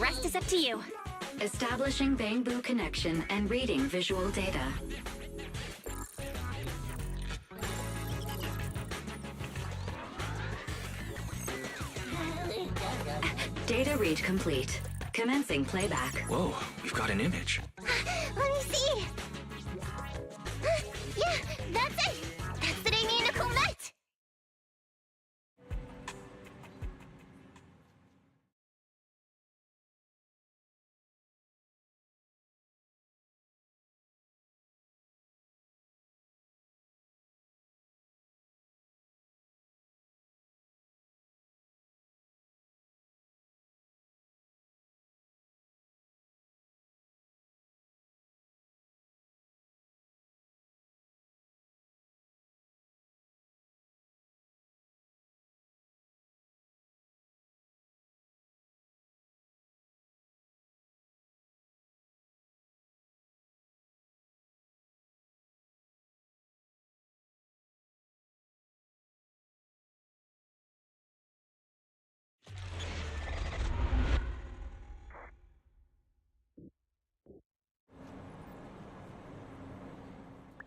rest is up to you. Establishing Bangbu connection and reading visual data. Data read complete. Commencing playback. Whoa, we've got an image. Let me see. Yeah, that's it. That's the day me and Nicole met.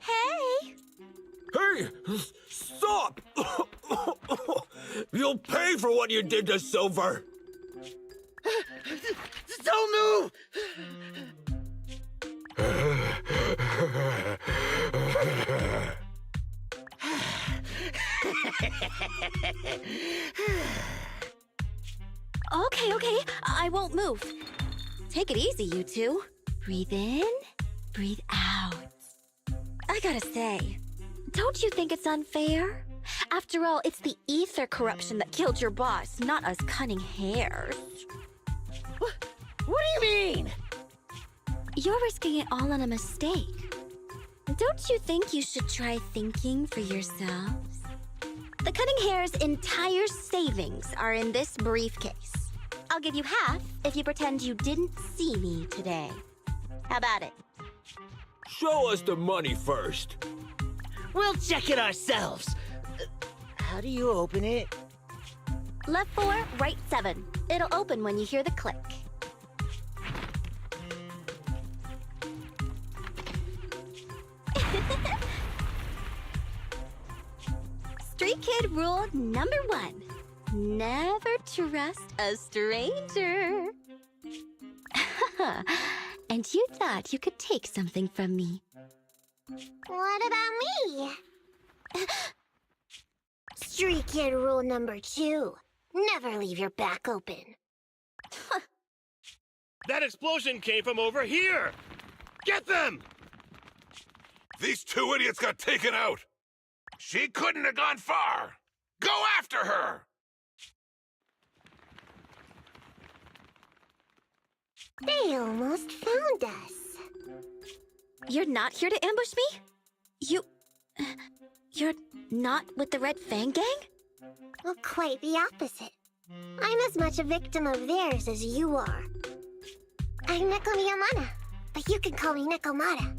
Hey! Hey! Stop! You'll pay for what you did to Silver! Don't move! Okay, I won't move. Take it easy, you two. Breathe in, breathe out. I gotta say, don't you think it's unfair? After all, it's the ether corruption that killed your boss, not us cunning hares. What do you mean? You're risking it all on a mistake. Don't you think you should try thinking for yourselves? The cunning hare's entire savings are in this briefcase. I'll give you half if you pretend you didn't see me today. How about it? Show us the money first. We'll check it ourselves. How do you open it? Left 4, right 7. It'll open when you hear the click. Street kid rule number 1. Never trust a stranger. And you thought you could take something from me. What about me? Street kid rule number 2. Never leave your back open. That explosion came from over here! Get them! These two idiots got taken out! She couldn't have gone far! Go after her! They almost found us. You're not here to ambush me? You're not with the Red Fang Gang? Well, quite the opposite. I'm as much a victim of theirs as you are. I'm Neko Miyamana, but you can call me Nekomata.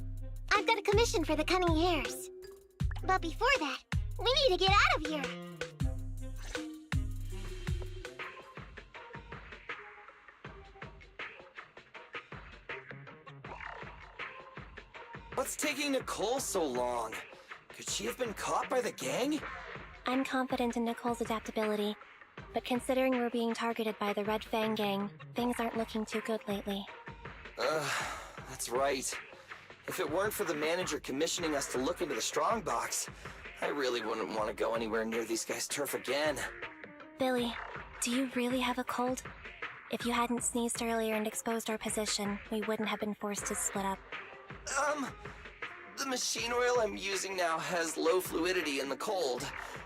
I've got a commission for the Cunning Hares. But before that, we need to get out of here. What's taking Nicole so long? Could she have been caught by the gang? I'm confident in Nicole's adaptability, but considering we're being targeted by the Red Fang Gang, things aren't looking too good lately. That's right. If it weren't for the manager commissioning us to look into the strongbox, I really wouldn't want to go anywhere near these guys' turf again. Billy, do you really have a cold? If you hadn't sneezed earlier and exposed our position, we wouldn't have been forced to split up. The machine oil I'm using now has low fluidity in the cold,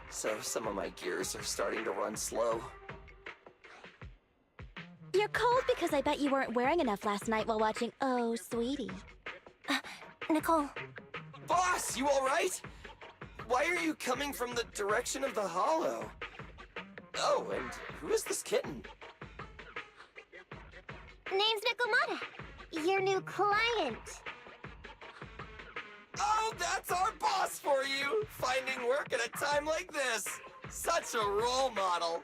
so some of my gears are starting to run slow. You're cold because I bet you weren't wearing enough last night while watching Oh, Sweetie. Nicole. Boss, you alright? Why are you coming from the direction of the hollow? Oh, and who is this kitten? Name's Nekomata, your new client. Oh, that's our boss for you! Finding work at a time like this! Such a role model!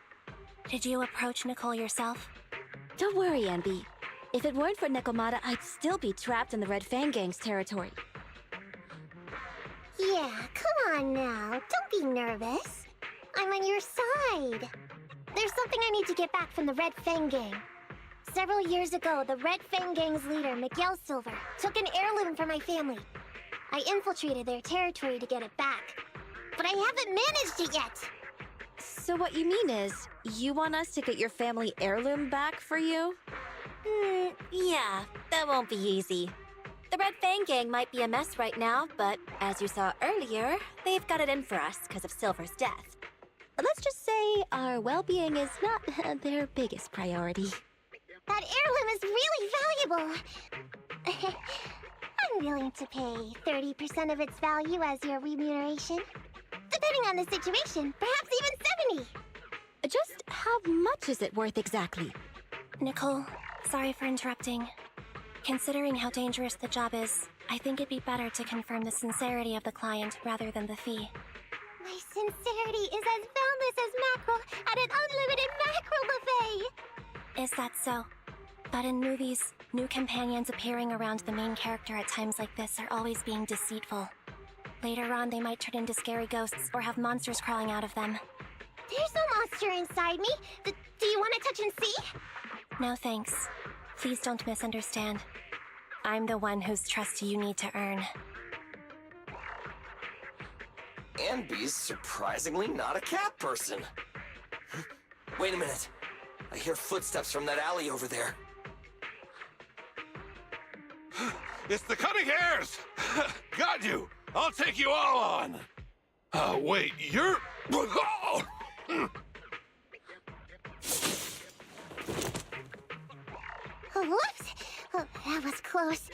Did you approach Nicole yourself? Don't worry, Envy. If it weren't for Nekomata, I'd still be trapped in the Red Fang Gang's territory. Yeah, come on now. Don't be nervous. I'm on your side. There's something I need to get back from the Red Fang Gang. Several years ago, the Red Fang Gang's leader, Miguel Silver, took an heirloom from my family. I infiltrated their territory to get it back. But I haven't managed it yet. So what you mean is, you want us to get your family heirloom back for you? Yeah, that won't be easy. The Red Fang Gang might be a mess right now, but as you saw earlier, they've got it in for us because of Silver's death. Let's just say our well-being is not their biggest priority. That heirloom is really valuable. I'm willing to pay 30% of its value as your remuneration. Depending on the situation, perhaps even 70. Just how much is it worth exactly? Nicole, sorry for interrupting. Considering how dangerous the job is, I think it'd be better to confirm the sincerity of the client rather than the fee. My sincerity is as boundless as mackerel at an unlimited mackerel buffet! Is that so? But in movies, new companions appearing around the main character at times like this are always being deceitful. Later on, they might turn into scary ghosts or have monsters crawling out of them. There's no monster inside me. Do you want to touch and see? No thanks. Please don't misunderstand. I'm the one whose trust you need to earn. Anby's surprisingly not a cat person. Wait a minute. I hear footsteps from that alley over there. It's the cunning hares! Got you! I'll take you all on! Wait, you're... Whoops! Oh, that was close.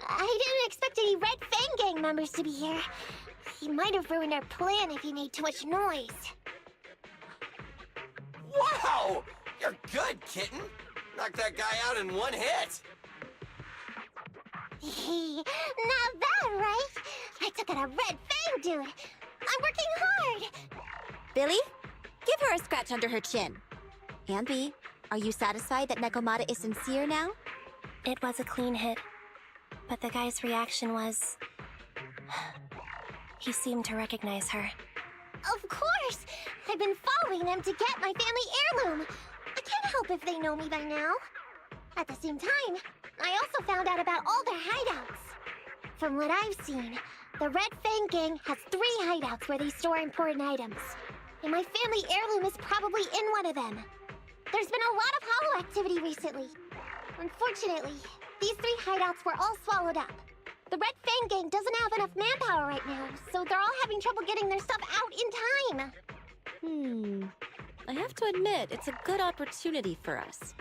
I didn't expect any Red Fang Gang members to be here. He might have ruined our plan if he made too much noise. Wow! You're good, kitten! Knocked that guy out in one hit! Not bad, right? I took out a Red Fang dude. I'm working hard. Billy, give her a scratch under her chin. Anby, are you satisfied that Nekomata is sincere now? It was a clean hit, but the guy's reaction was... He seemed to recognize her. Of course! I've been following them to get my family heirloom. I can't help if they know me by now. At the same time, I also found out about all their hideouts. From what I've seen, the Red Fang Gang has 3 hideouts where they store important items. And my family heirloom is probably in one of them. There's been a lot of hollow activity recently. Unfortunately, these 3 hideouts were all swallowed up. The Red Fang Gang doesn't have enough manpower right now, so they're all having trouble getting their stuff out in time. I have to admit, it's a good opportunity for us.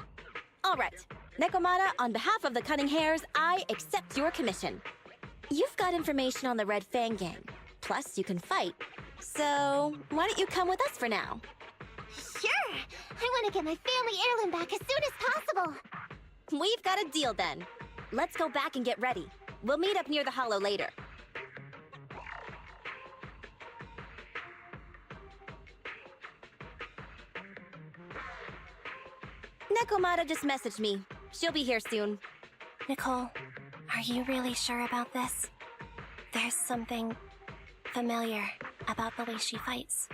All right, Nekomata, on behalf of the Cunning Hares, I accept your commission. You've got information on the Red Fang Gang, plus you can fight. So, why don't you come with us for now? Sure! I want to get my family heirloom back as soon as possible! We've got a deal then. Let's go back and get ready. We'll meet up near the hollow later. Nekomata just messaged me. She'll be here soon. Nicole, are you really sure about this? There's something familiar about the way she fights.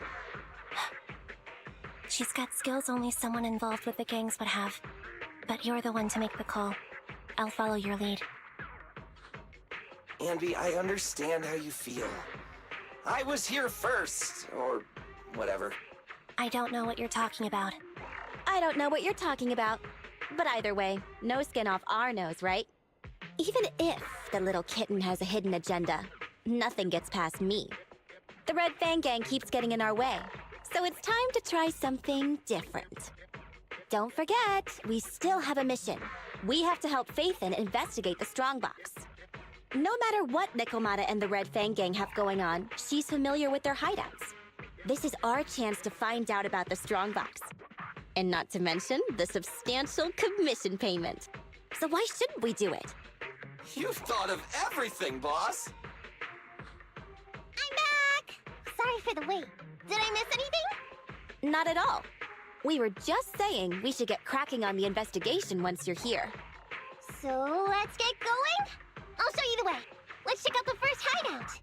She's got skills only someone involved with the gangs would have. But you're the one to make the call. I'll follow your lead. Anby, I understand how you feel. I was here first, or whatever. I don't know what you're talking about. I don't know what you're talking about. But either way, no skin off our nose, right? Even if the little kitten has a hidden agenda, nothing gets past me. The Red Fang Gang keeps getting in our way, so it's time to try something different. Don't forget, we still have a mission. We have to help Faithin investigate the Strongbox. No matter what Nekomata and the Red Fang Gang have going on, she's familiar with their hideouts. This is our chance to find out about the Strongbox. And not to mention the substantial commission payment. So why shouldn't we do it? You've thought of everything, boss! I'm back! Sorry for the wait. Did I miss anything? Not at all. We were just saying we should get cracking on the investigation once you're here. So, let's get going? I'll show you the way. Let's check out the first hideout.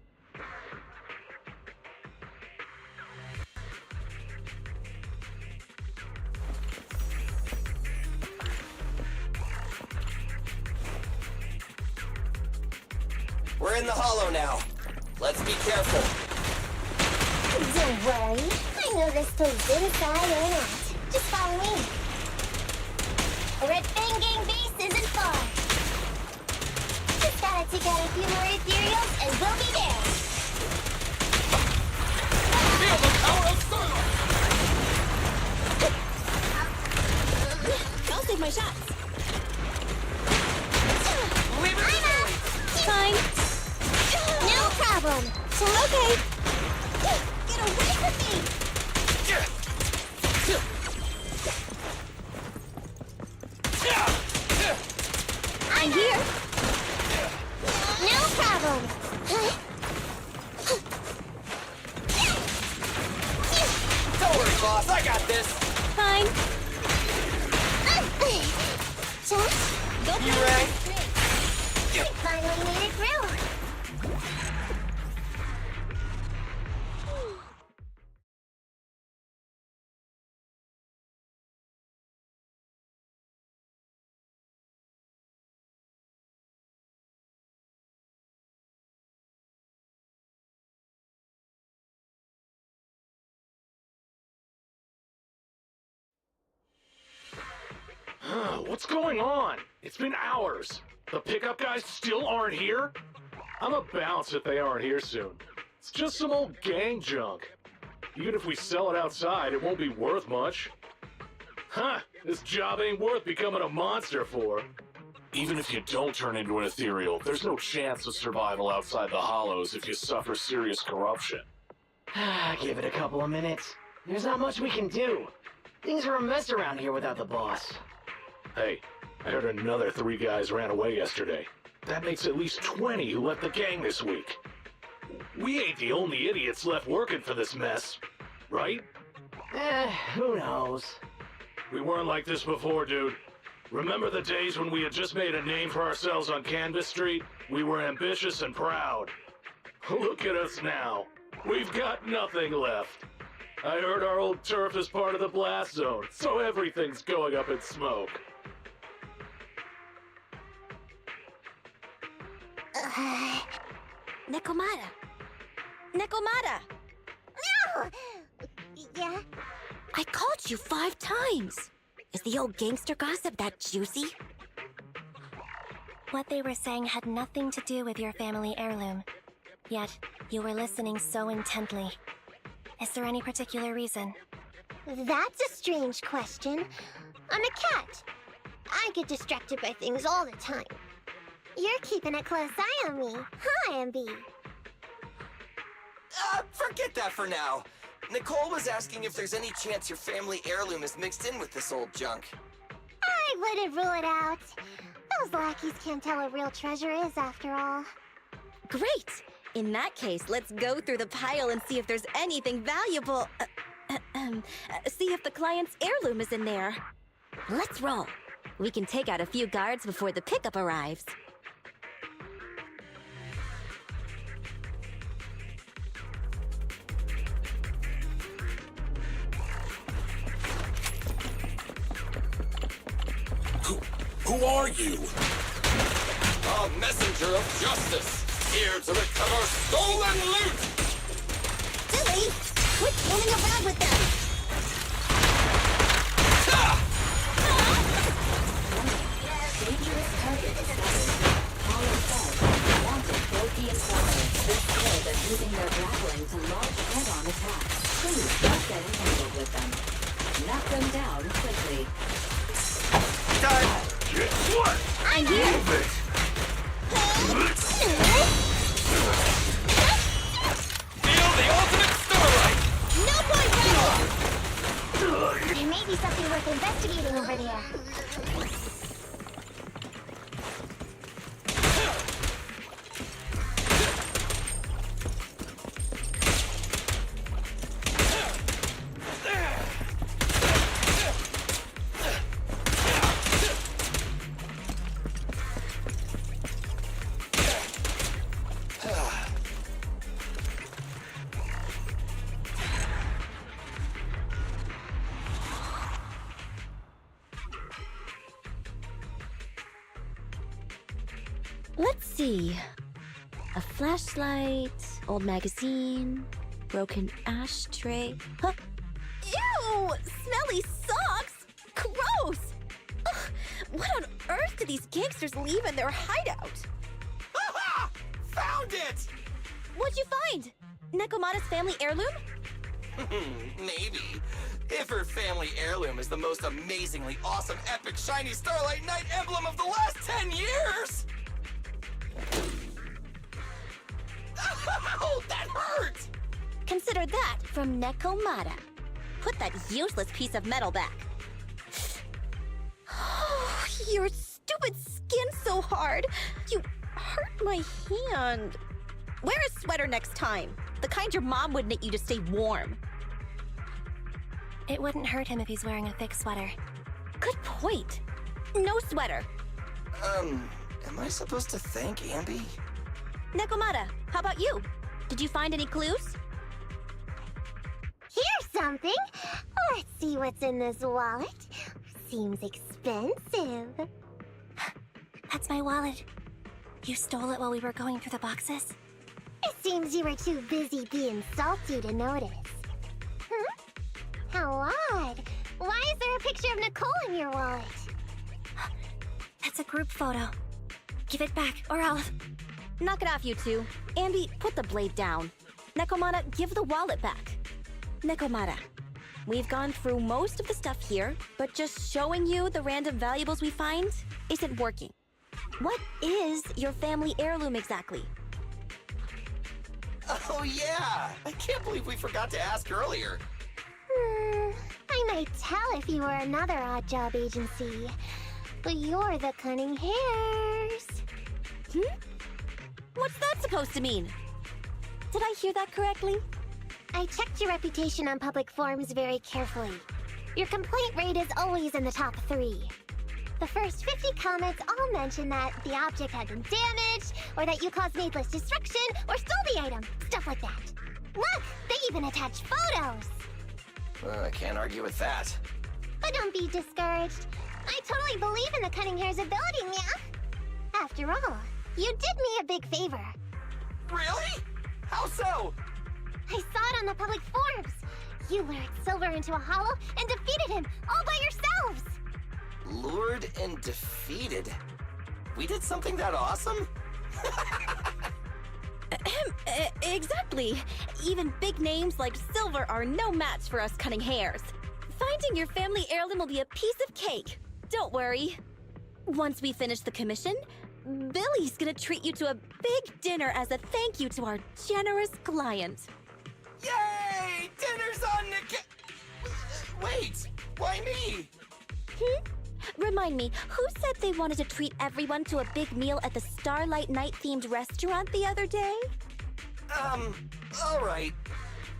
We're in the hollow now. Let's be careful. Don't worry. I know this place inside and out. Just follow me. The Red Fang Gang base isn't far. Just gotta take out a few more ethereals and we'll be there. Feel the power of Starlight! I'll take my shots. I'm out. Fine. No problem. Okay. Get away from me! I'm here. No problem. Don't worry, boss. I got this. Fine. Just Go You ready? finally made it through. What's going on? It's been hours. The pickup guys still aren't here? I'm a bounce if they aren't here soon. It's just some old gang junk. Even if we sell it outside, it won't be worth much. Huh, this job ain't worth becoming a monster for. Even if you don't turn into an ethereal, there's no chance of survival outside the hollows if you suffer serious corruption. Give it a couple of minutes. There's not much we can do. Things are a mess around here without the boss. Hey, I heard another 3 guys ran away yesterday. That makes at least 20 who left the gang this week. We ain't the only idiots left working for this mess, right? Who knows? We weren't like this before, dude. Remember the days when we had just made a name for ourselves on Canvas Street? We were ambitious and proud. Look at us now. We've got nothing left. I heard our old turf is part of the blast zone, so everything's going up in smoke. Nekomata. Nekomata! No! Yeah? I called you 5 times. Is the old gangster gossip that juicy? What they were saying had nothing to do with your family heirloom. Yet, you were listening so intently. Is there any particular reason? That's a strange question. I'm a cat. I get distracted by things all the time. You're keeping a close eye on me, huh, MB? Forget that for now. Nicole was asking if there's any chance your family heirloom is mixed in with this old junk. I wouldn't rule it out. Those lackeys can't tell what real treasure is, after all. Great! In that case, let's go through the pile and see if there's anything valuable. See if the client's heirloom is in there. Let's roll. We can take out a few guards before the pickup arrives. Who are you? A messenger of justice, here to recover stolen loot! Silly! Quit fooling around with them! Dangerous target discovered. Hollow said, wanted Proteus Warriors. This kid is using their grappling to launch head-on attacks. Please don't get entangled with them. Knock them down quickly. Guess what? I'm here! Move it! Feel the ultimate starlight! No point, Rebel! There may be something worth investigating over there. Let's see. A flashlight, old magazine, broken ashtray. Huh? Ew! Smelly socks! Gross! Ugh, what on earth did these gangsters leave in their hideout? Aha! Found it! What'd you find? Nekomata's family heirloom? Maybe. If her family heirloom is the most amazingly awesome, epic, shiny Starlight Knight emblem of the last 10 years! Ow! That hurt! Consider that from Nekomata. Put that useless piece of metal back. Your stupid skin's so hard. You hurt my hand. Wear a sweater next time. The kind your mom would knit you to stay warm. It wouldn't hurt him if he's wearing a thick sweater. Good point. No sweater. Am I supposed to thank Ambi? Nekomata, how about you? Did you find any clues? Here's something. Let's see what's in this wallet. Seems expensive. That's my wallet. You stole it while we were going through the boxes? It seems you were too busy being salty to notice. How odd. Why is there a picture of Nicole in your wallet? That's a group photo. Give it back, or I'll... Knock it off, you two. Ambi, put the blade down. Nekomata, give the wallet back. Nekomata, we've gone through most of the stuff here, but just showing you the random valuables we find isn't working. What is your family heirloom exactly? Oh yeah! I can't believe we forgot to ask earlier. I might tell if you were another odd job agency, but you're the Cunning Hairs. What's that supposed to mean? Did I hear that correctly? I checked your reputation on public forums very carefully. Your complaint rate is always in the top 3. The first 50 comments all mention that the object had been damaged, or that you caused needless destruction, or stole the item. Stuff like that. Look! They even attach photos! I can't argue with that. But don't be discouraged. I totally believe in the Cunning Hair's ability, yeah? After all, you did me a big favor. Really? How so? I saw it on the public forums. You lured Silver into a hollow and defeated him all by yourselves! Lured and defeated? We did something that awesome? Exactly. Even big names like Silver are no match for us Cunning Hairs. Finding your family heirloom will be a piece of cake. Don't worry. Once we finish the commission, Billy's gonna treat you to a big dinner as a thank you to our generous client. Yay! Dinner's on Nick... Wait, why me? Remind me, who said they wanted to treat everyone to a big meal at the Starlight Night-themed restaurant the other day? Alright.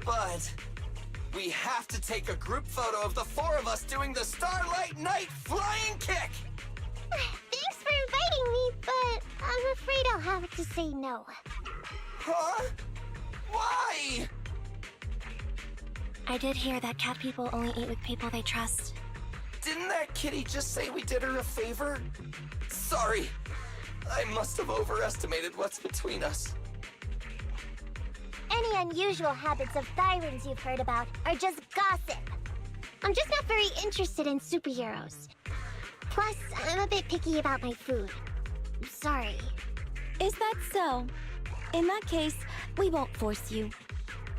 But... we have to take a group photo of the 4 of us doing the Starlight Night flying kick! Thanks for inviting me, but I'm afraid I'll have to say no. Huh? Why? I did hear that cat people only eat with people they trust. Didn't that kitty just say we did her a favor? Sorry. I must have overestimated what's between us. Any unusual habits of Thyron's you've heard about are just gossip. I'm just not very interested in superheroes. Plus, I'm a bit picky about my food. Sorry. Is that so? In that case, we won't force you.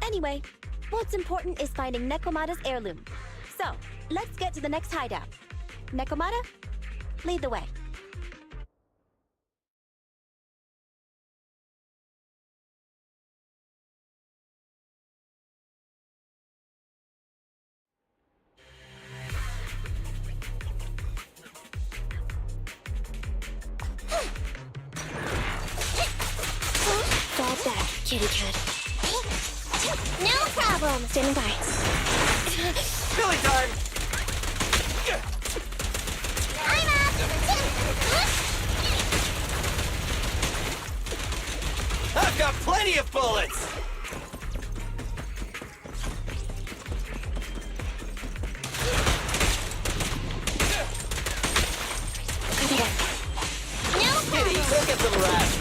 Anyway, what's important is finding Nekomata's heirloom. So, let's get to the next hideout. Nekomata, lead the way. Fall back, kitty cat. No problem! Standing by. Billy time! I'm up! I've got plenty of bullets! No Kitty, problem! go get some rest!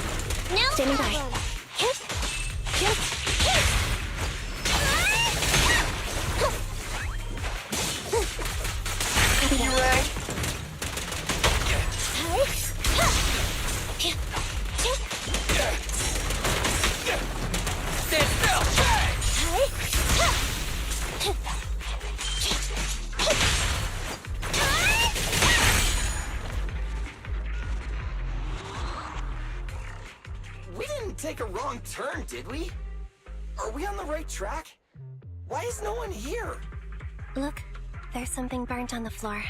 wrong turn, did we? Are we on the right track? Why is no one here? Look, there's something burnt on the floor.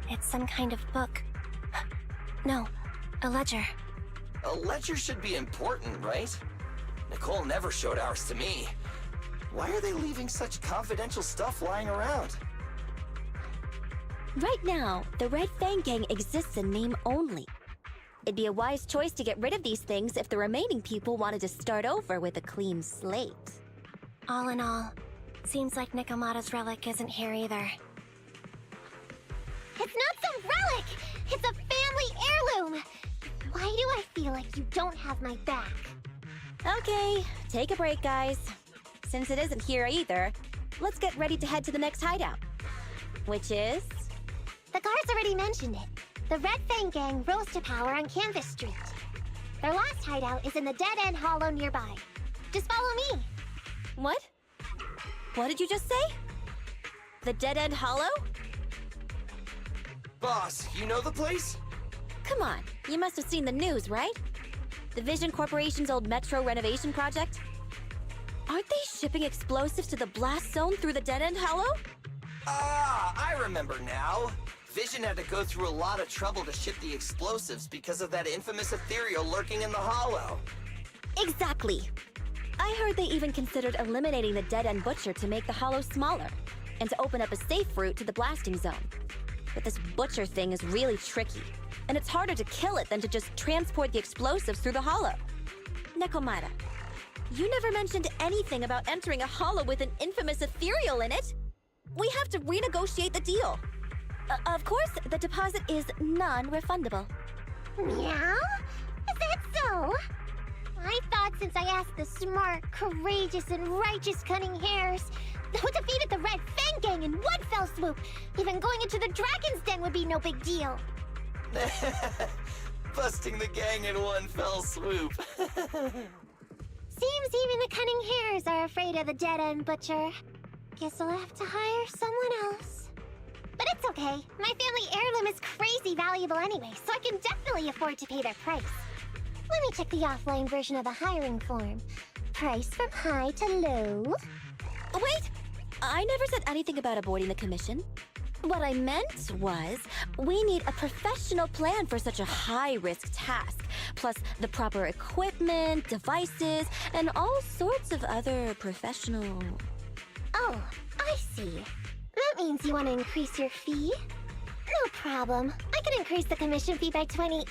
It's some kind of book. No, a ledger. A ledger should be important, right? Nicole never showed ours to me. Why are they leaving such confidential stuff lying around? Right now, the Red Fang Gang exists in name only. It'd be a wise choice to get rid of these things if the remaining people wanted to start over with a clean slate. All in all, seems like Nikomata's relic isn't here either. It's not some relic! It's a family heirloom! Why do I feel like you don't have my back? Okay, take a break, guys. Since it isn't here either, let's get ready to head to the next hideout. Which is... The guards already mentioned it. The Red Fang Gang rose to power on Canvas Street. Their last hideout is in the dead-end hollow nearby. Just follow me. What? What did you just say? The dead-end hollow? Boss, you know the place? Come on, you must have seen the news, right? The Vision Corporation's old metro renovation project? Aren't they shipping explosives to the blast zone through the dead-end hollow? Ah, I remember now. Vision had to go through a lot of trouble to ship the explosives because of that infamous ethereal lurking in the hollow. Exactly. I heard they even considered eliminating the dead-end butcher to make the hollow smaller, and to open up a safe route to the blasting zone. But this butcher thing is really tricky, and it's harder to kill it than to just transport the explosives through the hollow. Nikomata, you never mentioned anything about entering a hollow with an infamous ethereal in it. We have to renegotiate the deal. Of course, the deposit is non-refundable. Meow? Is that so? I thought since I asked the smart, courageous, and righteous Cunning Hares who defeated the Red Fang Gang in one fell swoop, even going into the Dragon's Den would be no big deal. Busting the gang in one fell swoop. Seems even the Cunning Hares are afraid of the dead-end butcher. Guess I'll have to hire someone else. But it's okay. My family heirloom is crazy valuable anyway, so I can definitely afford to pay their price. Let me check the offline version of the hiring form. Price from high to low. Wait! I never said anything about avoiding the commission. What I meant was, we need a professional plan for such a high-risk task, plus the proper equipment, devices, and all sorts of other professional... Oh, I see. That means you want to increase your fee? No problem. I can increase the commission fee by 30%.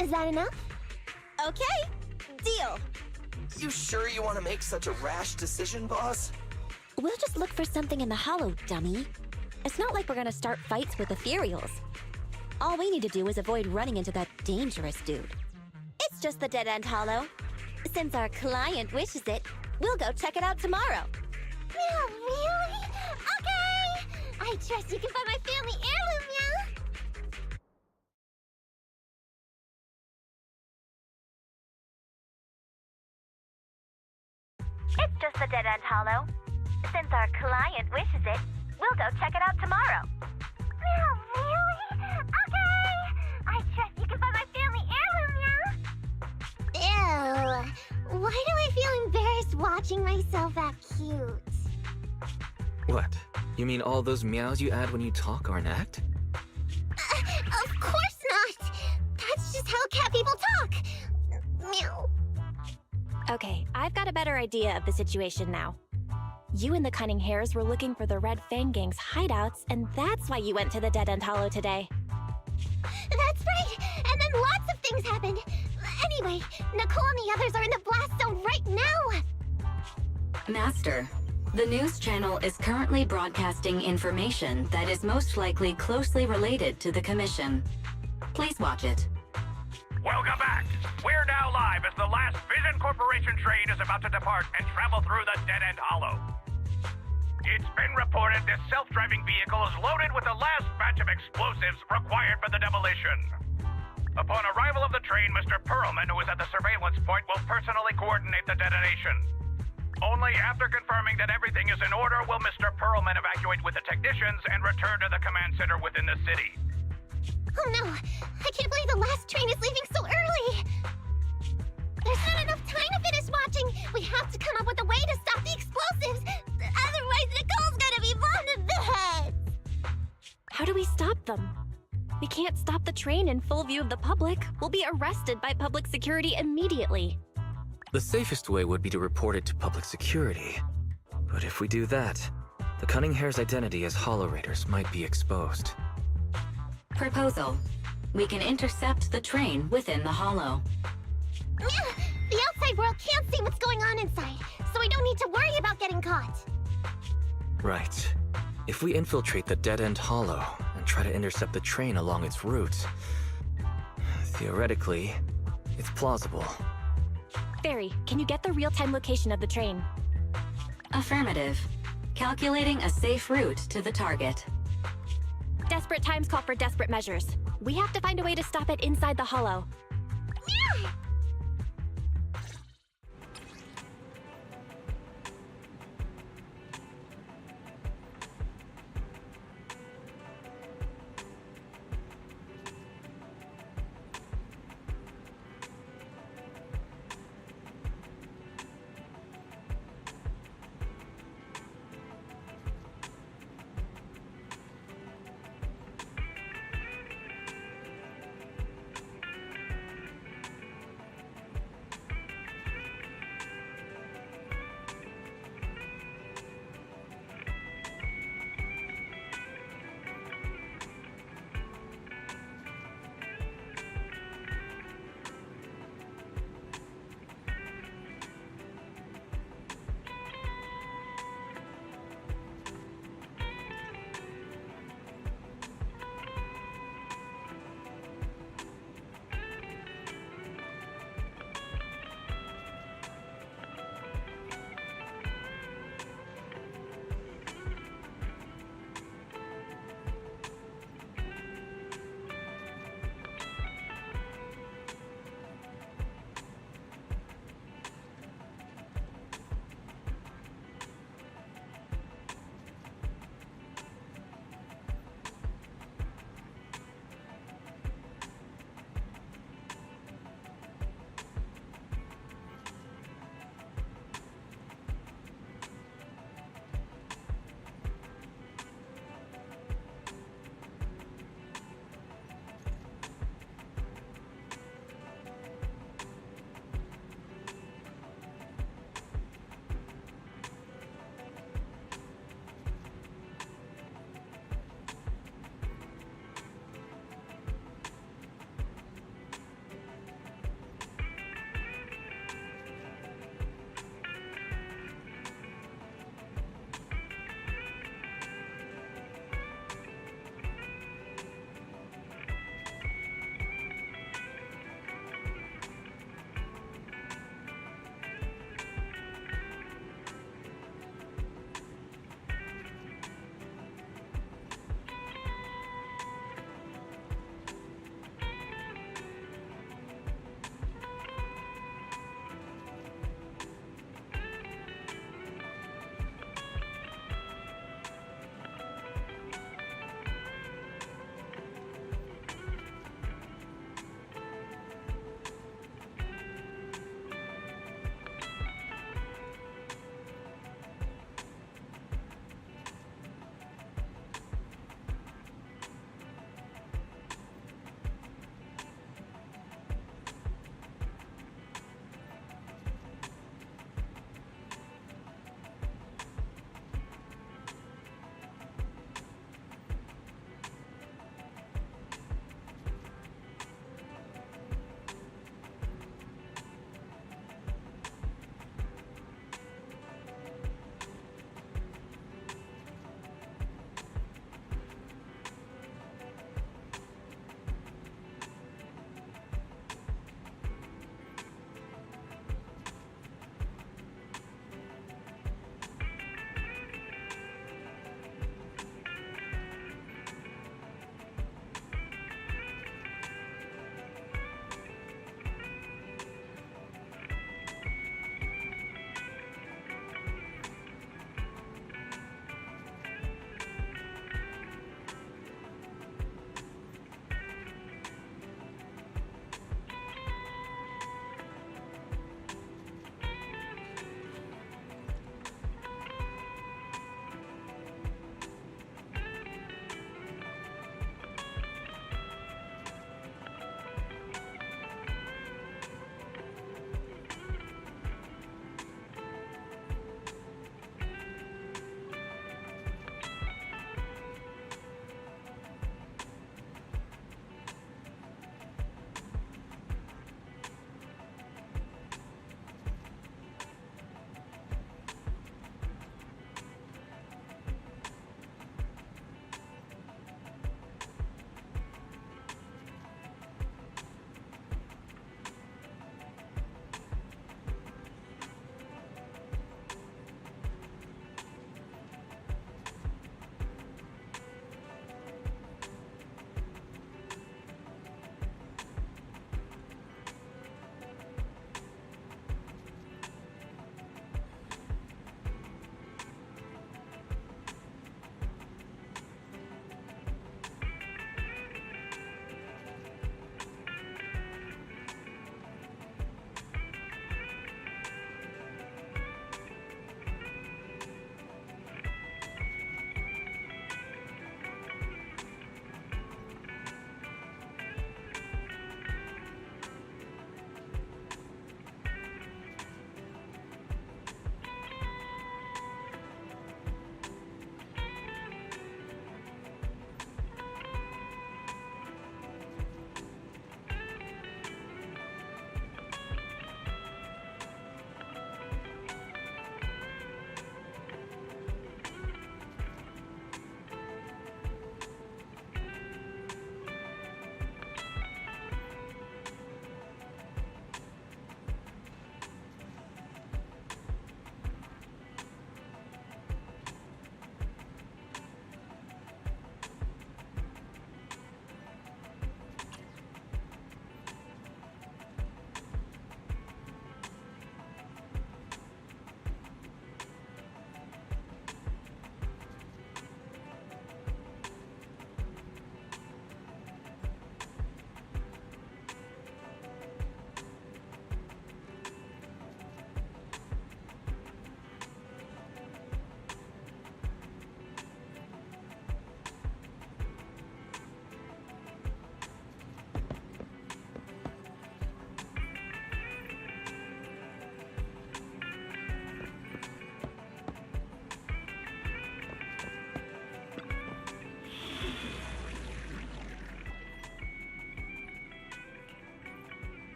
Is that enough? Okay, deal. You sure you want to make such a rash decision, boss? We'll just look for something in the hollow, dummy. It's not like we're gonna start fights with ethereals. All we need to do is avoid running into that dangerous dude. It's just the dead-end hollow. Since our client wishes it, we'll go check it out tomorrow. Meow, really? Okay! I trust you can find my family heirloom, Meow! It's just the dead-end hollow. Since our client wishes it, we'll go check it out tomorrow. Meow, really? Okay! I trust you can find my family heirloom, Meow! Ew! Why do I feel embarrassed watching myself act cute? What? You mean all those meows you add when you talk are an act? Of course not! That's just how cat people talk! Meow. Okay, I've got a better idea of the situation now. You and the Cunning Hares were looking for the Red Fang Gang's hideouts, and that's why you went to the Dead-End Hollow today. That's right! And then lots of things happened! Anyway, Nicole and the others are in the blast zone right now! Master, the news channel is currently broadcasting information that is most likely closely related to the Commission. Please watch it. Welcome back! We're now live as the last Vision Corporation train is about to depart and travel through the Dead-End Hollow. It's been reported this self-driving vehicle is loaded with the last batch of explosives required for the demolition. Upon arrival of the train, Mr. Perlman, who is at the surveillance point, will personally coordinate the detonation. Only after confirming that everything is in order will Mr. Perlman evacuate with the technicians and return to the command center within the city. Oh no! I can't believe the last train is leaving so early! There's not enough time to finish watching! We have to come up with a way to stop the explosives! Otherwise, Nicole's gonna be bombed to bits! How do we stop them? We can't stop the train in full view of the public. We'll be arrested by public security immediately. The safest way would be to report it to public security. But if we do that, the Cunning Hare's identity as Hollow Raiders might be exposed. Proposal. We can intercept the train within the Hollow. The outside world can't see what's going on inside, so we don't need to worry about getting caught. Right. If we infiltrate the dead-end Hollow and try to intercept the train along its route, theoretically, it's plausible. Fairy, can you get the real-time location of the train? Affirmative. Calculating a safe route to the target. Desperate times call for desperate measures. We have to find a way to stop it inside the Hollow.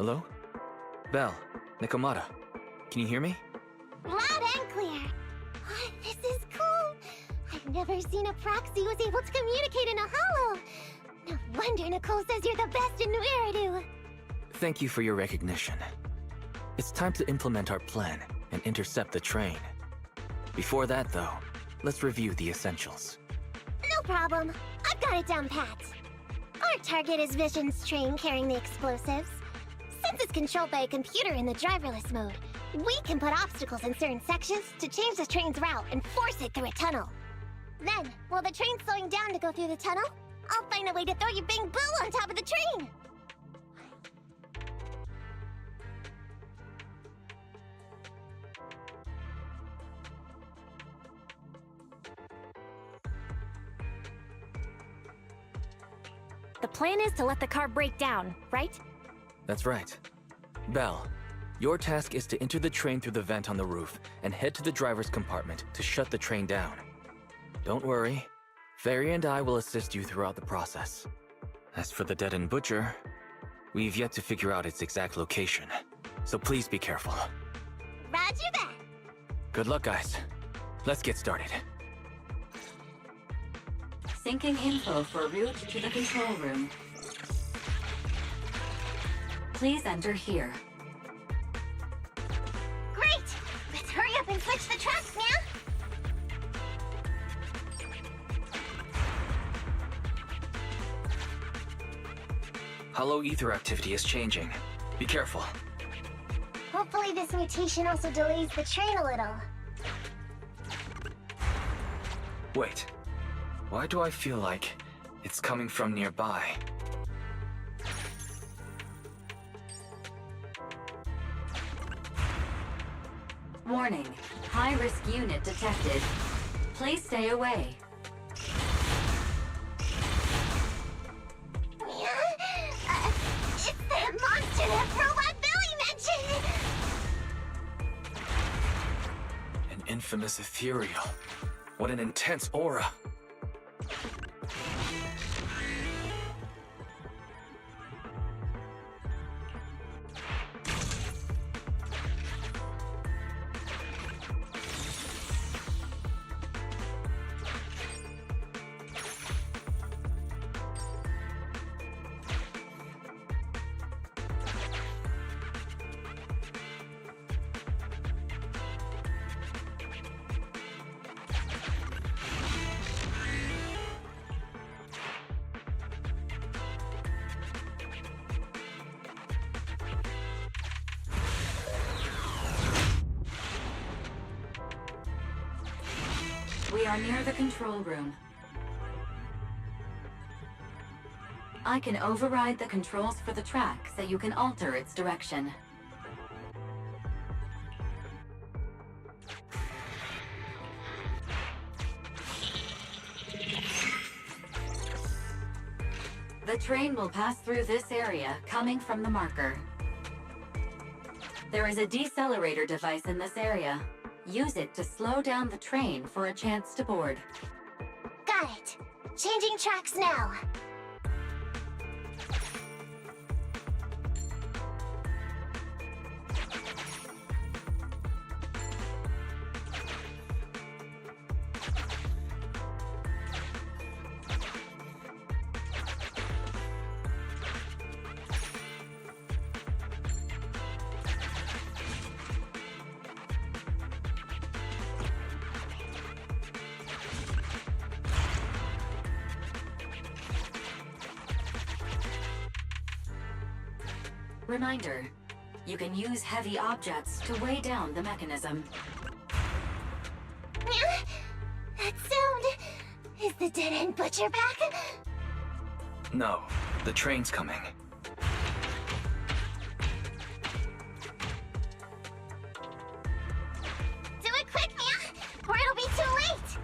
Hello? Belle, Nikomata, can you hear me? Loud and clear. Oh, this is cool. I've never seen a proxy who was able to communicate in a holo. No wonder Nicole says you're the best in New Eridu. Thank you for your recognition. It's time to implement our plan and intercept the train. Before that, though, let's review the essentials. No problem. I've got it down pat. Our target is Vision's train carrying the explosives. Since it's controlled by a computer in the driverless mode, we can put obstacles in certain sections to change the train's route and force it through a tunnel. Then, while the train's slowing down to go through the tunnel, I'll find a way to throw your Bing Boo on top of the train! The plan is to let the car break down, right? That's right. Belle, your task is to enter the train through the vent on the roof and head to the driver's compartment to shut the train down. Don't worry. Fairy and I will assist you throughout the process. As for the dead-end butcher, we've yet to figure out its exact location, so please be careful. Roger that! Good luck, guys. Let's get started. Syncing info for route to the control room. Please enter here. Great! Let's hurry up and switch the tracks now! Hollow ether activity is changing. Be careful. Hopefully this mutation also delays the train a little. Wait. Why do I feel like it's coming from nearby? Warning. High-risk unit detected. Please stay away. It's that monster that Robot Billy mentioned! An infamous ethereal. What an intense aura. We are near the control room. I can override the controls for the track so you can alter its direction. The train will pass through this area, coming from the marker. There is a decelerator device in this area. Use it to slow down the train for a chance to board. Got it. Changing tracks now. Reminder, you can use heavy objects to weigh down the mechanism. That sound... Is the dead-end butcher back? No, the train's coming. Do it quick, Mia, or it'll be too late!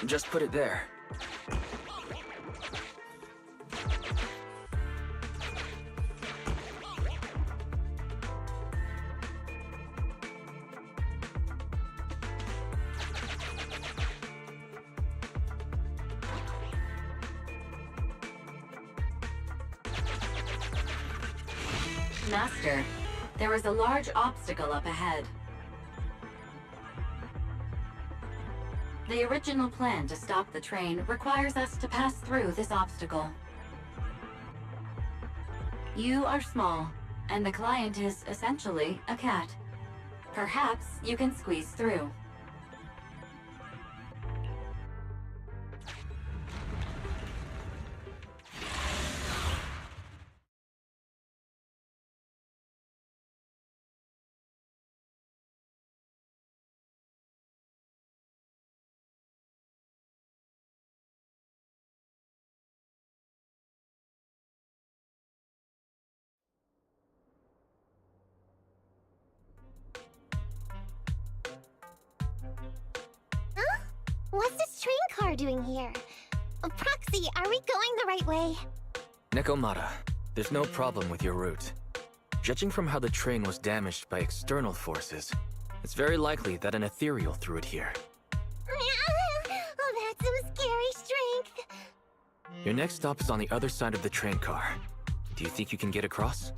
Just put it there. Master, there is a large obstacle up ahead. The original plan to stop the train requires us to pass through this obstacle. You are small, and the client is essentially a cat. Perhaps you can squeeze through. What's this train car doing here? Proxy, are we going the right way? Nekomata, there's no problem with your route. Judging from how the train was damaged by external forces, it's very likely that an ethereal threw it here. Oh, that's some scary strength. Your next stop is on the other side of the train car. Do you think you can get across?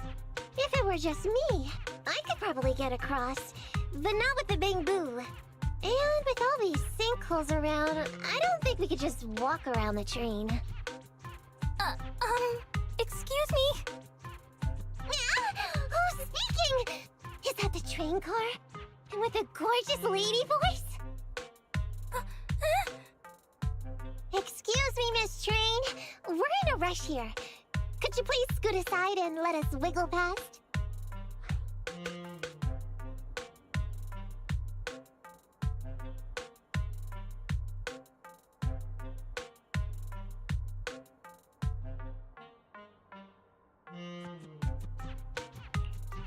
If it were just me, I could probably get across, but not with the bamboo. And with all these sinkholes around, I don't think we could just walk around the train. Excuse me? Who's speaking? Is that the train car? And with a gorgeous lady voice? Excuse me, Miss Train. We're in a rush here. Could you please scoot aside and let us wiggle past?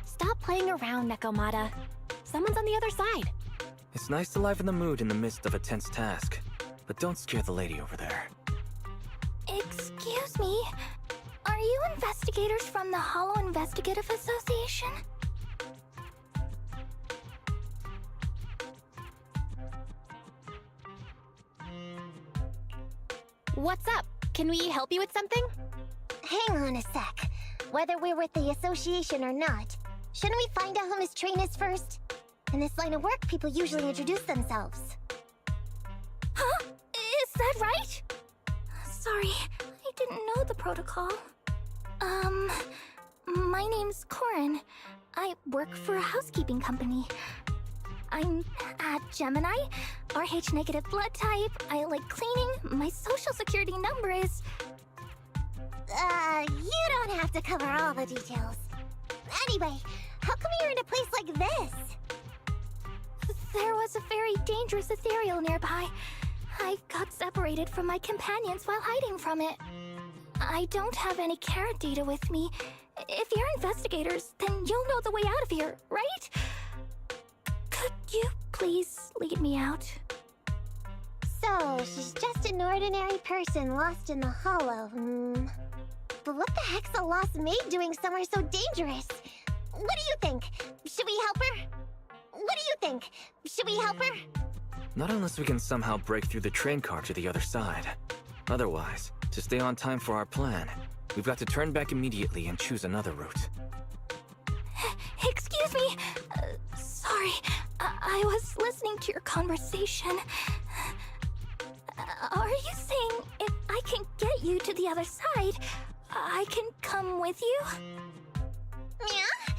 Stop playing around, Nekomata. Someone's on the other side. It's nice to liven the mood in the midst of a tense task, but don't scare the lady over there. Excuse me? Are you investigators from the Hollow Investigative Association? What's up? Can we help you with something? Hang on a sec. Whether we're with the association or not, shouldn't we find out who Miss Train is first? In this line of work, people usually introduce themselves. Huh? Is that right? Sorry, I didn't know the protocol. My name's Corin. I work for a housekeeping company. I'm a Gemini, RH negative blood type, I like cleaning, my social security number is... You don't have to cover all the details. Anyway, how come you're in a place like this? There was a very dangerous ethereal nearby. I got separated from my companions while hiding from it. I don't have any carrot data with me. If you're investigators, then you'll know the way out of here, right? Could you please lead me out? So, she's just an ordinary person lost in the Hollow, But what the heck's a lost maid doing somewhere so dangerous? What do you think? Should we help her? What do you think? Should we help her? Not unless we can somehow break through the train car to the other side. Otherwise, to stay on time for our plan, we've got to turn back immediately and choose another route. Excuse me! Sorry, I was listening to your conversation. Are you saying if I can get you to the other side, I can come with you? Yeah?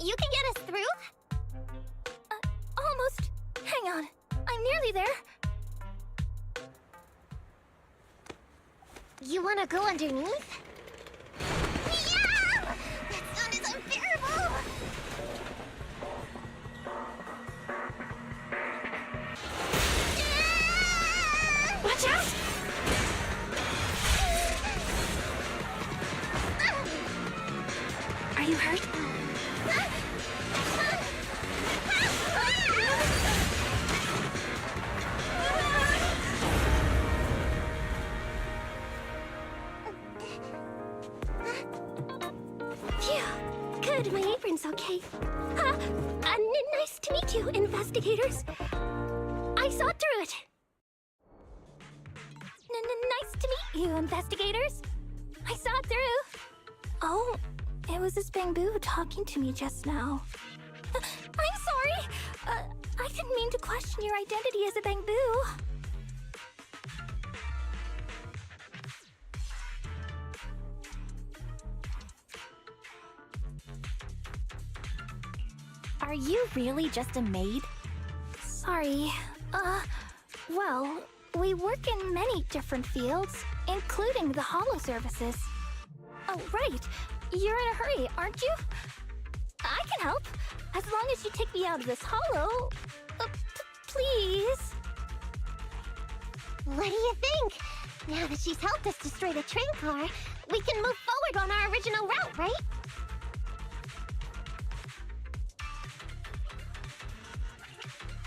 You can get us through? Almost. Hang on. I'm nearly there. You wanna go underneath? Yeah! That sound is unbearable! Watch out! Are you hurt? good. My apron's okay. Nice to meet you, investigators. I saw through it. Nice to meet you, investigators. I saw it through. Oh, it was this bamboo talking to me just now. I'm sorry. I didn't mean to question your identity as a bamboo. Are you really just a maid? Sorry. Well, we work in many different fields, including the holo services. Oh, right. You're in a hurry, aren't you? I can help, as long as you take me out of this holo. Please. What do you think? Now that she's helped us destroy the train car, we can move forward on our original route, right?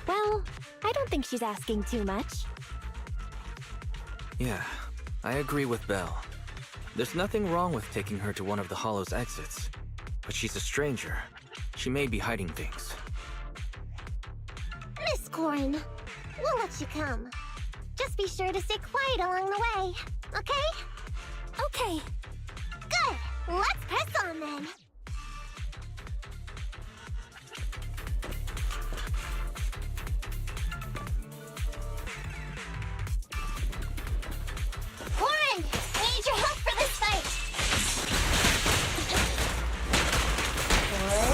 Well, I don't think she's asking too much. Yeah, I agree with Belle. There's nothing wrong with taking her to one of the holo's exits. But she's a stranger. She may be hiding things. Miss Corin, we'll let you come. Just be sure to stay quiet along the way, okay? Okay. Good! Let's press on then! Corin! We need your help for this fight!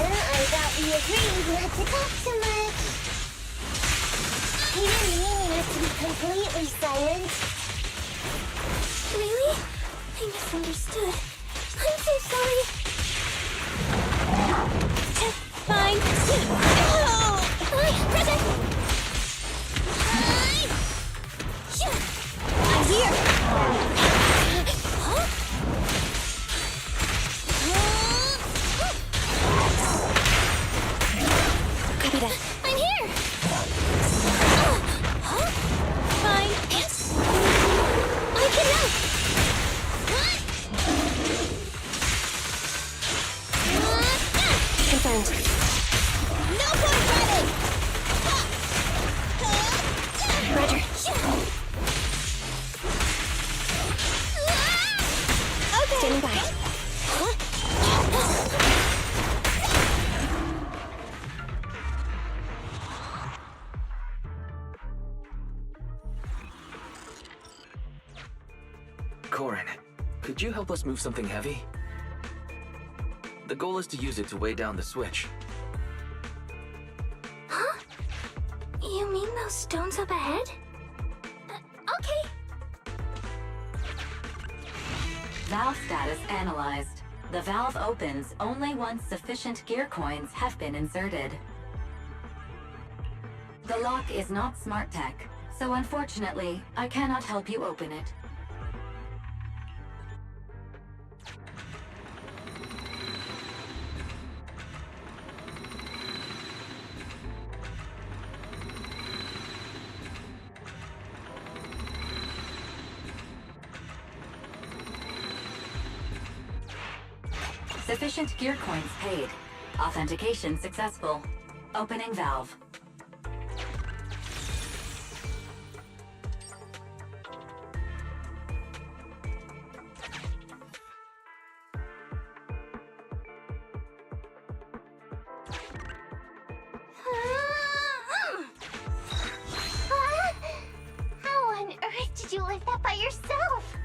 I thought we agreed not to talk too much. He didn't mean us to be completely silent. Really? I misunderstood. I'm so sorry. Fine. Present! I'm here! Huh? Copy that. I'm here! Huh? Fine. I can help! Confirmed. No point running! Roger. Okay. Standing by. Corin, could you help us move something heavy? The goal is to use it to weigh down the switch. Huh? You mean those stones up ahead? Okay. Valve status analyzed. The valve opens only once sufficient gear coins have been inserted. The lock is not smart tech, so unfortunately, I cannot help you open it. Sufficient gear coins paid. Authentication successful. Opening valve. How on earth did you lift that by yourself?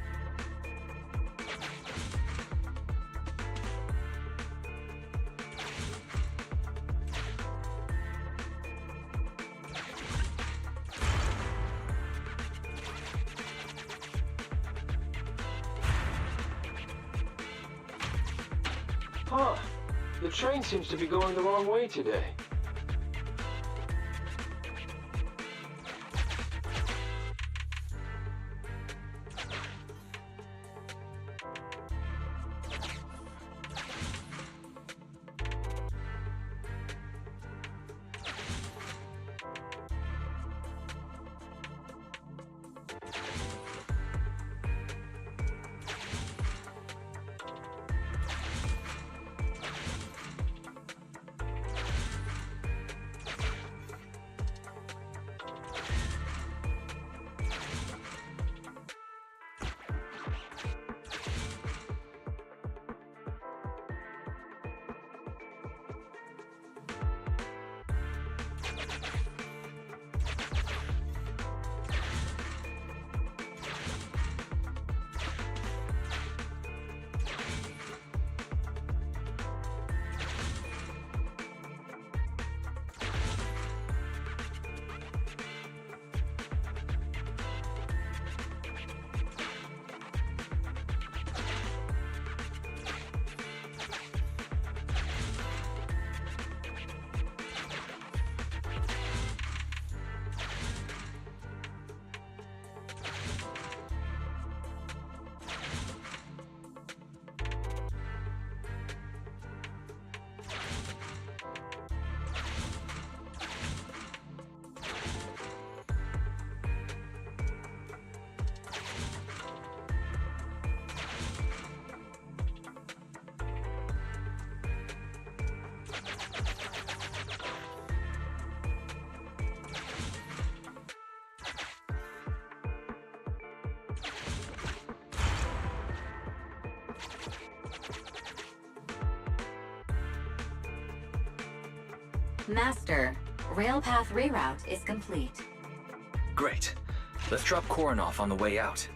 Huh. The train seems to be going the wrong way today. Master, railpath reroute is complete. Great. Let's drop Korin off on the way out.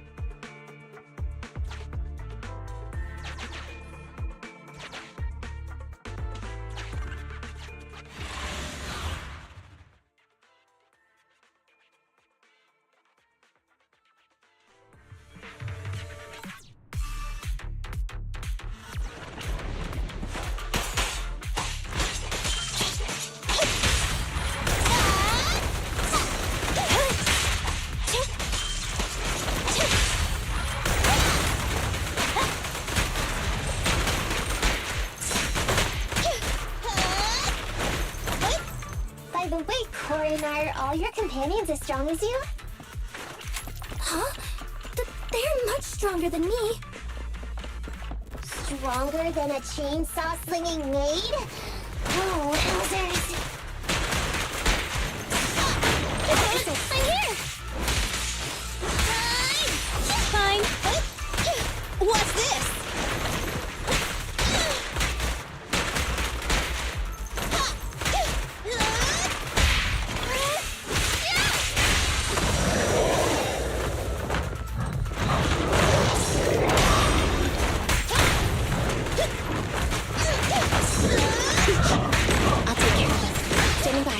By the way, Korin, are all your companions as strong as you? Huh? They're much stronger than me. Stronger than a chainsaw-slinging maid? Oh, wowzers. I'm here! Fine. What's this? I'll take care of this. Standing by.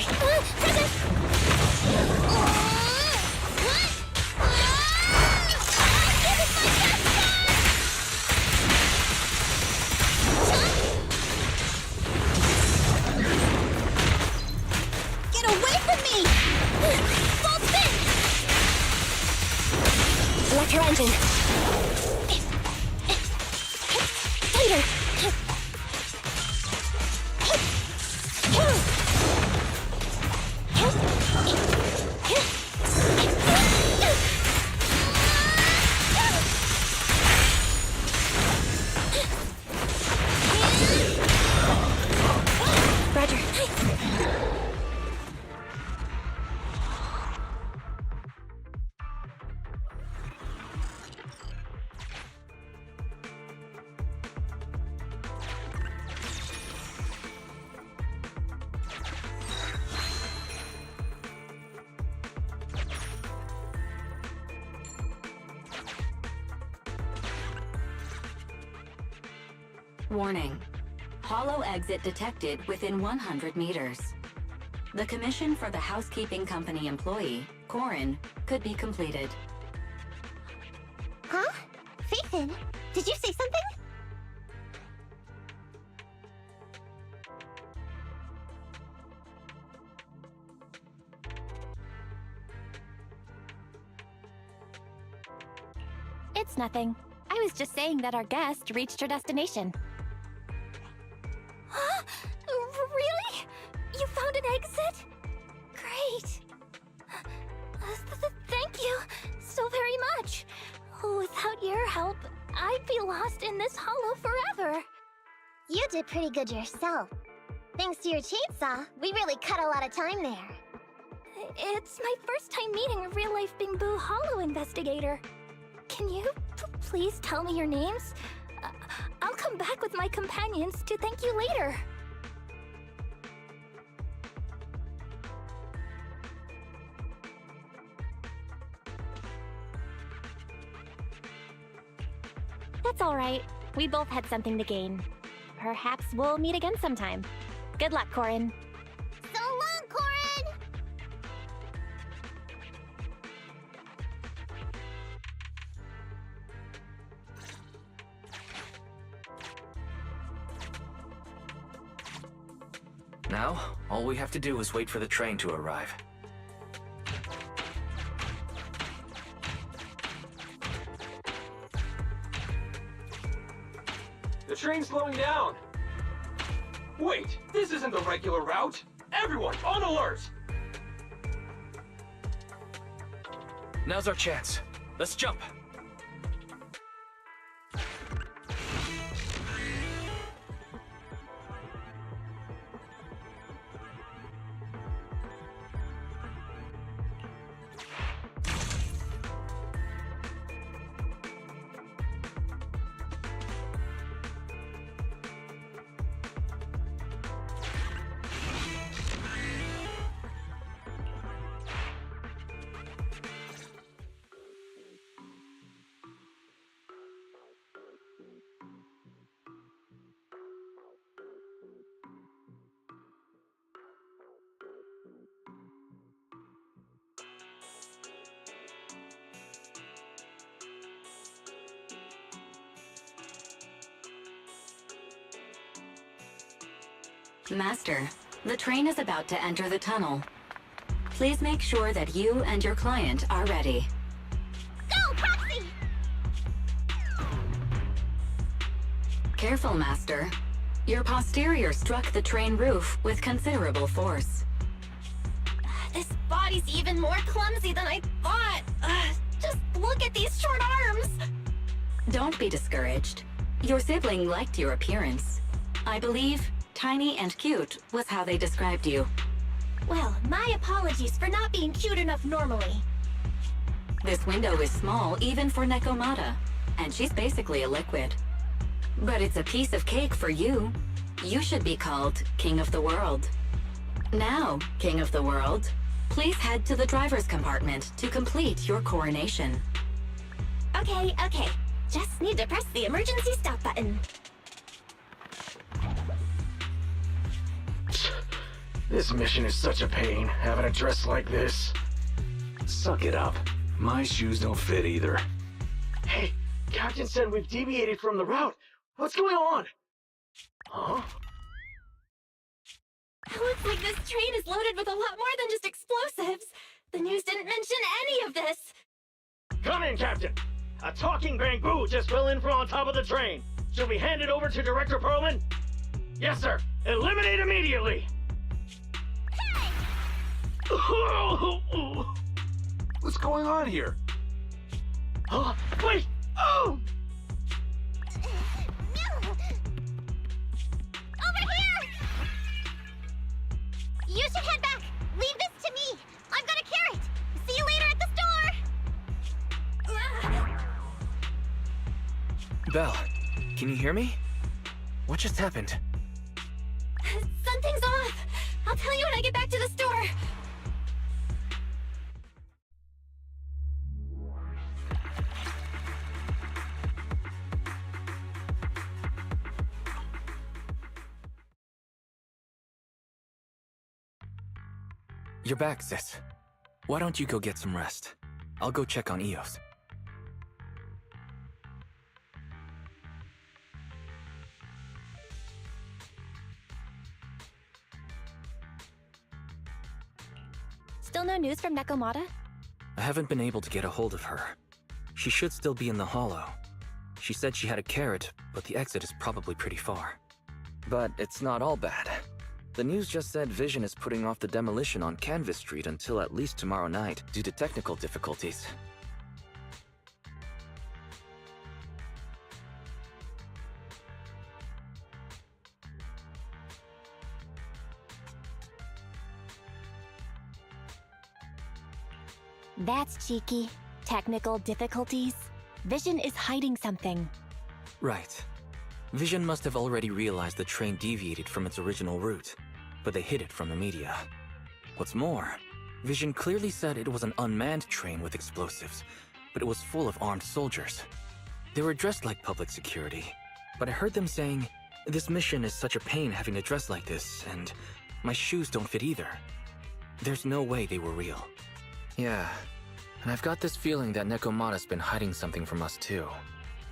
Get away from me! Full spin! Electro engine. Thunder! Roger. Warning. Hollow exit detected within 100 meters. The commission for the housekeeping company employee, Korin, could be completed. Huh? Faithin, did you say something? It's nothing. I was just saying that our guest reached her destination. Huh? Really? You found an exit? Great. Thank you so very much. Without your help, I'd be lost in this hollow forever. You did pretty good yourself. Thanks to your chainsaw, we really cut a lot of time there. It's my first time meeting a real-life Bingboo Hollow investigator. Can you please tell me your names? I'll come back with my companions to thank you later. That's all right. We both had something to gain. Perhaps we'll meet again sometime. Good luck, Korin. So long, Korin! Now, all we have to do is wait for the train to arrive. The train's slowing down. Wait, this isn't the regular route. Everyone, on alert! Now's our chance. Let's jump. Master, the train is about to enter the tunnel. Please make sure that you and your client are ready. Go, Proxy! Careful, Master. Your posterior struck the train roof with considerable force. This body's even more clumsy than I thought. Just look at these short arms. Don't be discouraged. Your sibling liked your appearance. I believe tiny and cute was how they described you. Well, my apologies for not being cute enough normally. This window is small even for Nekomata, and she's basically a liquid. But it's a piece of cake for you. You should be called King of the World. Now, King of the World, please head to the driver's compartment to complete your coronation. Okay. Just need to press the emergency stop button. This mission is such a pain, having a dress like this. Suck it up. My shoes don't fit either. Hey, Captain said we've deviated from the route. What's going on? Huh? Looks like this train is loaded with a lot more than just explosives. The news didn't mention any of this. Come in, Captain. A talking bamboo just fell in from on top of the train. Should we hand it over to Director Perlman? Yes, sir. Eliminate immediately. What's going on here? Huh? Wait! Oh! Over here! You should head back. Leave this to me. I've got a carrot. See you later at the store. Belle, can you hear me? What just happened? Something's off. I'll tell you when I get back to the store. You're back, sis. Why don't you go get some rest? I'll go check on Eos. Still no news from Nekomata? I haven't been able to get a hold of her. She should still be in the hollow. She said she had a carrot, but the exit is probably pretty far. But it's not all bad. The news just said Vision is putting off the demolition on Canvas Street until at least tomorrow night due to technical difficulties. That's cheeky. Technical difficulties? Vision is hiding something. Right. Vision must have already realized the train deviated from its original route, but they hid it from the media. What's more, Vision clearly said it was an unmanned train with explosives, but it was full of armed soldiers. They were dressed like public security, but I heard them saying, "This mission is such a pain having to dress like this, and my shoes don't fit either." There's no way they were real. Yeah, and I've got this feeling that Nekomata's been hiding something from us too.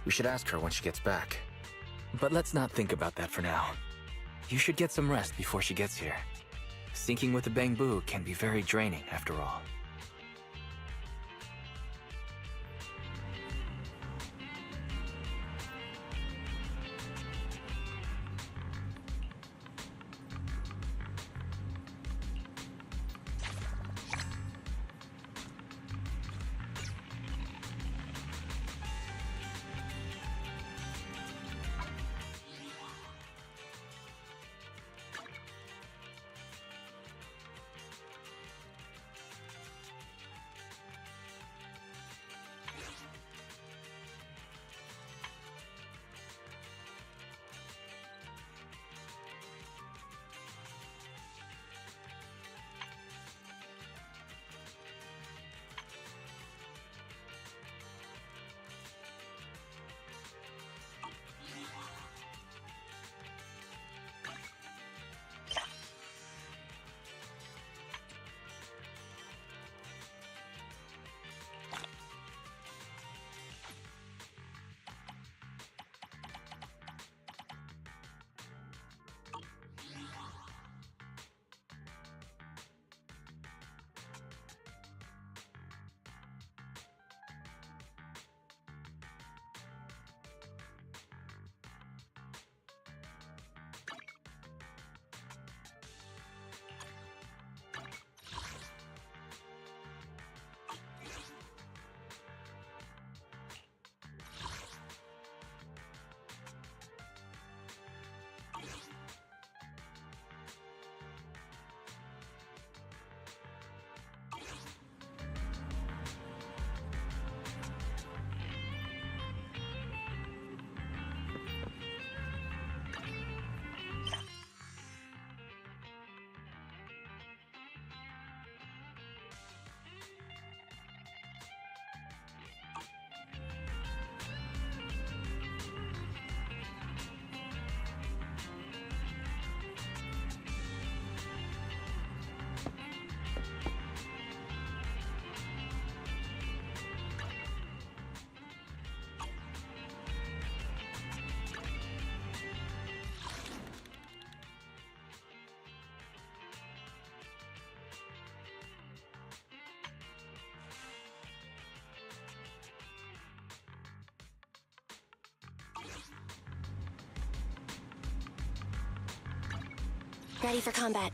We should ask her when she gets back. But let's not think about that for now. You should get some rest before she gets here. Syncing with the bamboo can be very draining after all. Ready for combat.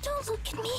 Don't look at me.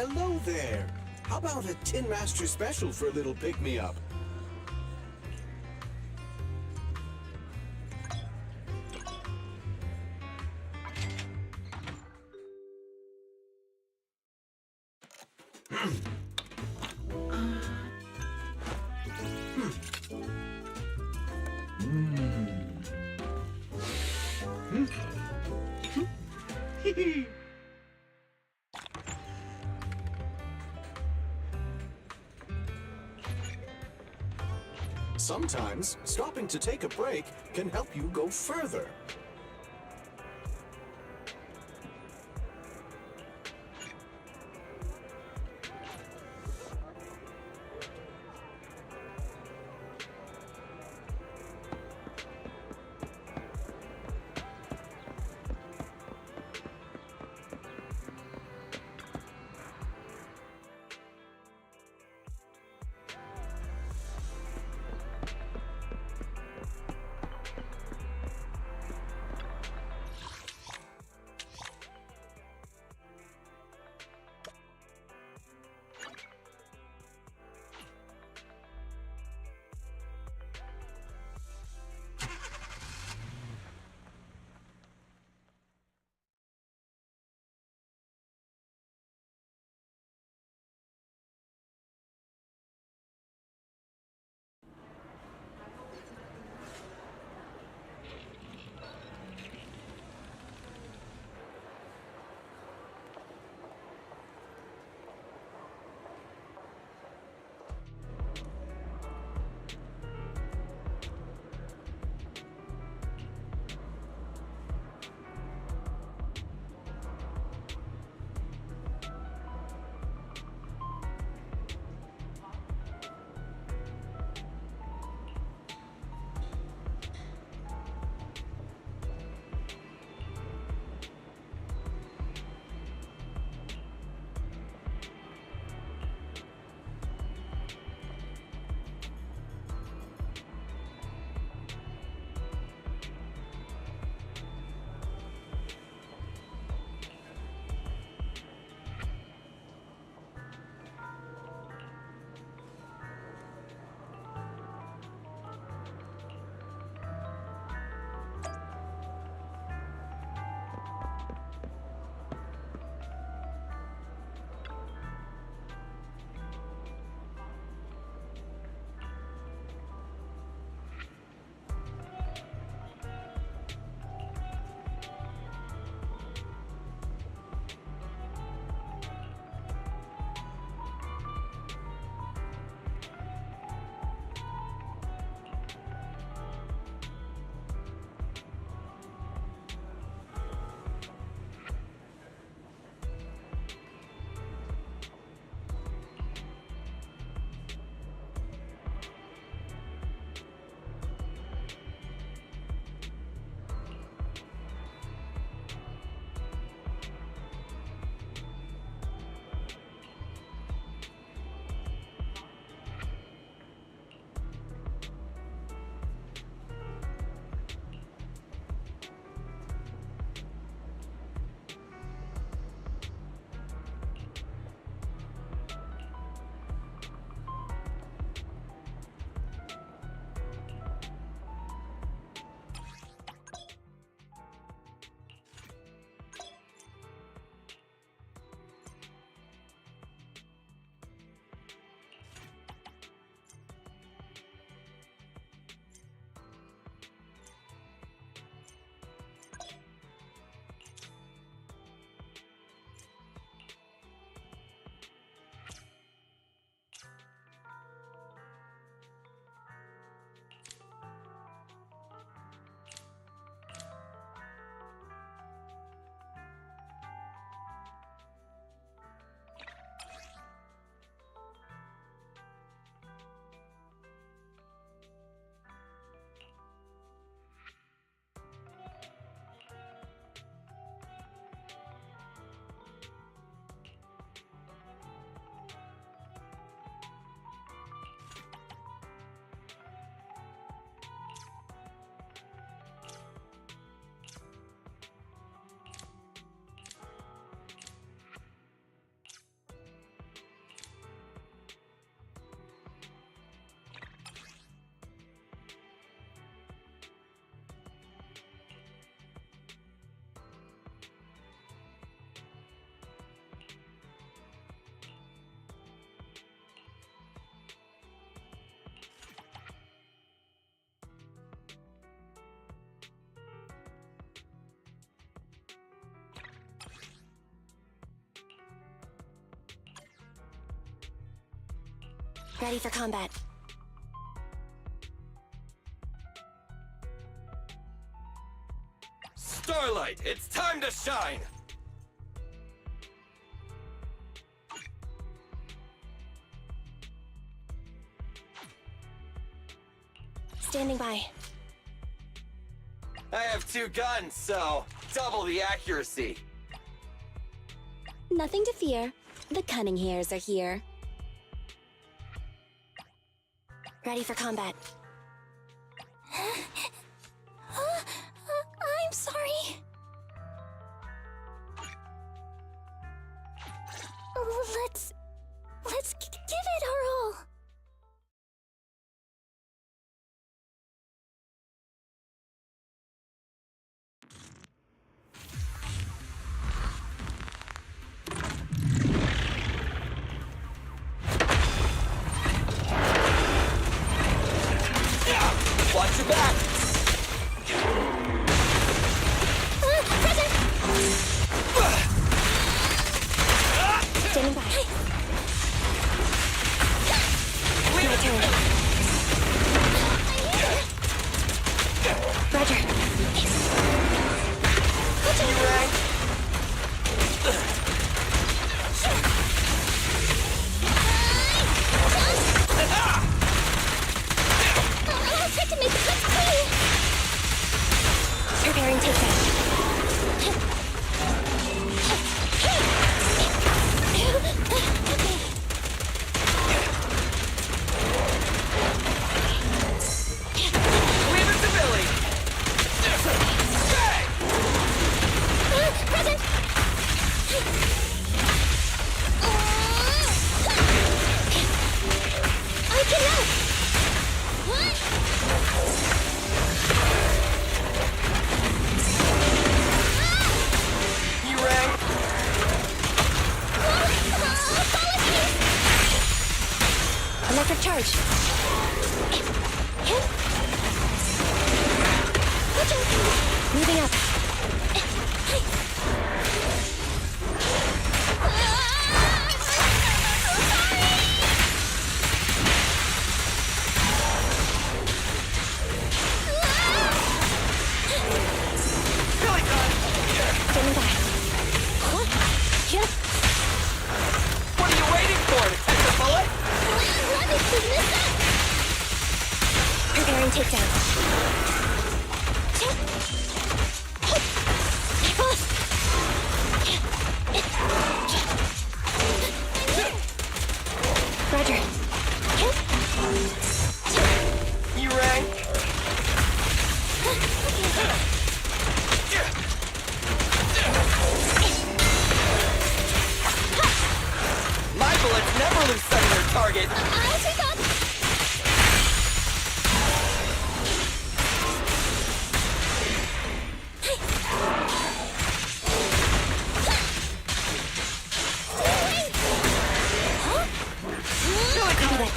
Hello there. How about a Tin Master special for a little pick-me-up? Sometimes, stopping to take a break can help you go further. Ready for combat. Starlight, it's time to shine! Standing by. I have 2 guns, so double the accuracy. Nothing to fear. The cunning hairs are here. Ready for combat. I'm sorry. Let's give it our all. Watch your back! Standing by. My turn. Roger. You rank. I'll try to make it look clean. Preparing takedown. Leave it to Billy! Present! I can help! You rank. Electric charge. Moving up. Standing by. Here. What are you waiting for? To catch a bullet? Preparing takedown. Roger. You rank. My bullets never lose sight of their target. I'll take up. Copy that.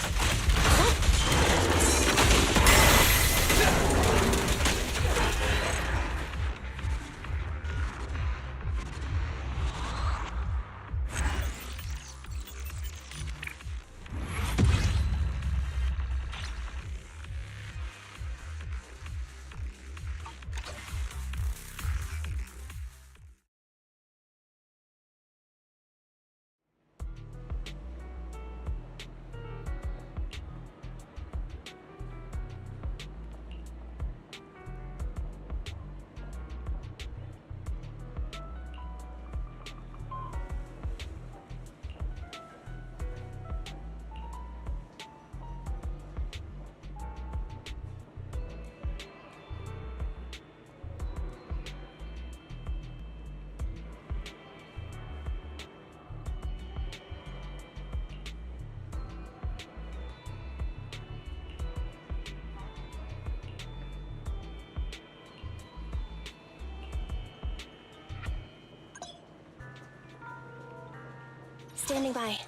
Standing by.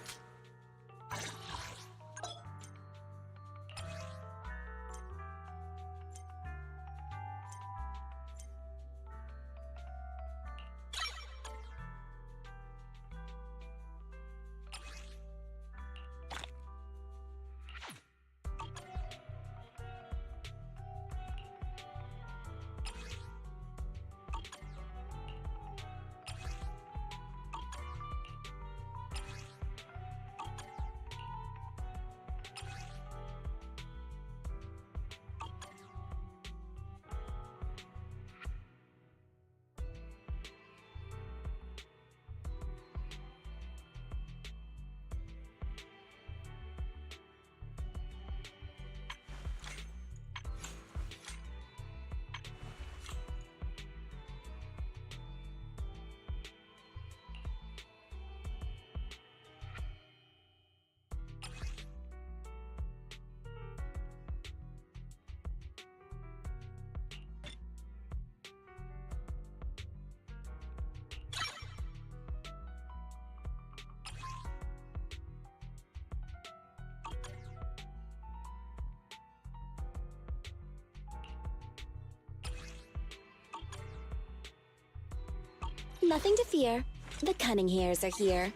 Nothing to fear. The cunning hairs are here.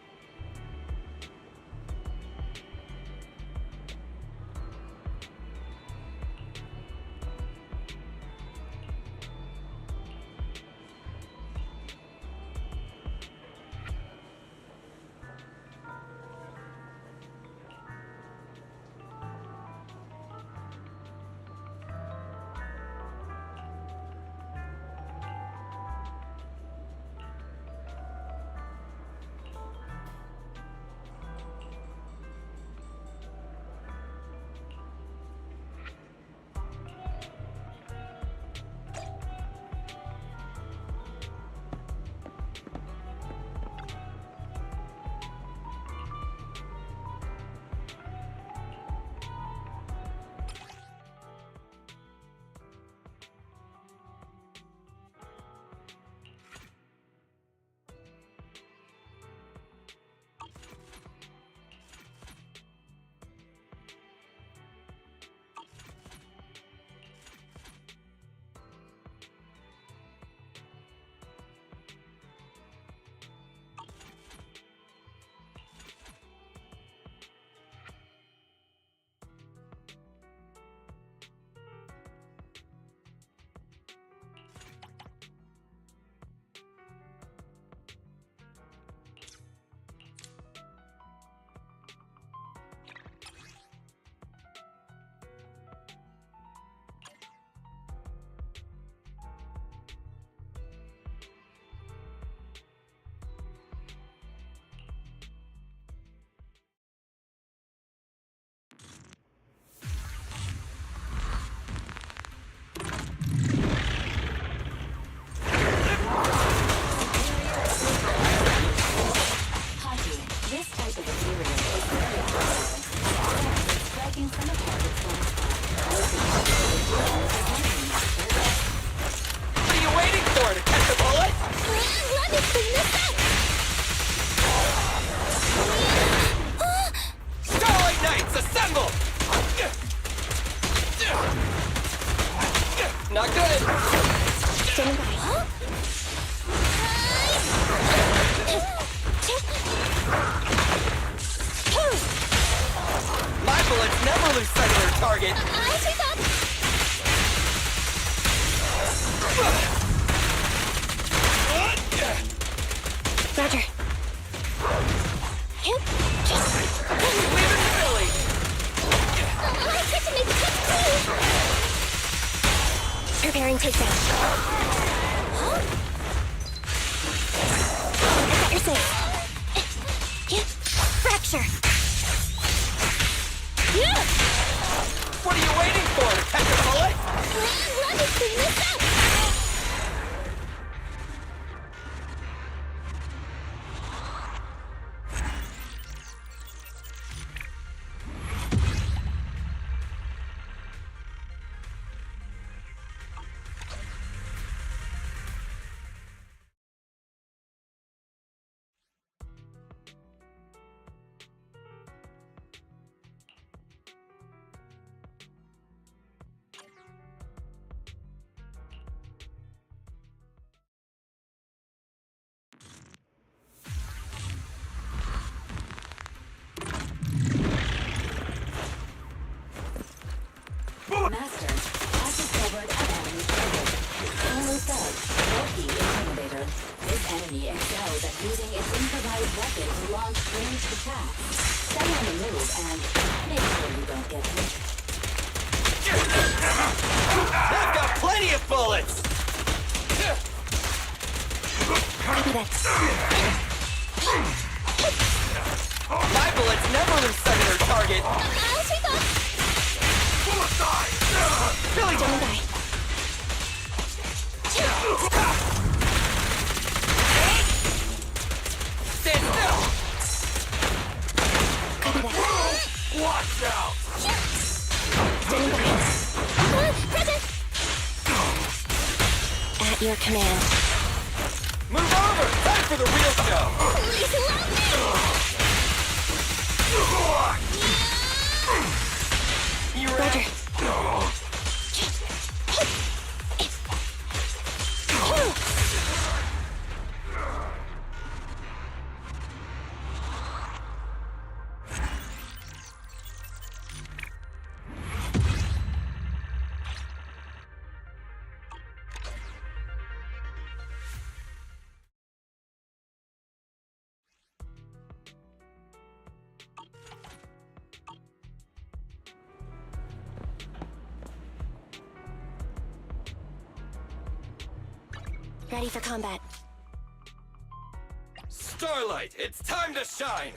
Preparing takedown. You're safe. Fracture. What are you waiting for? To catch a bullet? Let me clean this up. Master has discovered an enemy target. Only Thug, Loki Intimidator. This enemy excels at using its improvised weapon to launch ranged attacks. Stay on the move and make sure you don't get hit. I've got plenty of bullets! Copy that. My bullets never lose sight of their target! I'll take off. Billy, Don't die. stand still! Copy that. Watch out! Standing by. Present. At your command. Move over! Time for the real show! Please allow me. You Roger. ready? Ready for combat. Starlight, it's time to shine!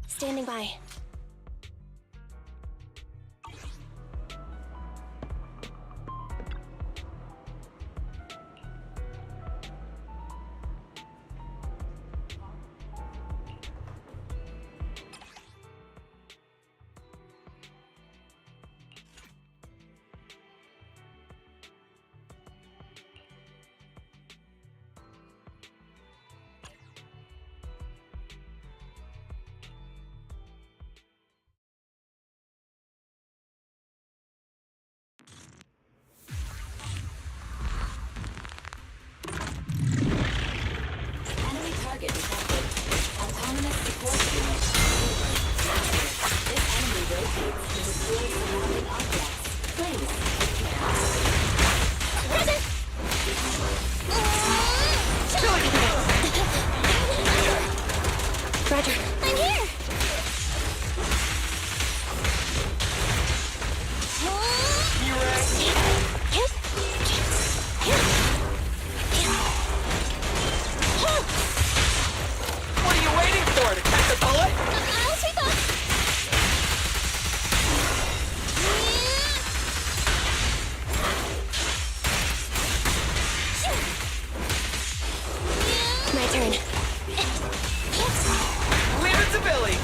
Standing by. Enemy target detected. Autonomous support unit. This enemy rotates to destroy surrounding objects. Please take care. Roger. I'm here! What are you waiting for? To catch a bullet? I'll sweep up! My turn. Leave it to Billy!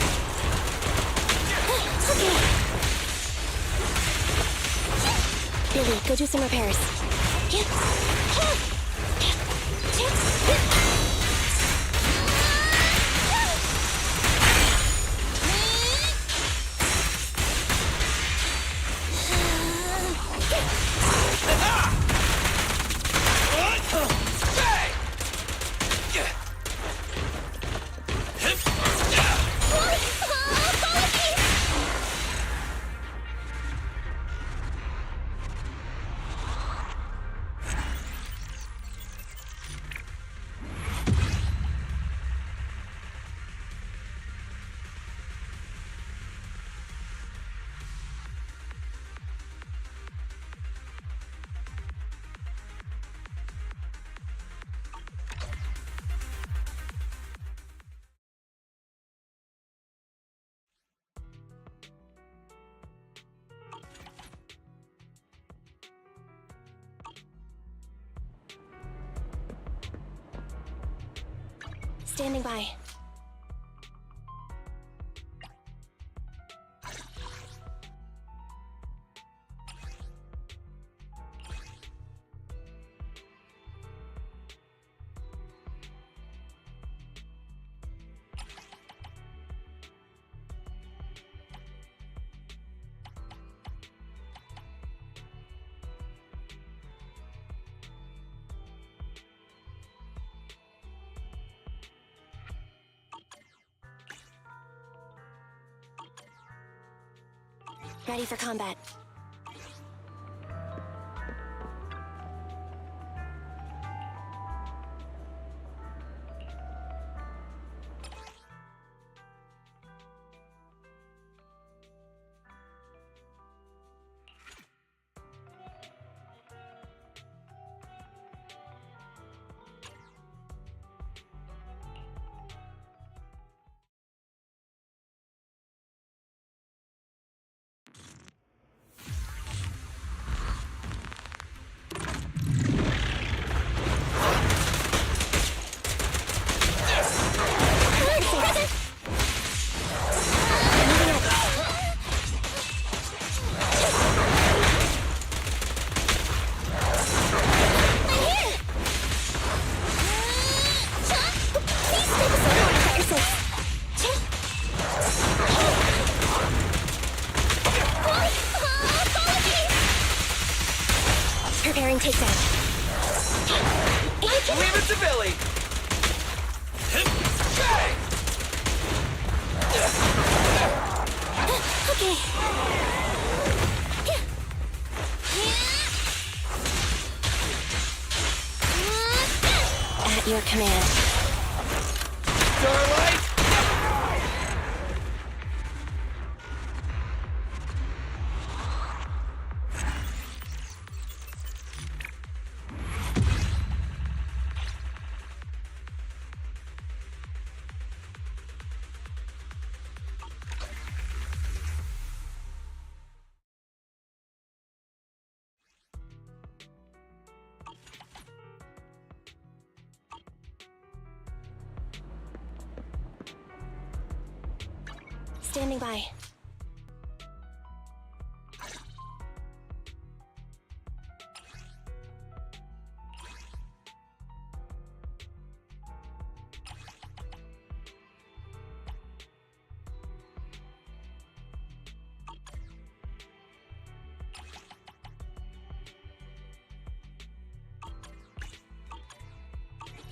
Billy, go do some repairs. Standing by. Ready for combat. Preparing takedown. Leave it to Billy! Okay. At your command. Starlight! Standing by.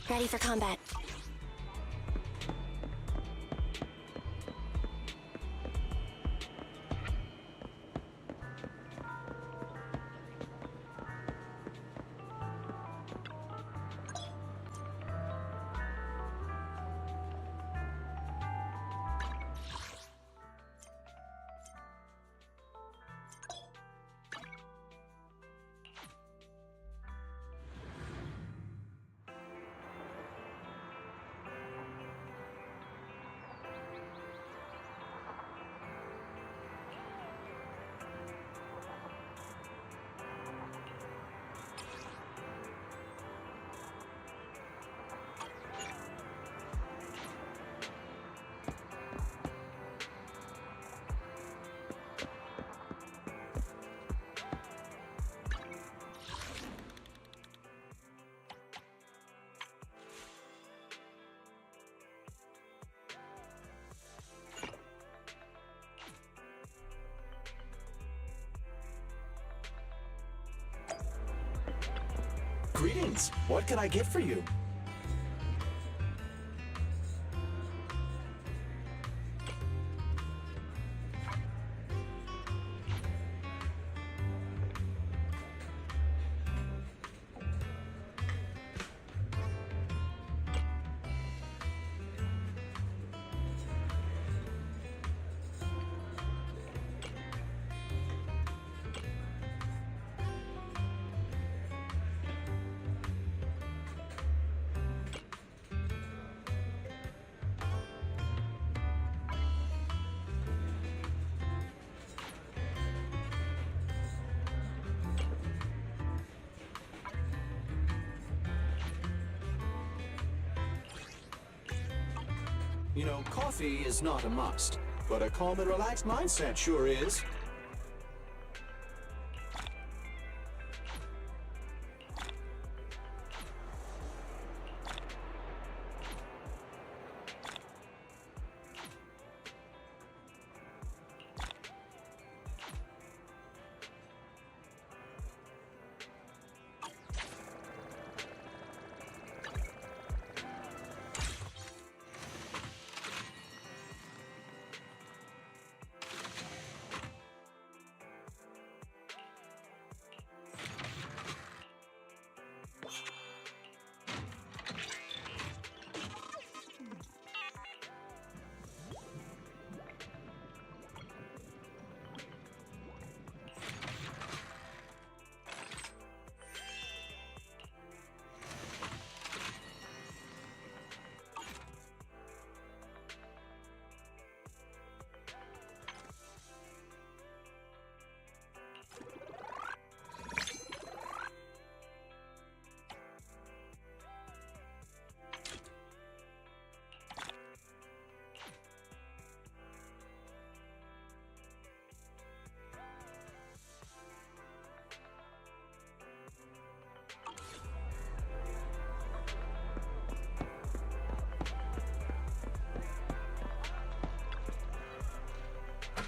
Ready for combat. Greetings. What can I get for you? You know, coffee is not a must, but a calm and relaxed mindset sure is.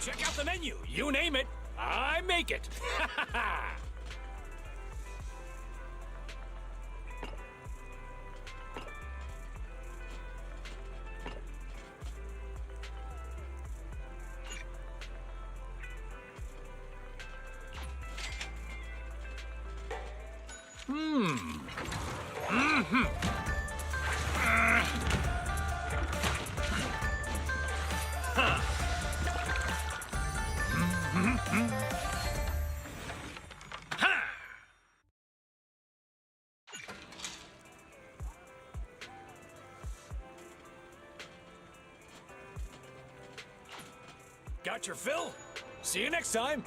Check out the menu. You name it, I make it. Got your fill? See you next time.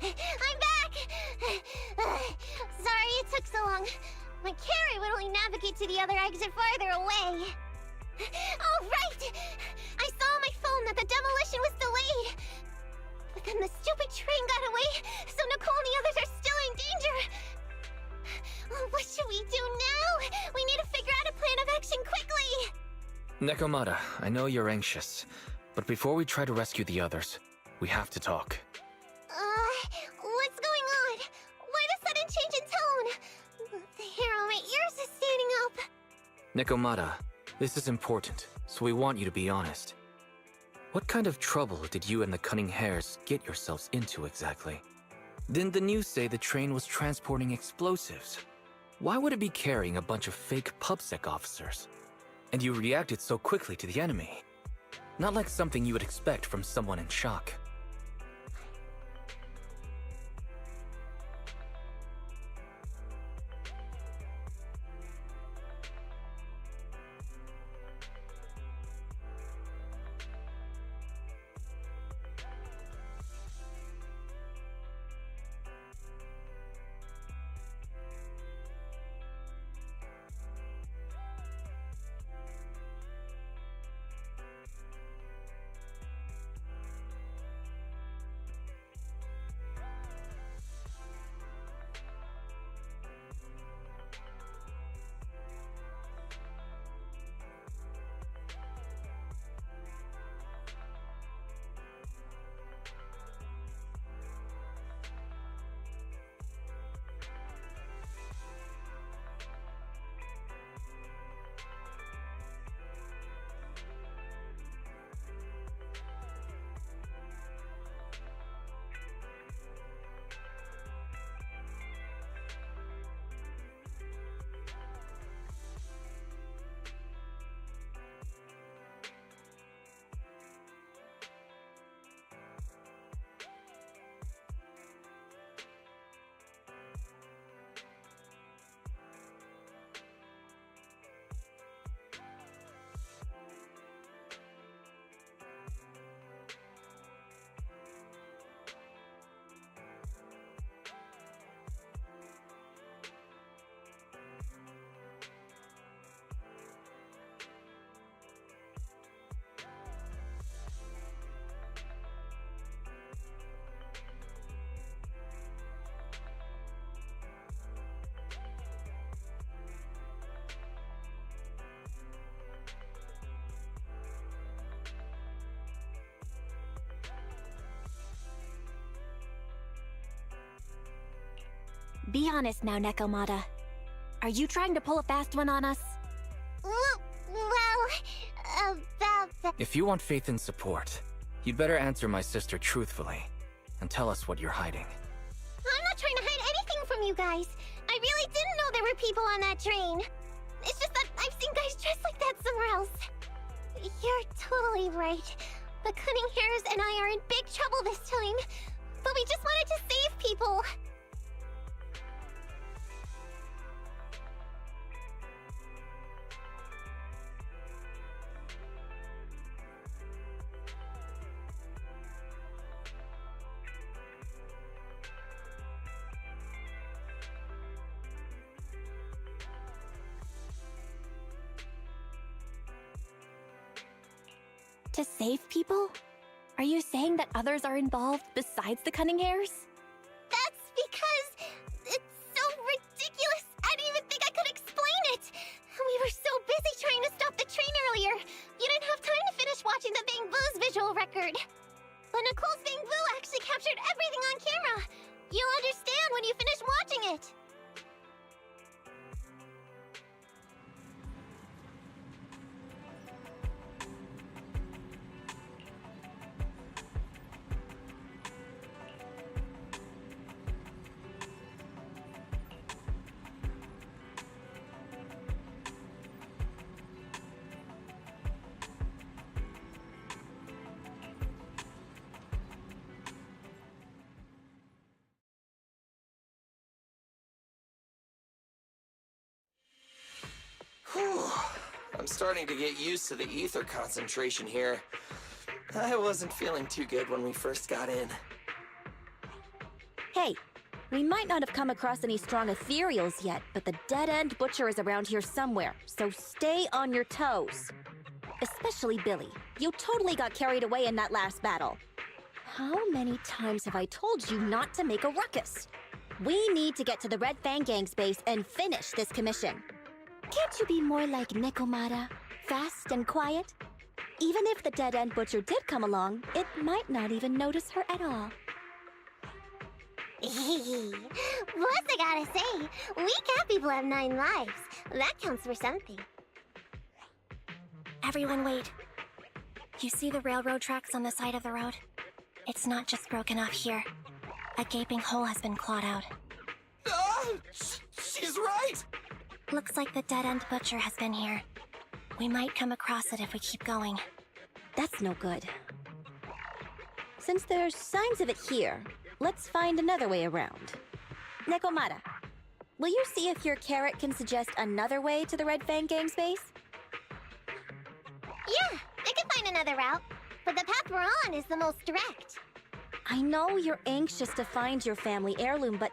I'm back! Sorry it took so long. My carry would only navigate to the other exit farther away. Oh, right! I saw on my phone that the demolition was delayed. But then the stupid train got away, so Nicole and the others are still in danger. Oh, what should we do now? We need to figure out a plan of action quickly! Nekomata, I know you're anxious, but before we try to rescue the others, we have to talk. What's going on? Why the sudden change in tone? The hair on my ears is standing up. Nekomata, this is important, so we want you to be honest. What kind of trouble did you and the Cunning Hares get yourselves into exactly? Didn't the news say the train was transporting explosives? Why would it be carrying a bunch of fake PubSec officers? And you reacted so quickly to the enemy. Not like something you would expect from someone in shock. Be honest now, Nekomata. Are you trying to pull a fast one on us? Well, about the... If you want faith and support, you'd better answer my sister truthfully and tell us what you're hiding. I'm not trying to hide anything from you guys. I really didn't know there were people on that train. It's just that I've seen guys dressed like that somewhere else. You're totally right. The Cunning Hares and I are in big trouble this time. But we just wanted to save people. To save people? Are you saying that others are involved besides the Cunning Hares? That's because it's so ridiculous. I didn't even think I could explain it. We were so busy trying to stop the train earlier. You didn't have time to finish watching the Bang Boo's visual record. But Nicole's Bang Boo actually captured everything on camera. You'll understand when you finish watching it. I'm starting to get used to the ether concentration here. I wasn't feeling too good when we first got in. Hey, we might not have come across any strong ethereals yet, but the dead-end butcher is around here somewhere, so stay on your toes. Especially Billy. You totally got carried away in that last battle. How many times have I told you not to make a ruckus? We need to get to the Red Fang Gang's base and finish this commission. Can't you be more like Nekomata? Fast and quiet? Even if the dead-end butcher did come along, it might not even notice her at all. Plus, I gotta say, we cat people have 9 lives. That counts for something. Everyone wait. You see the railroad tracks on the side of the road? It's not just broken off here. A gaping hole has been clawed out. She's right! Looks like the dead-end butcher has been here. We might come across it if we keep going. That's no good. Since there's signs of it here, let's find another way around. Nekomata, will you see if your carrot can suggest another way to the Red Fang Gang's base? Yeah, I can find another route, but the path we're on is the most direct. I know you're anxious to find your family heirloom, but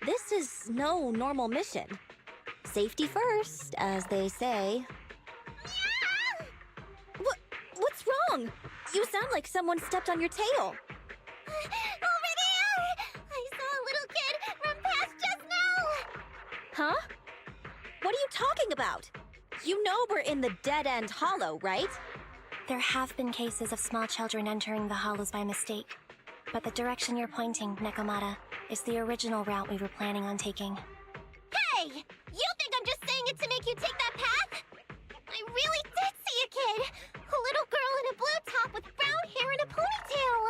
this is no normal mission. Safety first, as they say. What's wrong? You sound like someone stepped on your tail. Over there! I saw a little kid run past just now! Huh? What are you talking about? You know we're in the dead-end hollow, right? There have been cases of small children entering the hollows by mistake. But the direction you're pointing, Nekomata, is the original route we were planning on taking. Hey! You think I'm just saying it to make you take that path? I really did see a kid! A little girl in a blue top with brown hair and a ponytail!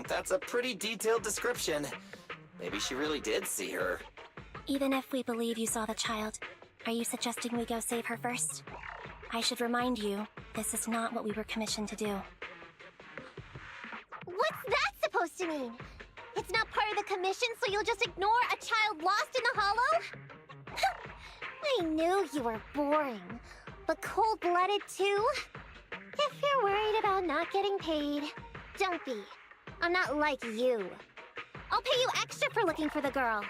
That's a pretty detailed description. Maybe she really did see her. Even if we believe you saw the child, are you suggesting we go save her first? I should remind you, this is not what we were commissioned to do. What's that supposed to mean? It's not part of the commission, so you'll just ignore a child lost in the hollow? I knew you were boring, but cold-blooded too? If you're worried about not getting paid, don't be. I'm not like you. I'll pay you extra for looking for the girl.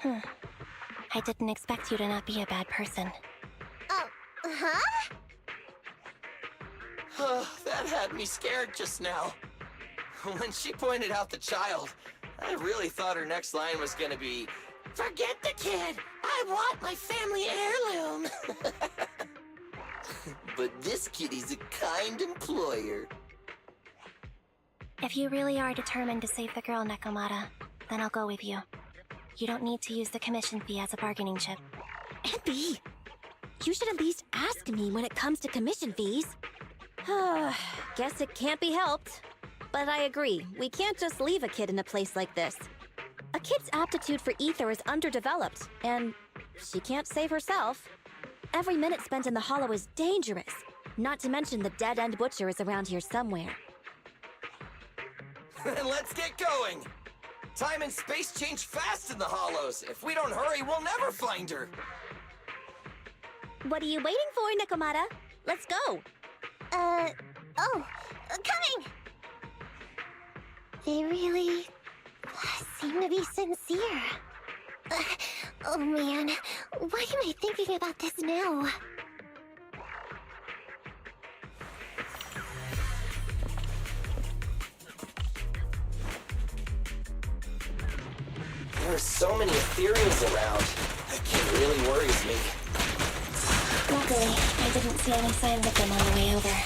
I didn't expect you to not be a bad person. Huh? That had me scared just now. When she pointed out the child, I really thought her next line was gonna be, "Forget the kid! I want my family heirloom!" But this kitty's a kind employer. If you really are determined to save the girl, Nekomata, then I'll go with you. You don't need to use the commission fee as a bargaining chip. Abby, you should at least ask me when it comes to commission fees. Guess it can't be helped. But I agree, we can't just leave a kid in a place like this. A kid's aptitude for ether is underdeveloped, and she can't save herself. Every minute spent in the hollow is dangerous, not to mention the dead-end butcher is around here somewhere. Then let's get going! Time and space change fast in the hollows. If we don't hurry, we'll never find her. What are you waiting for, Nekomata? Let's go! Coming! They really seem to be sincere. Oh man, why am I thinking about this now? There are so many ethereals around. That kid really worries me. Luckily, I didn't see any signs of them on the way over.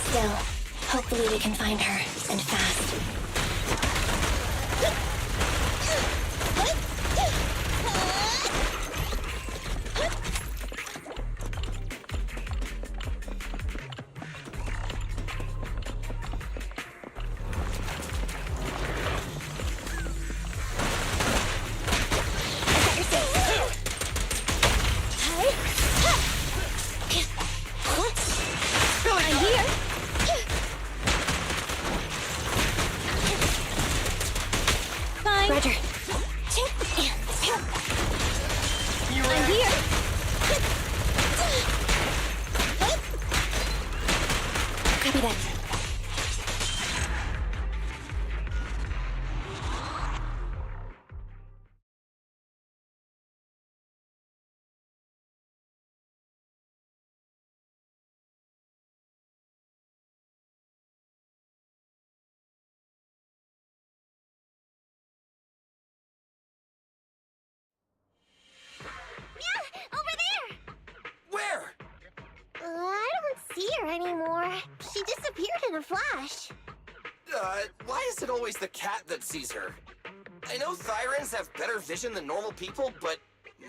Still, hopefully we can find her, and fast. Roger. I'm here. Copy that. She disappeared in a flash. Why is it always the cat that sees her? I know Thyrans have better vision than normal people, but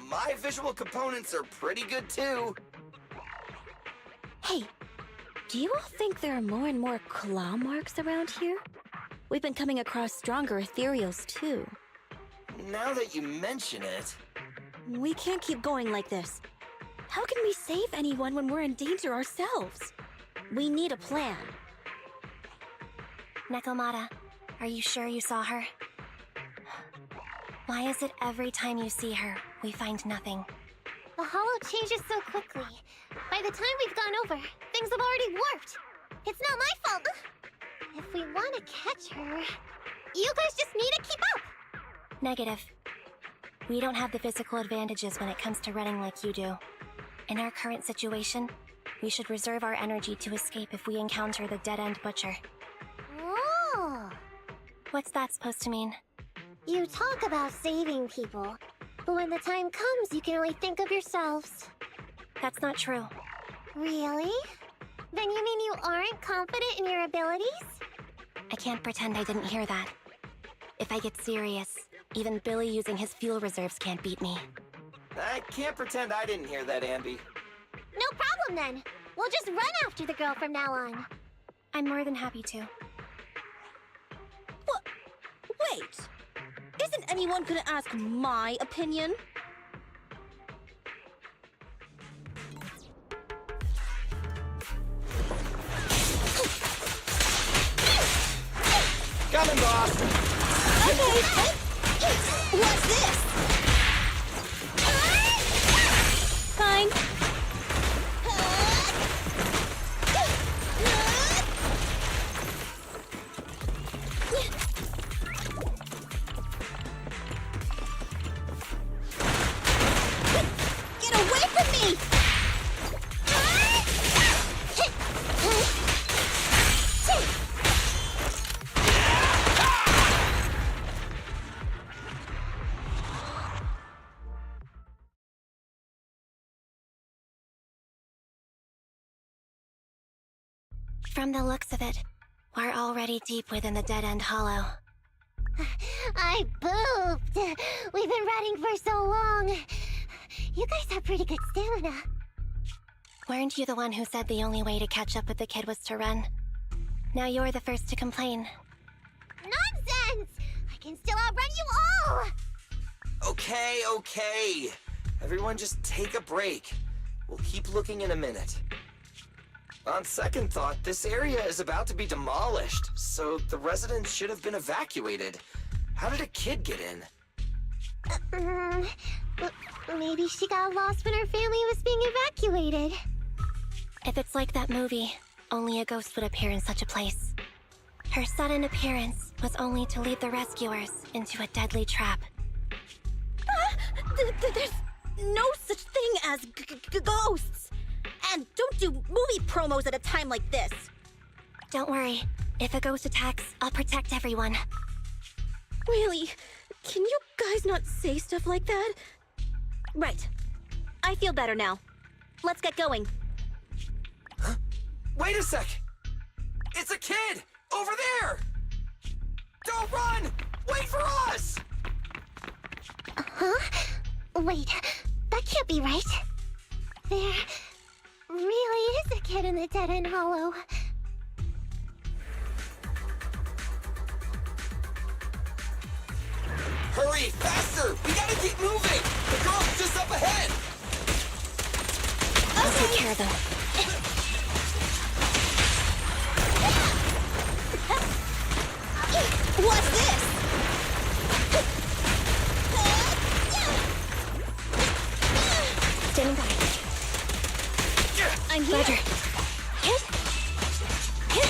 my visual components are pretty good too. Hey, do you all think there are more and more claw marks around here? We've been coming across stronger ethereals too. Now that you mention it... We can't keep going like this. How can we save anyone when we're in danger ourselves? We need a plan. Nekomata, are you sure you saw her? Why is it every time you see her, we find nothing? The hollow changes so quickly. By the time we've gone over, things have already warped. It's not my fault. If we want to catch her, you guys just need to keep up. Negative. We don't have the physical advantages when it comes to running like you do. In our current situation, we should reserve our energy to escape if we encounter the dead-end butcher. Oh! What's that supposed to mean? You talk about saving people, but when the time comes, you can only think of yourselves. That's not true. Really? Then you mean you aren't confident in your abilities? I can't pretend I didn't hear that. If I get serious, even Billy using his fuel reserves can't beat me. I can't pretend I didn't hear that, Ambi. No problem then. We'll just run after the girl from now on. I'm more than happy to. What? Wait! Isn't anyone gonna ask my opinion? Coming, boss! Okay! What's this? Fine. Get away from me! From the looks of it, we're already deep within the dead-end hollow. I pooped. We've been running for so long. You guys have pretty good stamina. Weren't you the one who said the only way to catch up with the kid was to run? Now you're the first to complain. Nonsense! I can still outrun you all! Okay. Everyone just take a break. We'll keep looking in a minute. On second thought, this area is about to be demolished, so the residents should have been evacuated. How did a kid get in? Maybe she got lost when her family was being evacuated. If it's like that movie, only a ghost would appear in such a place. Her sudden appearance was only to lead the rescuers into a deadly trap. There's no such thing as ghosts! And don't do movie promos at a time like this! Don't worry. If a ghost attacks, I'll protect everyone. Really? Can you guys not say stuff like that? Right. I feel better now. Let's get going. Huh? Wait a sec! It's a kid! Over there! Don't run! Wait for us! Huh? Wait, that can't be right. There really is a kid in the dead-end hollow. Hurry, faster! We gotta keep moving! The girl's just up ahead! I'll take care of them. What's this? Standing by. I'm here. Roger. Hit. Hit.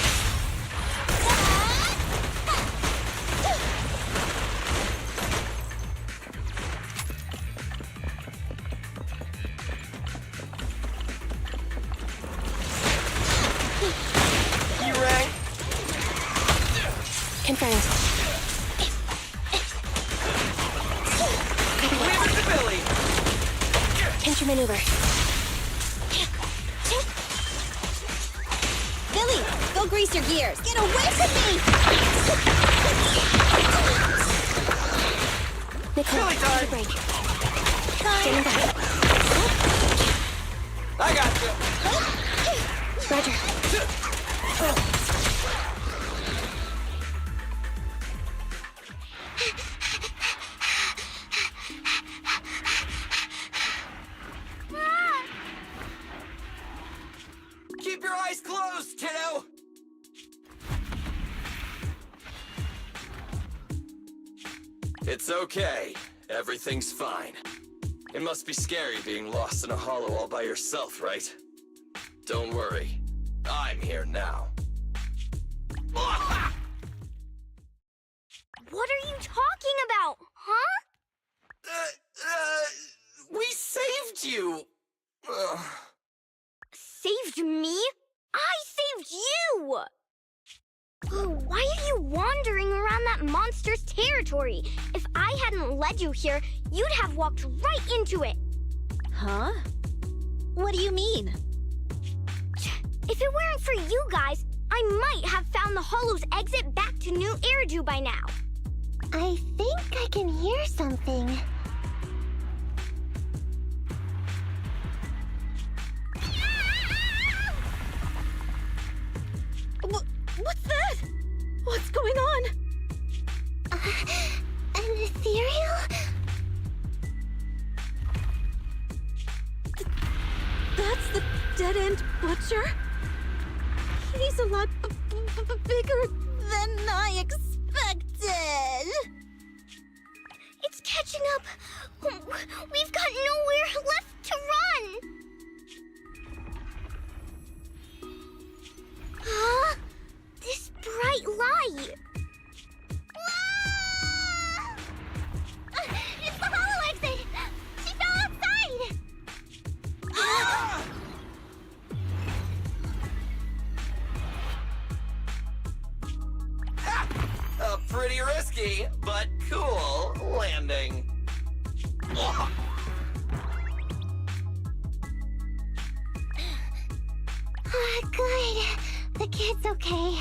You rang? Confirmed. Leave it to Billy! Pinch your maneuver. Billy, Don't grease your gears. Get away from me! Nicole, take a break. Standing back. I got you. Roger. Keep your eyes closed, kiddo! It's okay. Everything's fine. It must be scary being lost in a hollow all by yourself, right? Don't worry. I'm here now. What are you talking about, huh? We saved you! Saved me? I saved you! Why are you wandering around that monster's territory? If I hadn't led you here, you'd have walked right into it. Huh? What do you mean? If it weren't for you guys, I might have found the Hollow's exit back to New Eridu by now. I think I can hear something. What's that? What's going on? An ethereal? That's the dead-end butcher? He's a lot bigger than I expected. It's catching up. We've got nowhere left to run. Huh? This bright light. Ah! It's the hollow exit. She fell outside. Pretty risky, but cool landing. Good. The kid's okay.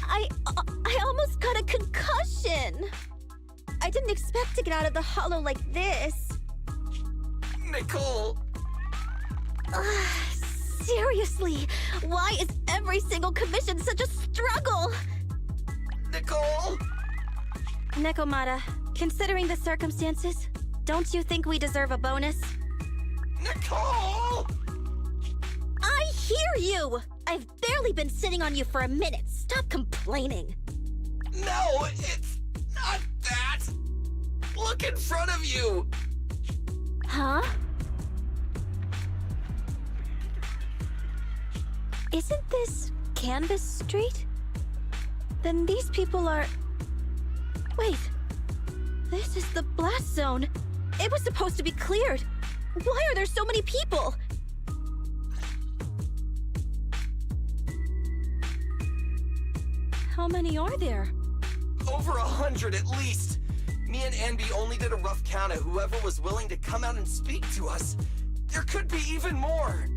I almost got a concussion. I didn't expect to get out of the hollow like this. Nicole! Seriously, why is every single commission such a struggle? Nicole! Nekomata, considering the circumstances, don't you think we deserve a bonus? Nicole! I hear you! I've barely been sitting on you for a minute. Stop complaining. No, it's not that! Look in front of you! Huh? Isn't this Canvas Street? Then these people are... Wait. This is the blast zone. It was supposed to be cleared. Why are there so many people? How many are there? Over 100 at least. Me and Anby only did a rough count of whoever was willing to come out and speak to us. There could be even more.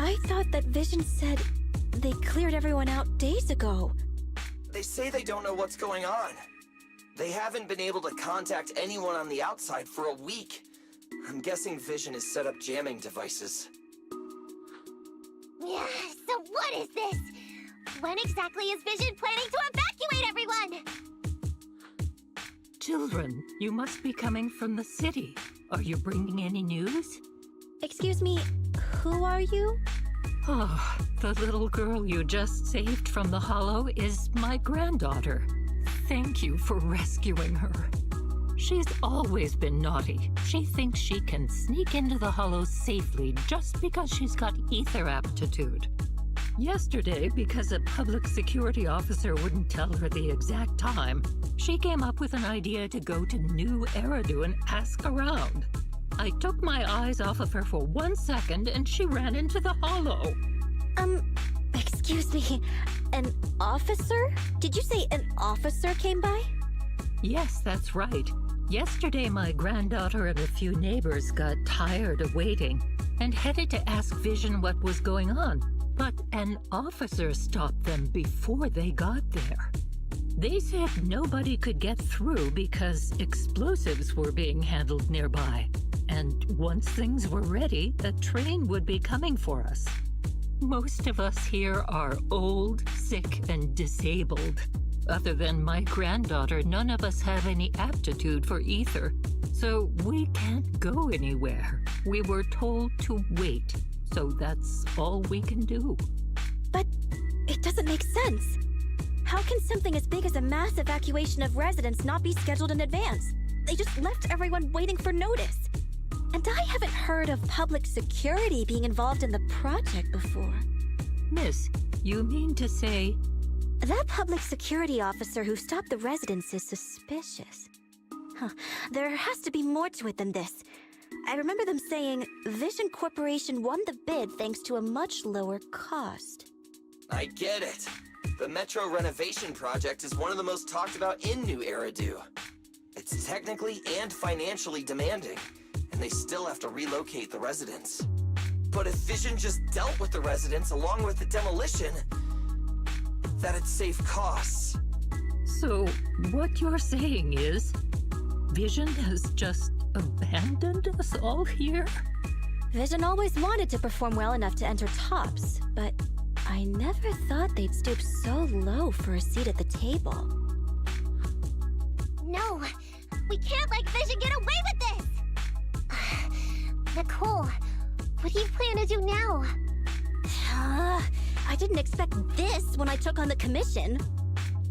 I thought that Vision said they cleared everyone out days ago. They say they don't know what's going on. They haven't been able to contact anyone on the outside for a week. I'm guessing Vision has set up jamming devices. Yeah, so what is this? When exactly is Vision planning to evacuate everyone? Children, you must be coming from the city. Are you bringing any news? Excuse me, who are you? Oh, the little girl you just saved from the hollow is my granddaughter. Thank you for rescuing her. She's always been naughty. She thinks she can sneak into the hollow safely just because she's got ether aptitude. Yesterday, because a public security officer wouldn't tell her the exact time, she came up with an idea to go to New Eridu and ask around. I took my eyes off of her for 1 second and she ran into the hollow. Excuse me, an officer? Did you say an officer came by? Yes, that's right. Yesterday, my granddaughter and a few neighbors got tired of waiting and headed to ask Vision what was going on. But an officer stopped them before they got there. They said nobody could get through because explosives were being handled nearby. And once things were ready, a train would be coming for us. Most of us here are old, sick, and disabled. Other than my granddaughter, none of us have any aptitude for ether. So we can't go anywhere. We were told to wait. So that's all we can do. But it doesn't make sense. How can something as big as a mass evacuation of residents not be scheduled in advance? They just left everyone waiting for notice. And I haven't heard of public security being involved in the project before. Miss, you mean to say... That public security officer who stopped the residents is suspicious. Huh. There has to be more to it than this. I remember them saying Vision Corporation won the bid thanks to a much lower cost. I get it. The Metro renovation project is one of the most talked about in New Eridu. It's technically and financially demanding, and they still have to relocate the residents. But if Vision just dealt with the residents along with the demolition, that'd save costs. So, what you're saying is, Vision has just abandoned us all here? Vision always wanted to perform well enough to enter tops, but I never thought they'd stoop so low for a seat at the table. No, we can't let Vision get away with this! Nicole, what do you plan to do now? I didn't expect this when I took on the commission.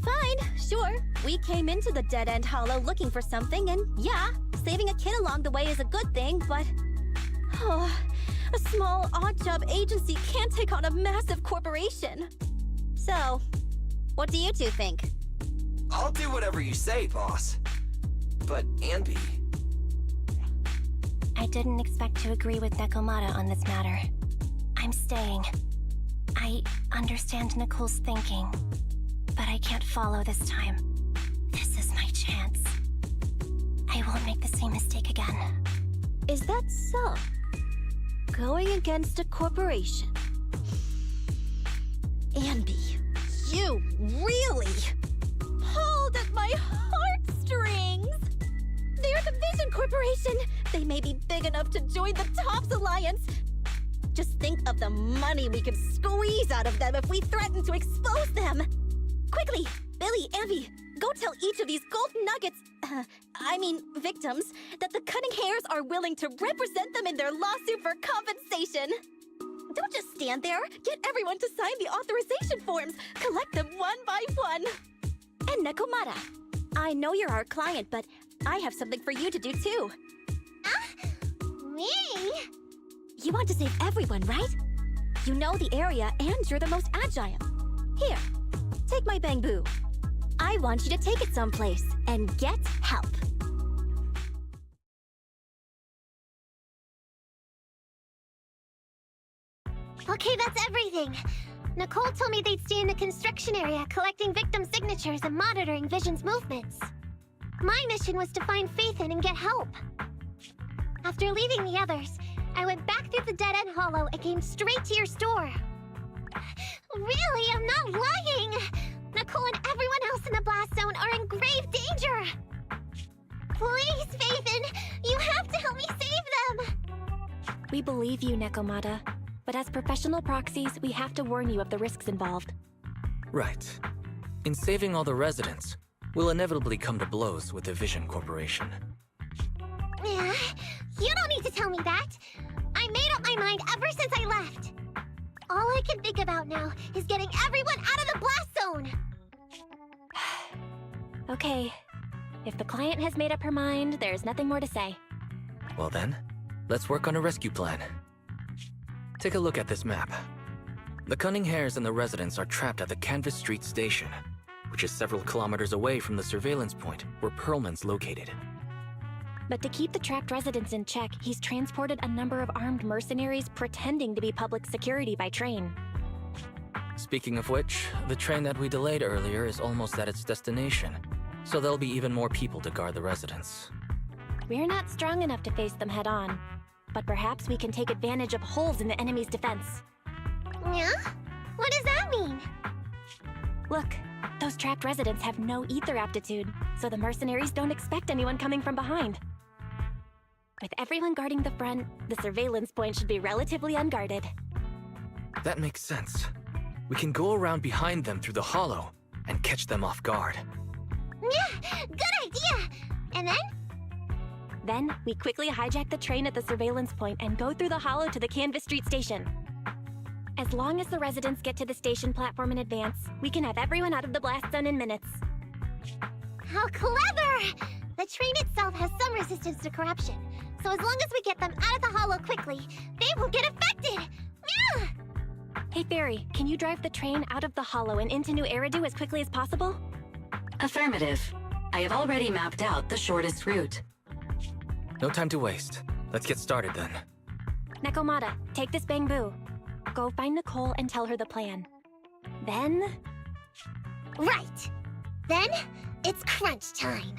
Fine, sure. We came into the dead-end hollow looking for something, and yeah, saving a kid along the way is a good thing, but... a small, odd-job agency can't take on a massive corporation. So, what do you two think? I'll do whatever you say, boss. But, Anby... I didn't expect to agree with Nekomata on this matter. I'm staying. I understand Nicole's thinking, but I can't follow this time. This is my chance. I won't make the same mistake again. Is that so? Going against a corporation? Anby, you really pulled at my heartstrings! They're the Vision Corporation! They may be big enough to join the TOPS Alliance! Just think of the money we could squeeze out of them if we threaten to expose them! Quickly, Billy, Anby, go tell each of these gold nuggets, victims, that the Cunning Hairs are willing to represent them in their lawsuit for compensation! Don't just stand there! Get everyone to sign the authorization forms! Collect them one by one! And Nekomata, I know you're our client, but I have something for you to do too. Me? You want to save everyone, right? You know the area and you're the most agile. Here, take my bamboo. I want you to take it someplace and get help. Okay, that's everything. Nicole told me they'd stay in the construction area collecting victim signatures and monitoring Vision's movements. My mission was to find Faithin and get help. After leaving the others, I went back through the dead-end hollow and came straight to your store. Really, I'm not lying! Nicole and everyone else in the blast zone are in grave danger! Please, Faithin, you have to help me save them! We believe you, Nekomata. But as professional proxies, we have to warn you of the risks involved. Right. In saving all the residents, we'll inevitably come to blows with the Vision Corporation. Yeah, you don't need to tell me that. I made up my mind ever since I left. All I can think about now is getting everyone out of the blast zone! Okay. If the client has made up her mind, there's nothing more to say. Well then, let's work on a rescue plan. Take a look at this map. The Cunning Hairs and the residents are trapped at the Canvas Street station, which is several kilometers away from the surveillance point where Perlman's located. But to keep the trapped residents in check, he's transported a number of armed mercenaries pretending to be public security by train. Speaking of which, the train that we delayed earlier is almost at its destination, so there'll be even more people to guard the residents. We're not strong enough to face them head-on, but perhaps we can take advantage of holes in the enemy's defense. Yeah? What does that mean? Look, those trapped residents have no ether aptitude, so the mercenaries don't expect anyone coming from behind. With everyone guarding the front, the surveillance point should be relatively unguarded. That makes sense. We can go around behind them through the hollow and catch them off guard. Yeah, good idea! And then? Then, we quickly hijack the train at the surveillance point and go through the hollow to the Canvas Street station. As long as the residents get to the station platform in advance, we can have everyone out of the blast zone in minutes. How clever! The train itself has some resistance to corruption, so as long as we get them out of the hollow quickly, they won't get affected! Yeah! Hey Fairy, can you drive the train out of the hollow and into New Eridu as quickly as possible? Affirmative. I have already mapped out the shortest route. No time to waste. Let's get started then. Nekomata, take this bamboo. Go find Nicole and tell her the plan. Then... Right! Then, it's crunch time.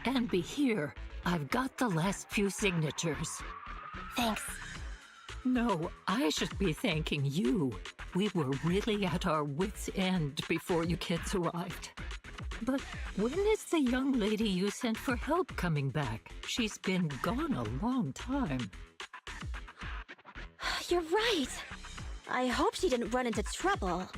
And be here. I've got the last few signatures. Thanks. No, I should be thanking you. We were really at our wits' end before you kids arrived. But when is the young lady you sent for help coming back? She's been gone a long time. You're right. I hope she didn't run into trouble.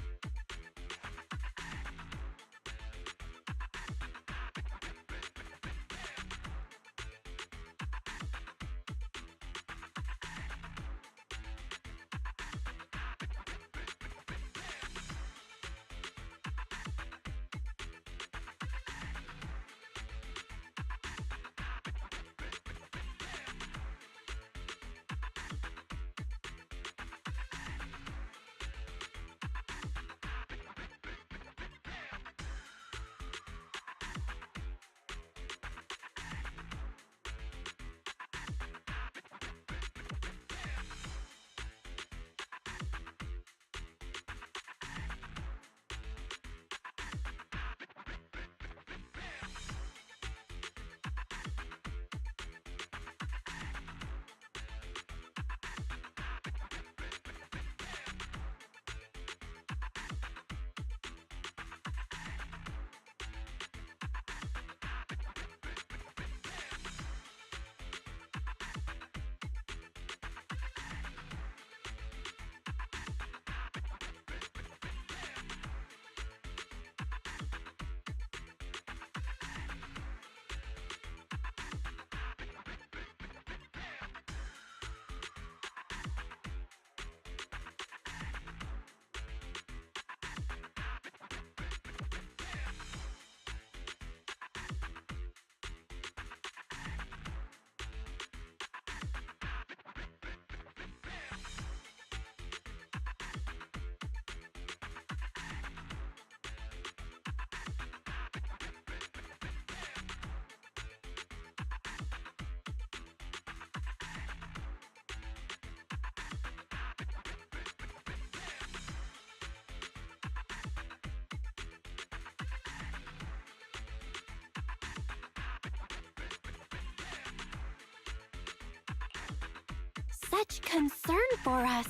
such concern for us.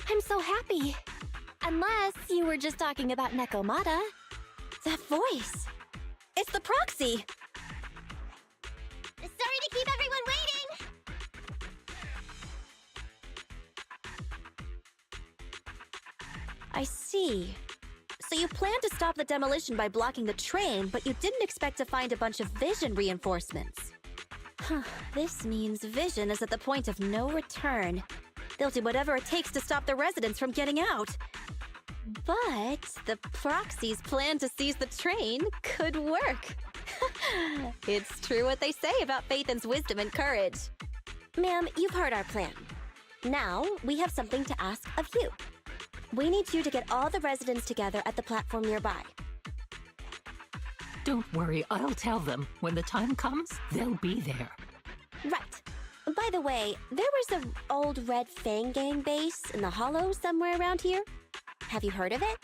I'm so happy. Unless you were just talking about Nekomata. That voice. It's the proxy. Sorry to keep everyone waiting! I see. So you planned to stop the demolition by blocking the train, but you didn't expect to find a bunch of vision reinforcements. This means Vision is at the point of no return. They'll do whatever it takes to stop the residents from getting out. But the proxy's plan to seize the train could work. It's true what they say about Phaethon's wisdom and courage. Ma'am, you've heard our plan. Now, we have something to ask of you. We need you to get all the residents together at the platform nearby. Don't worry, I'll tell them. When the time comes, they'll be there. Right. By the way, there was an old Red Fang Gang base in the Hollow somewhere around here. Have you heard of it?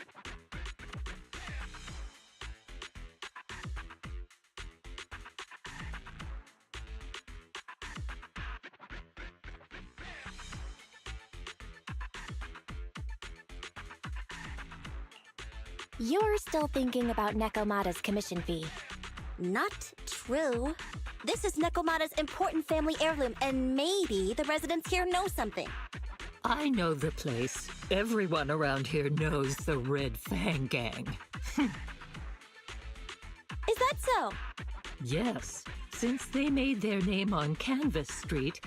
You're still thinking about Nekomata's commission fee. Not true. This is Nekomata's important family heirloom, and maybe the residents here know something. I know the place. Everyone around here knows the Red Fang Gang. Is that so? Yes. Since they made their name on Canvas Street,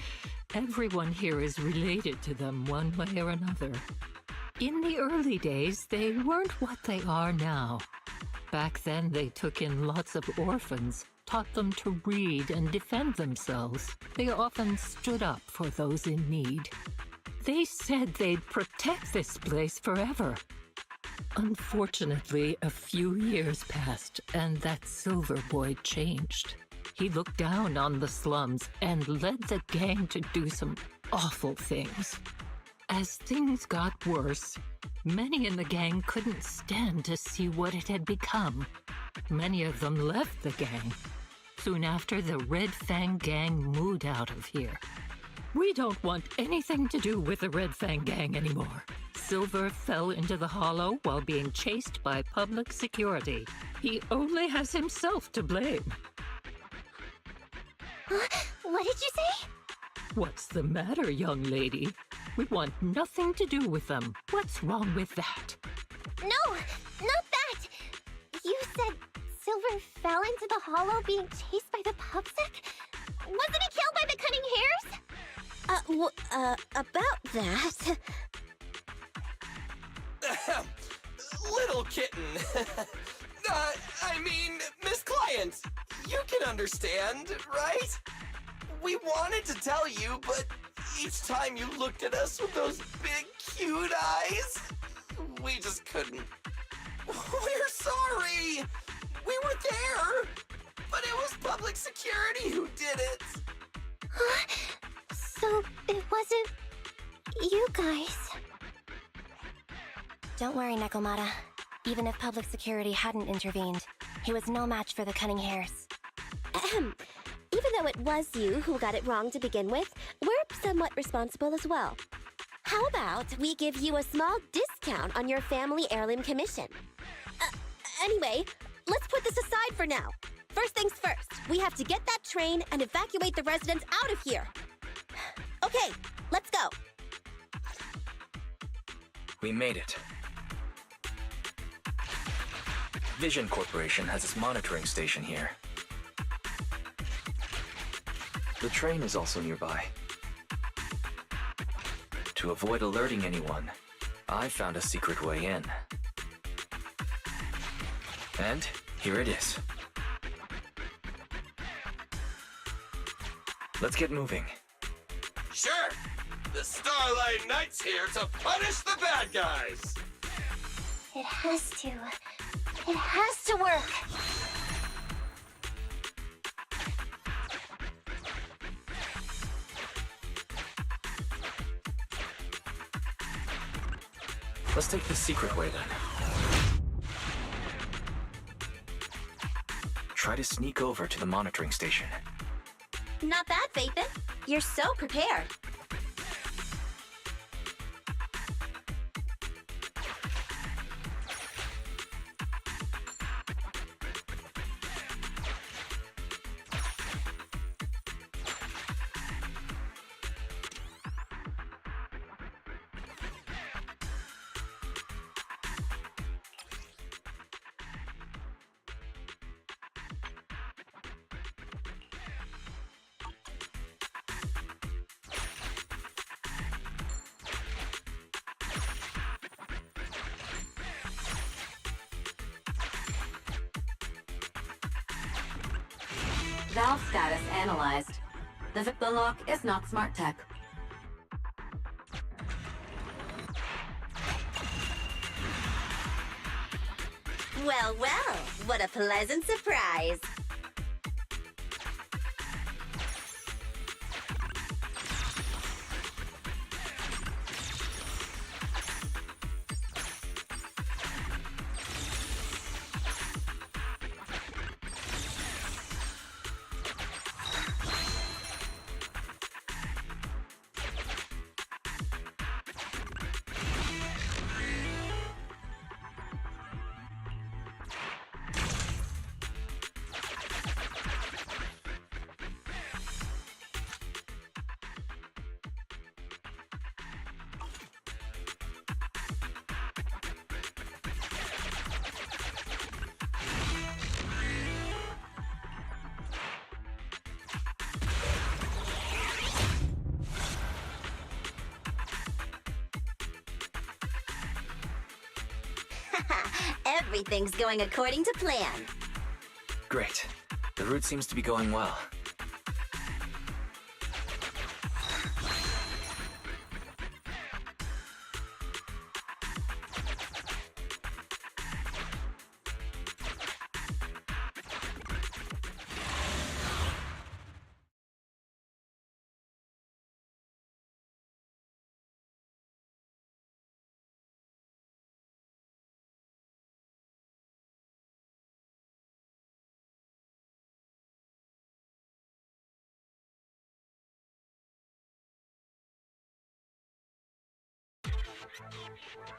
everyone here is related to them one way or another. In the early days, they weren't what they are now. Back then, they took in lots of orphans, taught them to read and defend themselves. They often stood up for those in need. They said they'd protect this place forever. Unfortunately, a few years passed, and that Silver Boy changed. He looked down on the slums and led the gang to do some awful things. As things got worse, many in the gang couldn't stand to see what it had become. Many of them left the gang. Soon after, the Red Fang Gang moved out of here. We don't want anything to do with the Red Fang Gang anymore. Silver fell into the Hollow while being chased by public security. He only has himself to blame. What did you say? What's the matter, young lady? We want nothing to do with them. What's wrong with that? No, not that! You said Silver fell into the Hollow being chased by the pubsec? Wasn't he killed by the cunning hares? About that... Little kitten. I mean, Miss Client, you can understand, right? We wanted to tell you, but each time you looked at us with those big, cute eyes, we just couldn't. We're sorry. We were there, but it was public security who did it. So it wasn't you guys. Don't worry, Nekomata. Even if public security hadn't intervened, he was no match for the cunning hares. Even though it was you who got it wrong to begin with, we're somewhat responsible as well. How about we give you a small discount on your family heirloom commission? Anyway, let's put this aside for now. First things first, we have to get that train and evacuate the residents out of here. Okay, let's go. We made it. Vision Corporation has its monitoring station here. The train is also nearby. To avoid alerting anyone, I found a secret way in. And here it is. Let's get moving. Sure! The Starlight Knight's here to punish the bad guys! It has to. It has to work. Let's take the secret way then. Try to sneak over to the monitoring station. Not bad, Phaethon. You're so prepared. Valve status analyzed. The lock is not smart tech. Well, well, what a pleasant surprise. Everything's going according to plan. Great. The route seems to be going well.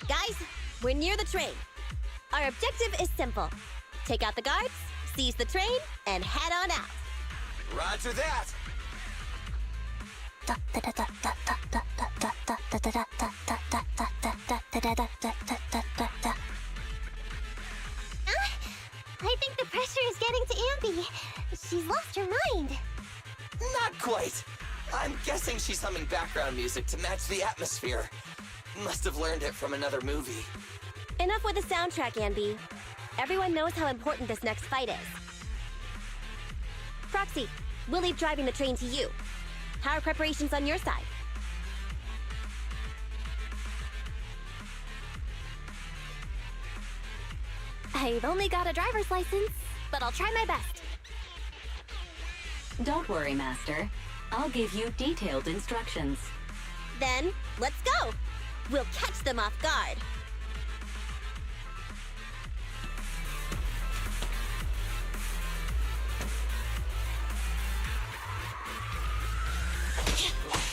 Guys, we're near the train. Our objective is simple. Take out the guards, seize the train, and head on out. Roger that. I think the pressure is getting to Ambi. She's lost her mind. Not quite. I'm guessing she's humming background music to match the atmosphere. Must have learned it from another movie. Enough with the soundtrack, Anby. Everyone knows how important this next fight is. Proxy, we'll leave driving the train to you. How are preparations on your side? I've only got a driver's license, but I'll try my best. Don't worry, Master. I'll give you detailed instructions. Then, let's go! We'll catch them off guard.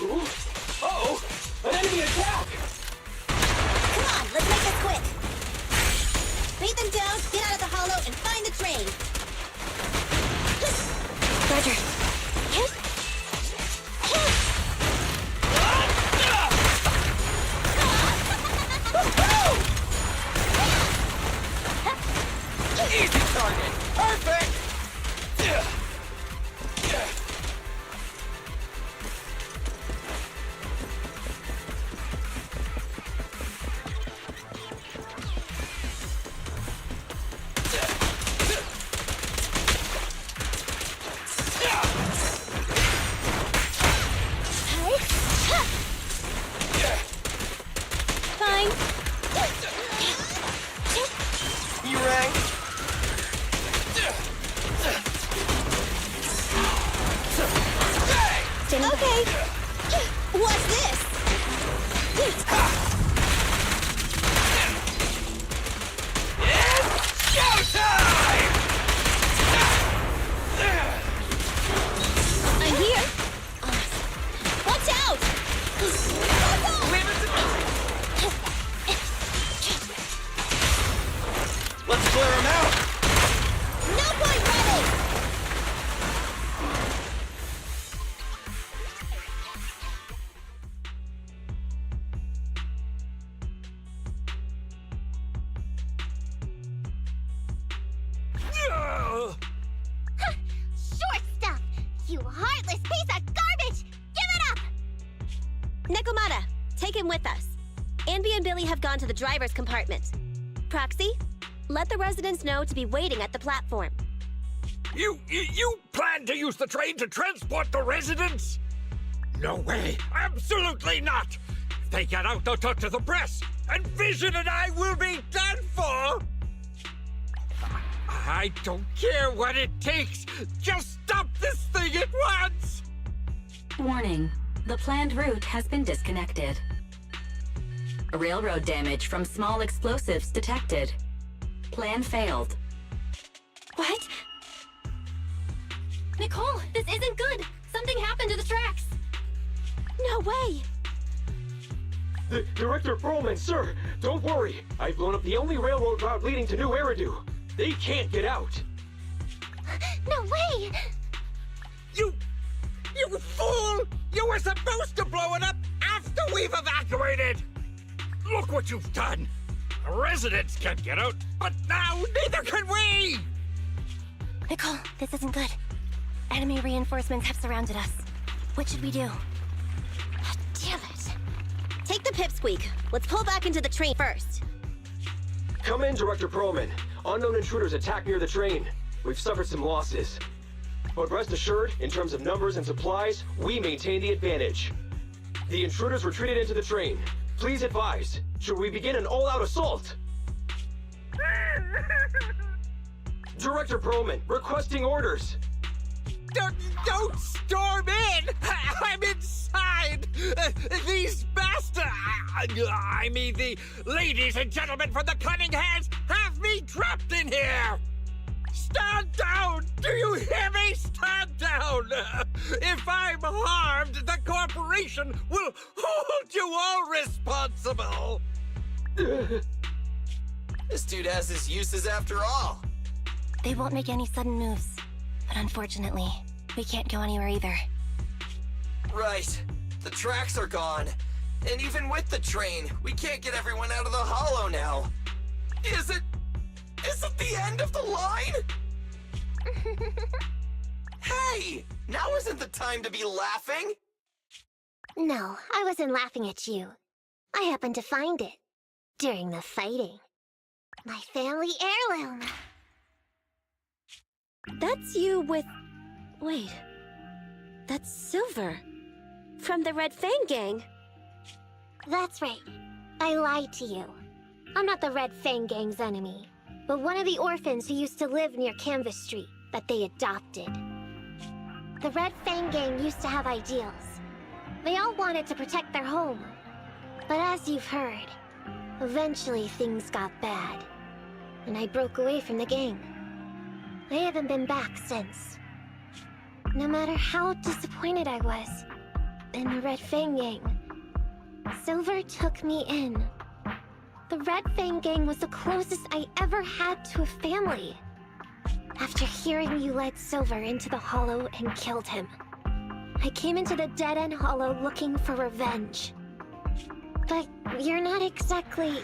Ooh. Uh-oh! An enemy attack! Come on, let's make this quick! Beat them down, get out of the hollow, and find the train! Roger. Easy target! Perfect! Fine. You rang? Okay. What's this? It's showtime! I'm here. Watch out! Leave it to me! Let's clear him out! No point running! Short stuff! You heartless piece of garbage! Give it up! Nekomata, take him with us. Anby and Billy have gone to the driver's compartment. Proxy, let the residents know to be waiting at the platform. You plan to use the train to transport the residents? No way! Absolutely not! If they get out, they'll talk to the press, and Vision and I will be done for! I don't care what it takes! Just stop this thing at once! Warning. The planned route has been disconnected. Railroad damage from small explosives detected. Plan failed. What? Nicole, this isn't good! Something happened to the tracks! No way! Director Perlman, sir, don't worry. I've blown up the only railroad route leading to New Eridu. They can't get out. No way! You fool! You were supposed to blow it up after we've evacuated! Look what you've done! The residents can't get out, but now neither can we! Nicole, this isn't good. Enemy reinforcements have surrounded us. What should we do? Damn it. Take the pipsqueak. Let's pull back into the train first. Come in, Director Perlman. Unknown intruders attacked near the train. We've suffered some losses. But rest assured, in terms of numbers and supplies, we maintain the advantage. The intruders retreated into the train. Please advise, should we begin an all-out assault? Director Perlman, requesting orders. Don't storm in! I'm inside! These bastards! I mean, the ladies and gentlemen from the Cunning Hands have me trapped in here! Stand down! Do you hear me? Stand down! If I'm harmed, the corporation will hold you all responsible! This dude has his uses after all. They won't make any sudden moves. But unfortunately, we can't go anywhere either. Right. The tracks are gone. And even with the train, we can't get everyone out of the hollow now. Is it the end of the line? Hey! Now isn't the time to be laughing! No, I wasn't laughing at you. I happened to find it. During the fighting. My family heirloom. That's you with... Wait. That's Silver. From the Red Fang Gang. That's right. I lied to you. I'm not the Red Fang Gang's enemy, but one of the orphans who used to live near Canvas Street that they adopted. The Red Fang Gang used to have ideals. They all wanted to protect their home. But as you've heard, eventually things got bad, and I broke away from the gang. I haven't been back since. No matter how disappointed I was in the Red Fang Gang, Silver took me in. The Red Fang Gang was the closest I ever had to a family. After hearing you led Silver into the Hollow and killed him, I came into the dead-end Hollow looking for revenge. But you're not exactly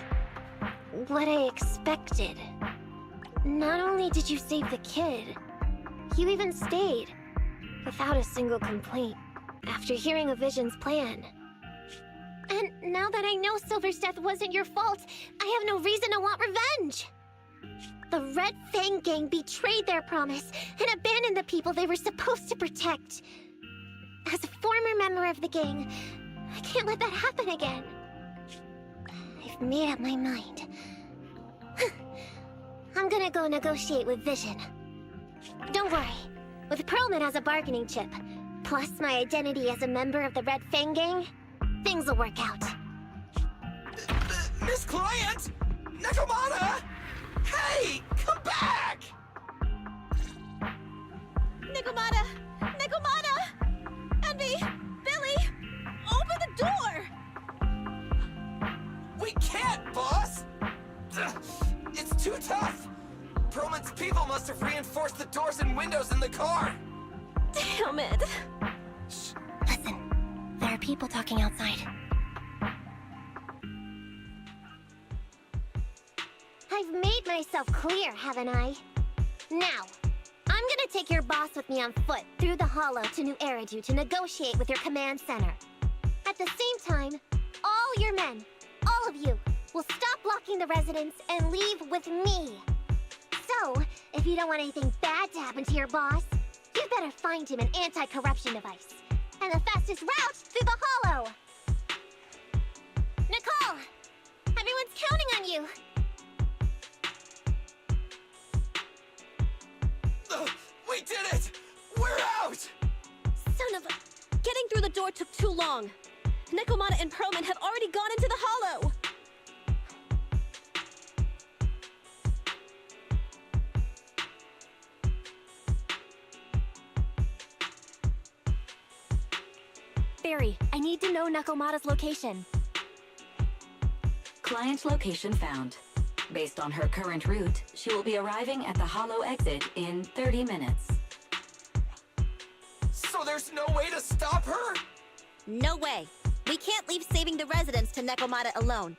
what I expected. Not only did you save the kid, you even stayed, without a single complaint, after hearing of Vision's plan. And now that I know Silver's death wasn't your fault, I have no reason to want revenge! The Red Fang Gang betrayed their promise and abandoned the people they were supposed to protect. As a former member of the gang, I can't let that happen again. I've made up my mind. I'm gonna go negotiate with Vision. Don't worry. With Perlman as a bargaining chip, plus my identity as a member of the Red Fang Gang, things will work out. Miss Client! Nekomata! Hey! Come back! Nekomata! Nekomata! Envy! Billy! Open the door! We can't, boss! It's too tough! Perlman's people must have reinforced the doors and windows in the car! Damn it! Shh, listen. There are people talking outside. I've made myself clear, haven't I? Now, I'm gonna take your boss with me on foot through the Hollow to New Eridu to negotiate with your command center. At the same time, all your men, all of you, will stop blocking the residents and leave with me. So, if you don't want anything bad to happen to your boss, you better find him an anti-corruption device. And the fastest route through the hollow! Nicole! Everyone's counting on you! We did it! We're out! Son of a... Getting through the door took too long. Nekomata and Perlman have already gone into the hollow! Barry, I need to know Nekomata's location. Client location found. Based on her current route, she will be arriving at the hollow exit in 30 minutes. So there's no way to stop her? No way. We can't leave saving the residents to Nekomata alone.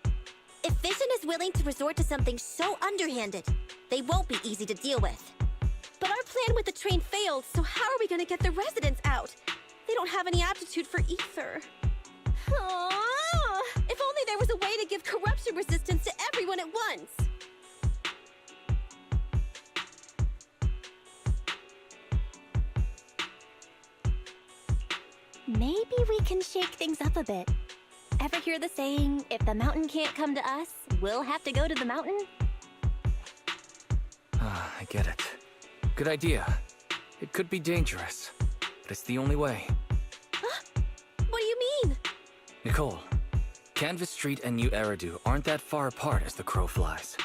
If Vision is willing to resort to something so underhanded, they won't be easy to deal with. But our plan with the train failed, so how are we gonna get the residents out? They don't have any aptitude for ether. If only there was a way to give corruption resistance to everyone at once! Maybe we can shake things up a bit. Ever hear the saying, if the mountain can't come to us, we'll have to go to the mountain? I get it. Good idea. It could be dangerous, but it's the only way. Huh? What do you mean? Nicole, Canvas Street and New Eridu aren't that far apart as the crow flies.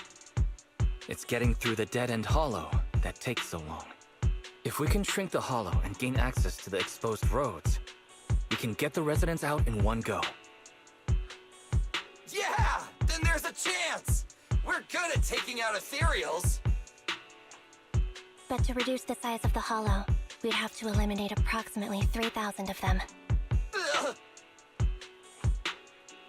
It's getting through the dead-end hollow that takes so long. If we can shrink the hollow and gain access to the exposed roads, we can get the residents out in one go. Yeah! Then there's a chance! We're good at taking out ethereals! But to reduce the size of the hollow, we'd have to eliminate approximately 3,000 of them. Ugh.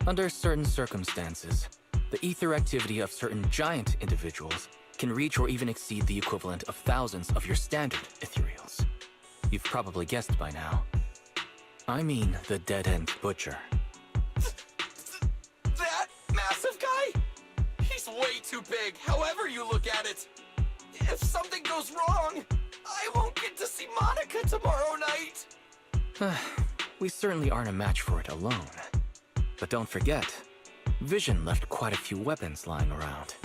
Under certain circumstances, the ether activity of certain giant individuals can reach or even exceed the equivalent of thousands of your standard ethereals. You've probably guessed by now. I mean the dead-end butcher. That massive guy? He's way too big, however you look at it. If something goes wrong, I won't get to see Monica tomorrow night. We certainly aren't a match for it alone. But don't forget, Vision left quite a few weapons lying around.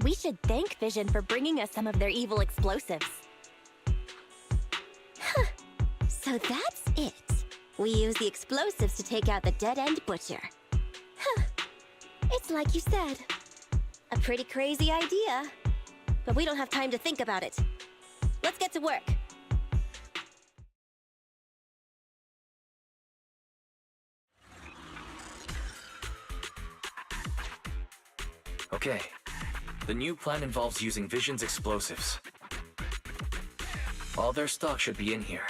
We should thank Vision for bringing us some of their evil explosives. So that's it. We use the explosives to take out the dead-end butcher. It's like you said. A pretty crazy idea. But we don't have time to think about it. Let's get to work. Okay. The new plan involves using Vision's explosives. All their stock should be in here.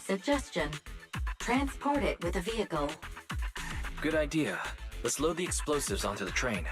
Suggestion. Transport it with a vehicle. Good idea. Let's load the explosives onto the train.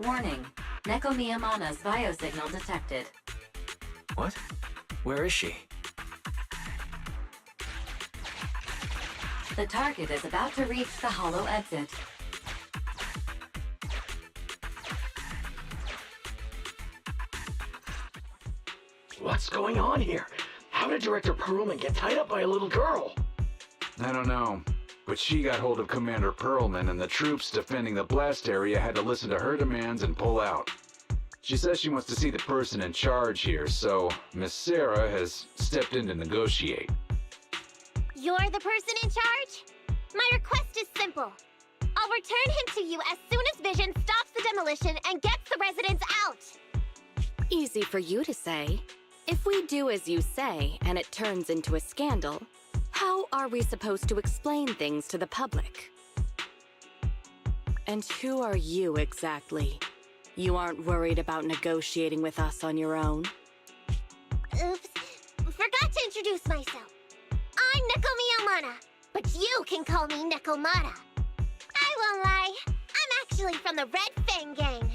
Warning. Neko Miyamana's biosignal detected. What? Where is she? The target is about to reach the hollow exit. What's going on here? How did Director Perlman get tied up by a little girl? I don't know, but she got hold of Commander Perlman, and the troops defending the blast area had to listen to her demands and pull out. She says she wants to see the person in charge here, so Miss Sarah has stepped in to negotiate. You're the person in charge? My request is simple. I'll return him to you as soon as Vision stops the demolition and gets the residents out. Easy for you to say. If we do as you say and it turns into a scandal, how are we supposed to explain things to the public? And who are you exactly? You aren't worried about negotiating with us on your own? Oops. Forgot to introduce myself. I'm Neko Miyamana, but you can call me Nekomata. I won't lie, I'm actually from the Red Fang Gang.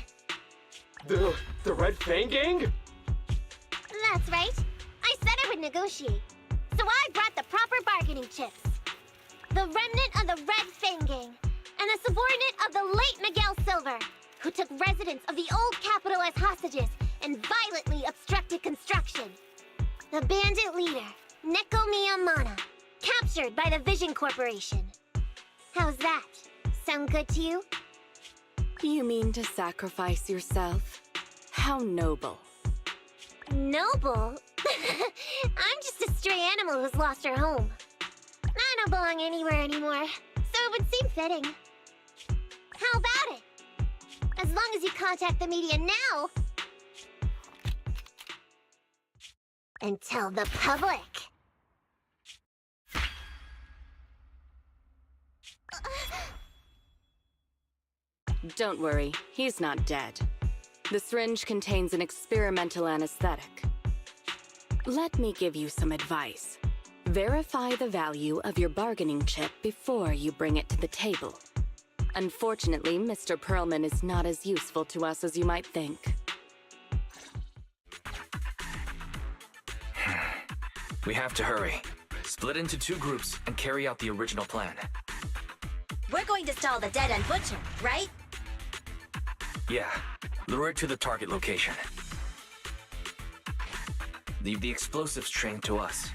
The Red Fang Gang? That's right. I said I would negotiate, so I brought the proper bargaining chips. The remnant of the Red Fang Gang, and a subordinate of the late Miguel Silver, who took residents of the old capital as hostages and violently obstructed construction. The bandit leader, Neko Miyamana, captured by the Vision Corporation. How's that? Sound good to you? You mean to sacrifice yourself? How noble. Noble? I'm just a stray animal who's lost her home. I don't belong anywhere anymore, so it would seem fitting. How about it? As long as you contact the media now and tell the public. Don't worry, he's not dead. The syringe contains an experimental anesthetic. Let me give you some advice. Verify the value of your bargaining chip before you bring it to the table. Unfortunately, Mr. Perlman is not as useful to us as you might think. We have to hurry. Split into 2 groups and carry out the original plan. We're going to stall the dead-end butcher, right? Yeah, lure it to the target location. Leave the explosives train to us.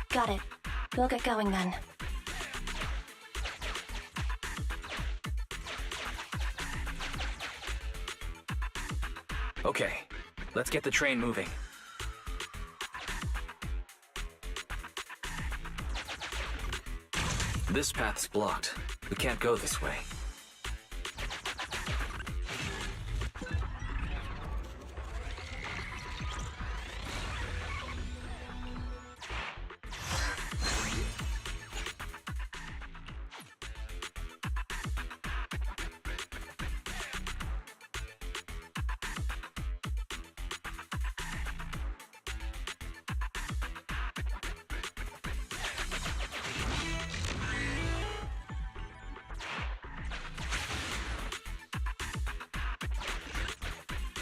Got it. We'll get going then. Okay, let's get the train moving. This path's blocked. We can't go this way.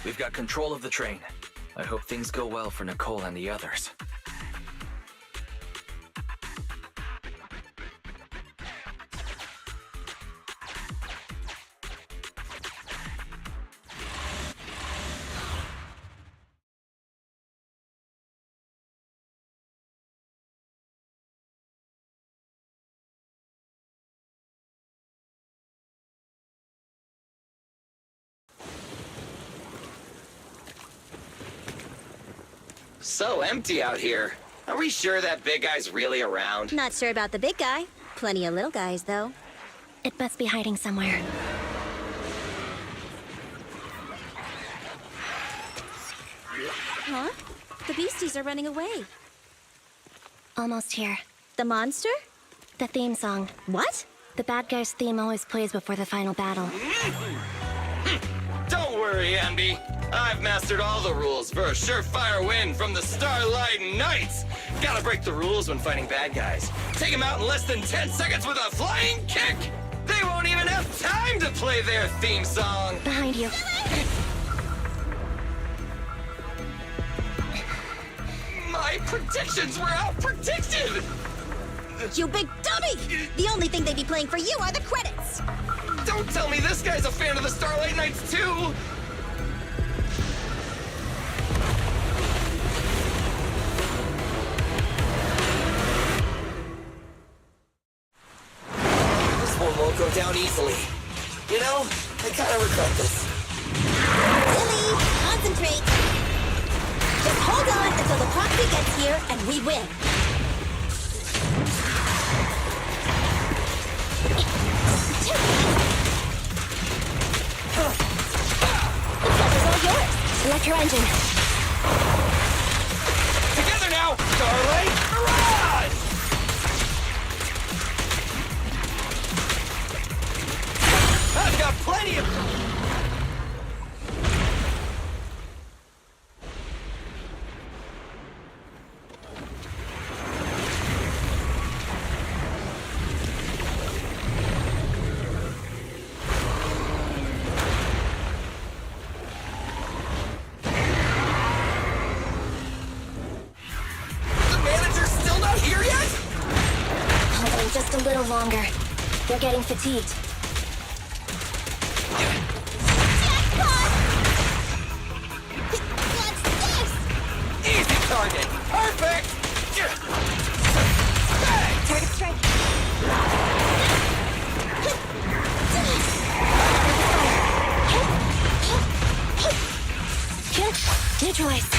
We've got control of the train. I hope things go well for Nicole and the others. So empty out here. Are we sure that big guy's really around? Not sure about the big guy. Plenty of little guys, though. It must be hiding somewhere. Huh? The beasties are running away. Almost here. The monster? The theme song. What? The bad guy's theme always plays before the final battle. Don't worry, Ambi. I've mastered all the rules for a surefire win from the Starlight Knights. Gotta break the rules when fighting bad guys. Take them out in less than 10 seconds with a flying kick. They won't even even have time to play their theme song! Behind you. My predictions were out-predicted! You big dummy! The only thing they'd be playing for you are the credits! Don't tell me this guy's a fan of the Starlight Knights too! This one won't go down easily. You know, I kinda regret this. Lily, concentrate! Just hold on until the proxy gets here and we win. The pressure's all yours. Select your engine. Together now! Starlight Barrage! I've got plenty of... Just a little longer. They're getting fatigued. Jackpot! What's this? Easy target! Perfect! Target strike. Kill. Neutralize.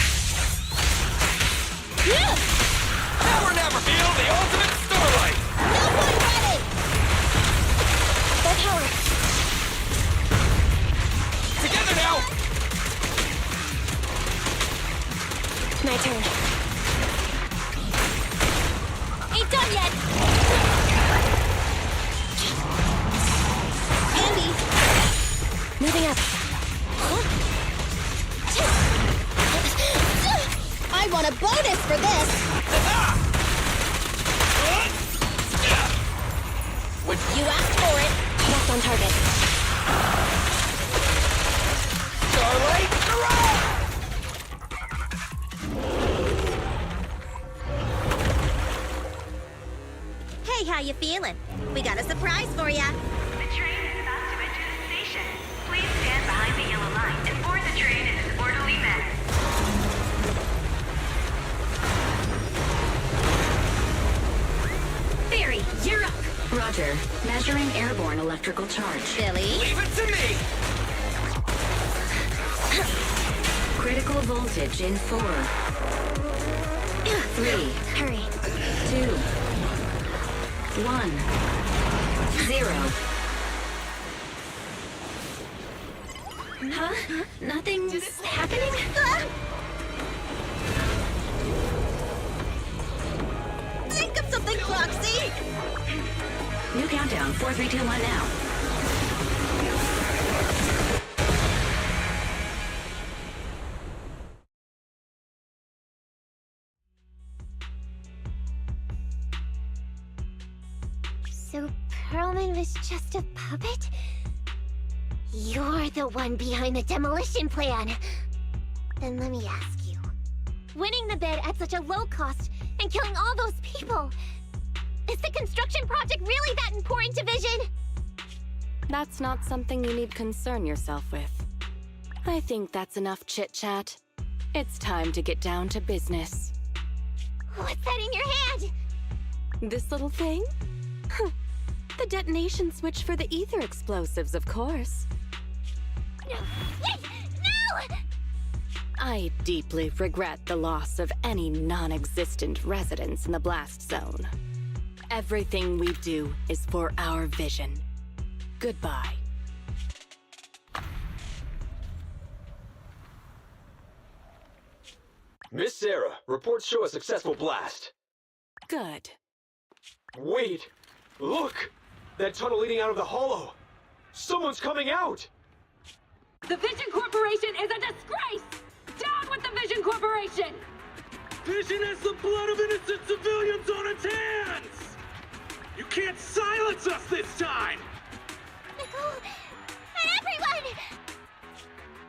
Now or never! Feel the ultimate starlight! No one ready! Full power. Together now! My turn. Ain't done yet! Andy! Moving up. I want a bonus for this! You asked for it! Locked on target. Starlight Barrage! Hey, how you feeling? We got a surprise for ya! The train is about to enter the station. Please stand behind the yellow line and board the train in an orderly manner. Barry, you're up! Roger. Measuring airborne electrical charge. Billy? Leave it to me! Critical voltage in 4, 3, Hurry. 2, 1, 0. Huh? Nothing's happening? Think of something, Foxy! New countdown, 4, 3, 2, 1 now. So Perlman was just a puppet? You're the one behind the demolition plan. Then let me ask you. Winning the bid at such a low cost and killing all those people, is the construction project really that important to Vision? That's not something you need concern yourself with. I think that's enough chit-chat. It's time to get down to business. What's that in your hand? This little thing? The detonation switch for the ether explosives, of course. No! Wait! No! I deeply regret the loss of any non-existent residents in the blast zone. Everything we do is for our vision. Goodbye. Miss Sarah, reports show a successful blast. Good. Wait! Look! That tunnel leading out of the hollow! Someone's coming out! The Vision Corporation is a disgrace! Down with the Vision Corporation! Vision has the blood of innocent civilians on its hands! You can't silence us this time! Everyone!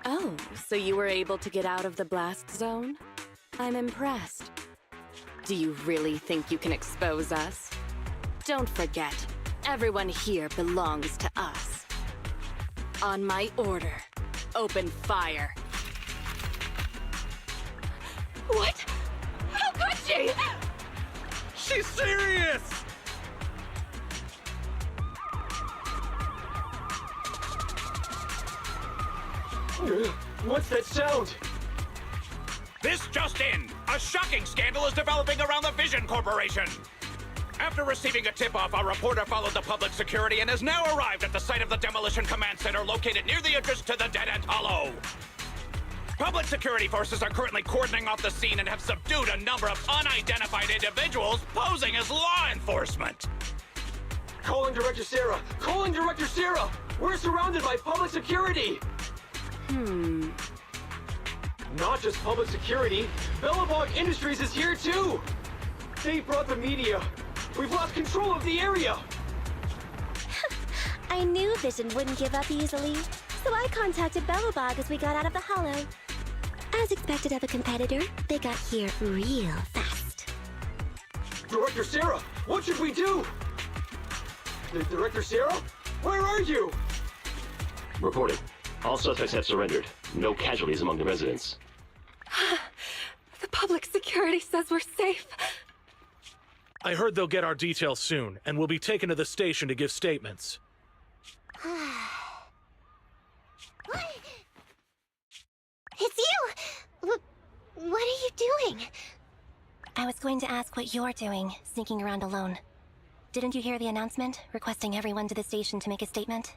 Oh, so you were able to get out of the blast zone? I'm impressed. Do you really think you can expose us? Don't forget, everyone here belongs to us. On my order, open fire. What? How could she? She's serious! What's that sound? This just in! A shocking scandal is developing around the Vision Corporation! After receiving a tip-off, our reporter followed the public security and has now arrived at the site of the Demolition Command Center located near the entrance to the Dead End Hollow. Public security forces are currently cordoning off the scene and have subdued a number of unidentified individuals posing as law enforcement. Calling Director Sarah! Calling Director Sarah! We're surrounded by public security! Not just public security, Bellabog Industries is here too! They brought the media. We've lost control of the area! I knew Vision wouldn't give up easily, so I contacted Bellabog as we got out of the hollow. As expected of a competitor, they got here real fast. Director Sarah, what should we do? Director Sarah? Where are you? Reporting. All suspects have surrendered. No casualties among the residents. The public security says we're safe. I heard they'll get our details soon, and we'll be taken to the station to give statements. What? It's you! What are you doing? I was going to ask what you're doing, sneaking around alone. Didn't you hear the announcement, requesting everyone to the station to make a statement?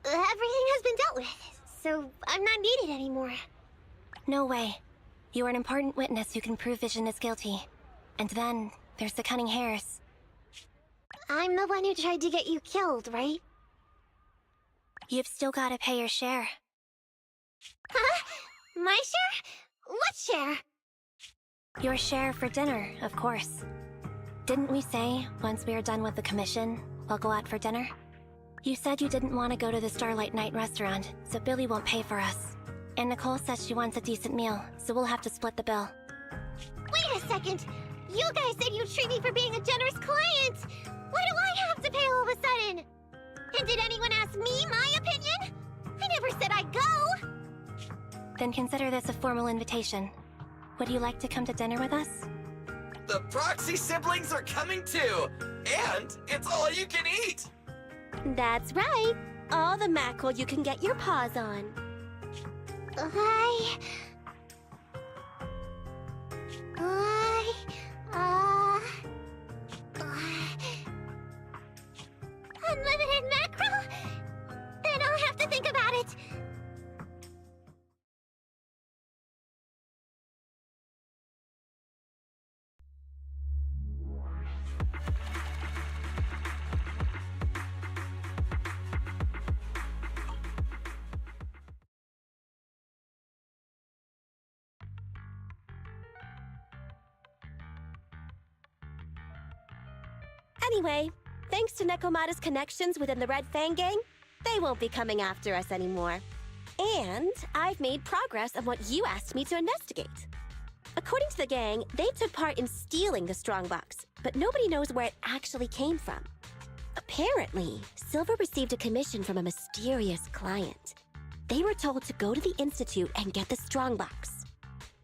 Everything has been dealt with, so I'm not needed anymore. No way. You are an important witness who can prove Vision is guilty. And then, there's the cunning hares. I'm the one who tried to get you killed, right? You've still gotta pay your share. Huh? My share? What share? Your share for dinner, of course. Didn't we say, once we are done with the commission, we'll go out for dinner? You said you didn't want to go to the Starlight Night restaurant, so Billy won't pay for us. And Nicole says she wants a decent meal, so we'll have to split the bill. Wait a second! You guys said you'd treat me for being a generous client! Why do I have to pay all of a sudden? And did anyone ask me my opinion? I never said I'd go! Then consider this a formal invitation. Would you like to come to dinner with us? The Proxy siblings are coming too! And it's all you can eat! That's right. All the mackerel you can get your paws on. Unlimited mackerel? Then I'll have to think about it. Anyway, thanks to Nekomata's connections within the Red Fang Gang, they won't be coming after us anymore. And I've made progress on what you asked me to investigate. According to the gang, they took part in stealing the strongbox, but nobody knows where it actually came from. Apparently, Silver received a commission from a mysterious client. They were told to go to the Institute and get the strongbox.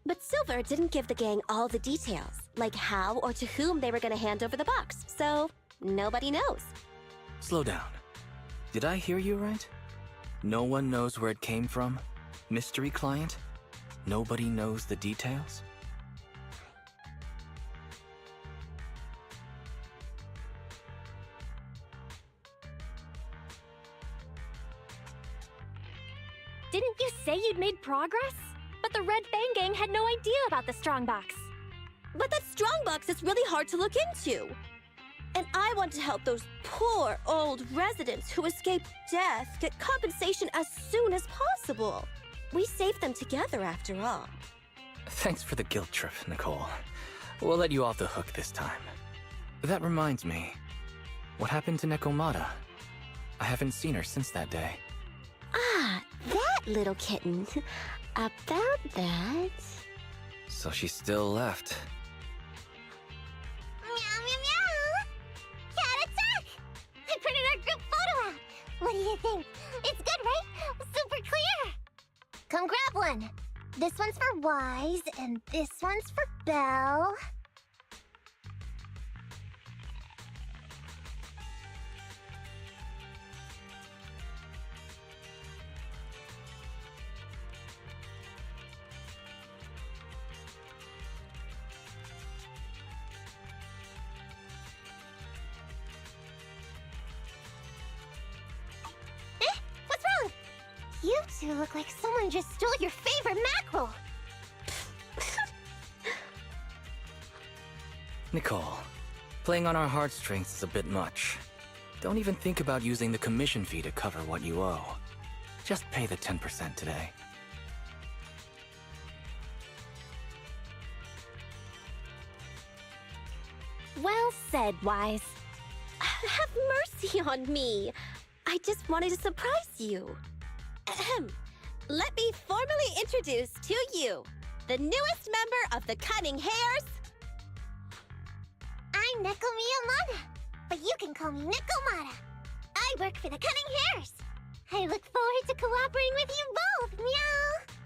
But Silver didn't give the gang all the details, like how or to whom they were going to hand over the box, so nobody knows. Slow down. Did I hear you right? No one knows where it came from? Mystery client? Nobody knows the details? Didn't you say you'd made progress? But the Red Fang Gang had no idea about the strongbox. But that strongbox is really hard to look into. And I want to help those poor old residents who escaped death get compensation as soon as possible. We saved them together after all. Thanks for the guilt trip, Nicole. We'll let you off the hook this time. That reminds me. What happened to Nekomata? I haven't seen her since that day. Ah, that little kitten. About that... So she still left. Meow, meow, meow! Cat attack! I printed our group photo out. What do you think? It's good, right? Super clear! Come grab one. This one's for Wise, and this one's for Belle. What's wrong? You two look like someone just stole your favorite mackerel. Nicole, playing on our heartstrings is a bit much. Don't even think about using the commission fee to cover what you owe. Just pay the 10% today. Well said, Wise. Have mercy on me. I just wanted to surprise you. Ahem. Let me formally introduce to you the newest member of the Cunning Hares. I'm Neko Miyamada, but you can call me Nekomata. I work for the Cunning Hares. I look forward to cooperating with you both, meow.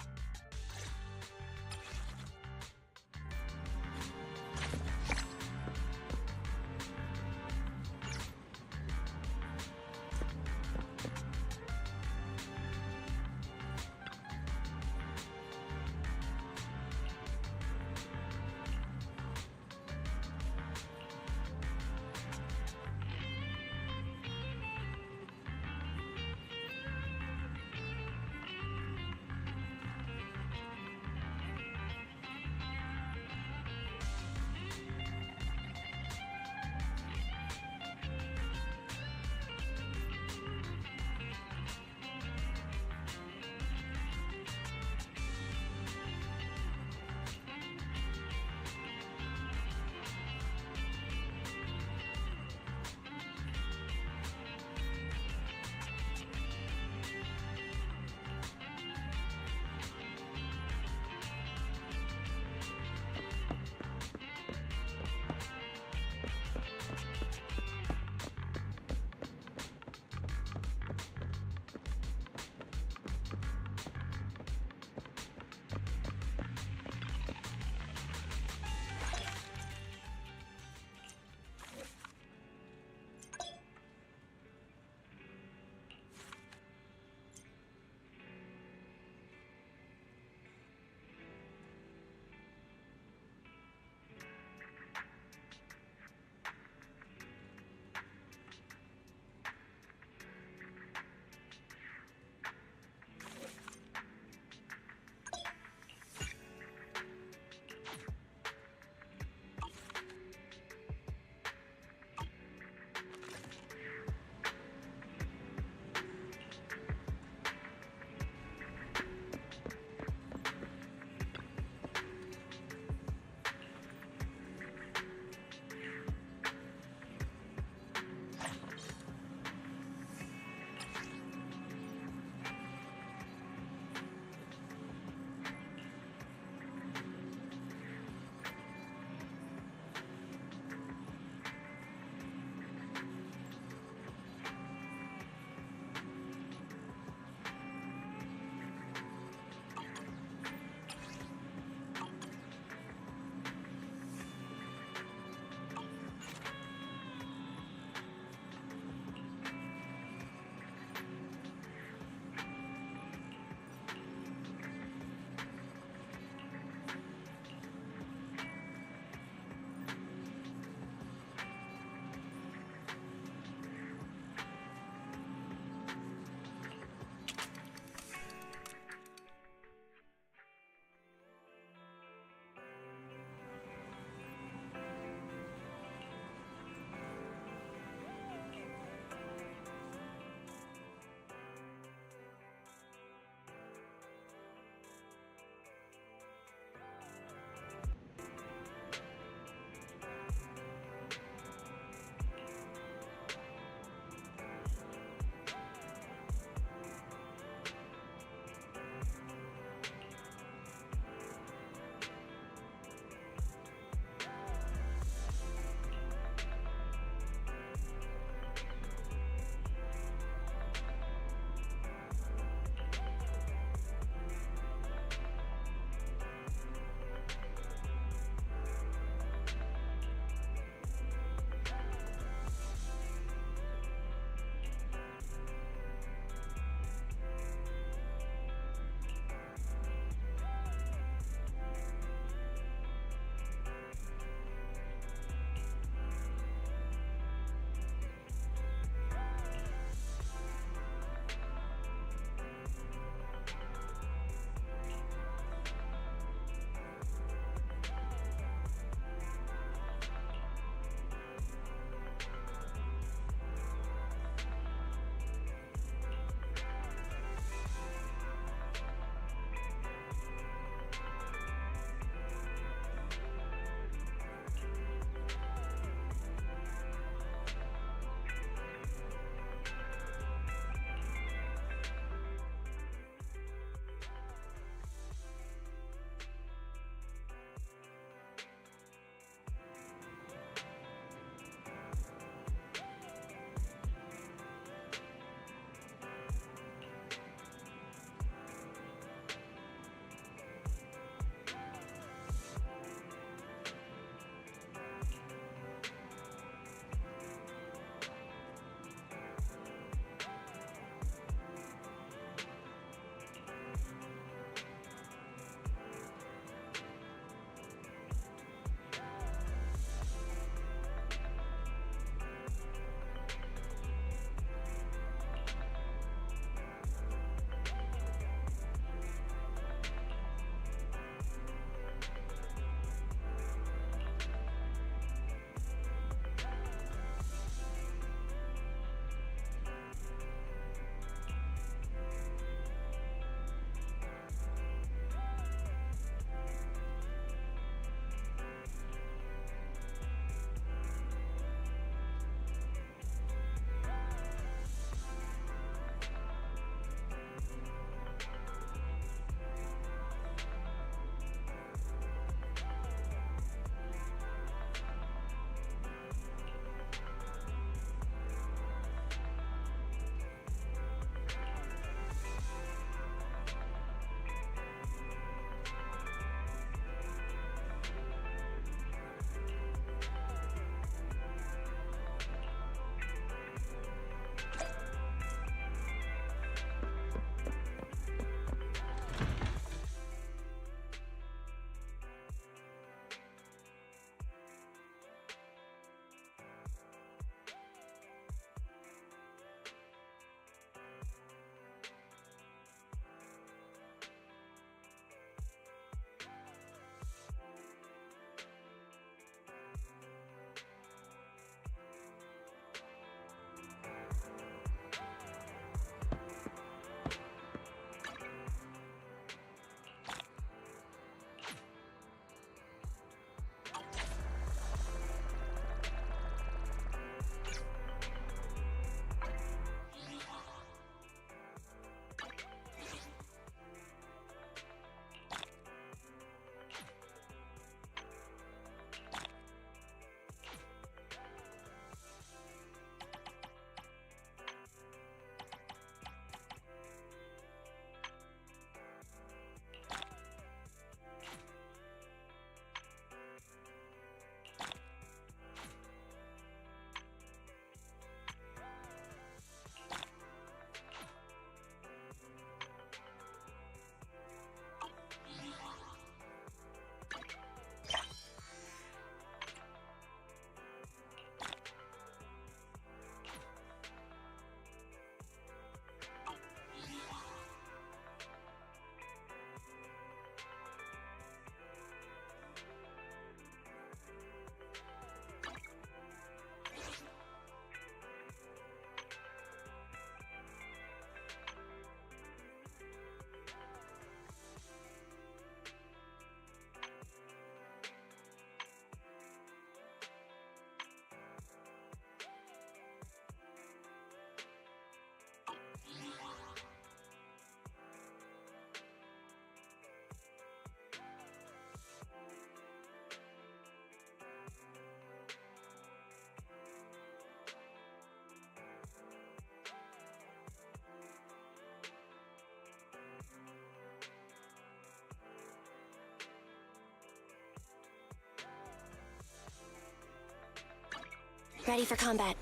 Ready for combat.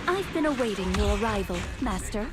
I've been awaiting your arrival, Master.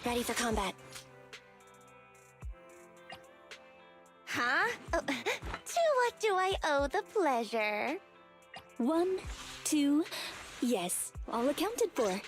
Ready for combat. Huh? Oh, to what do I owe the pleasure? 1, 2, yes, all accounted for.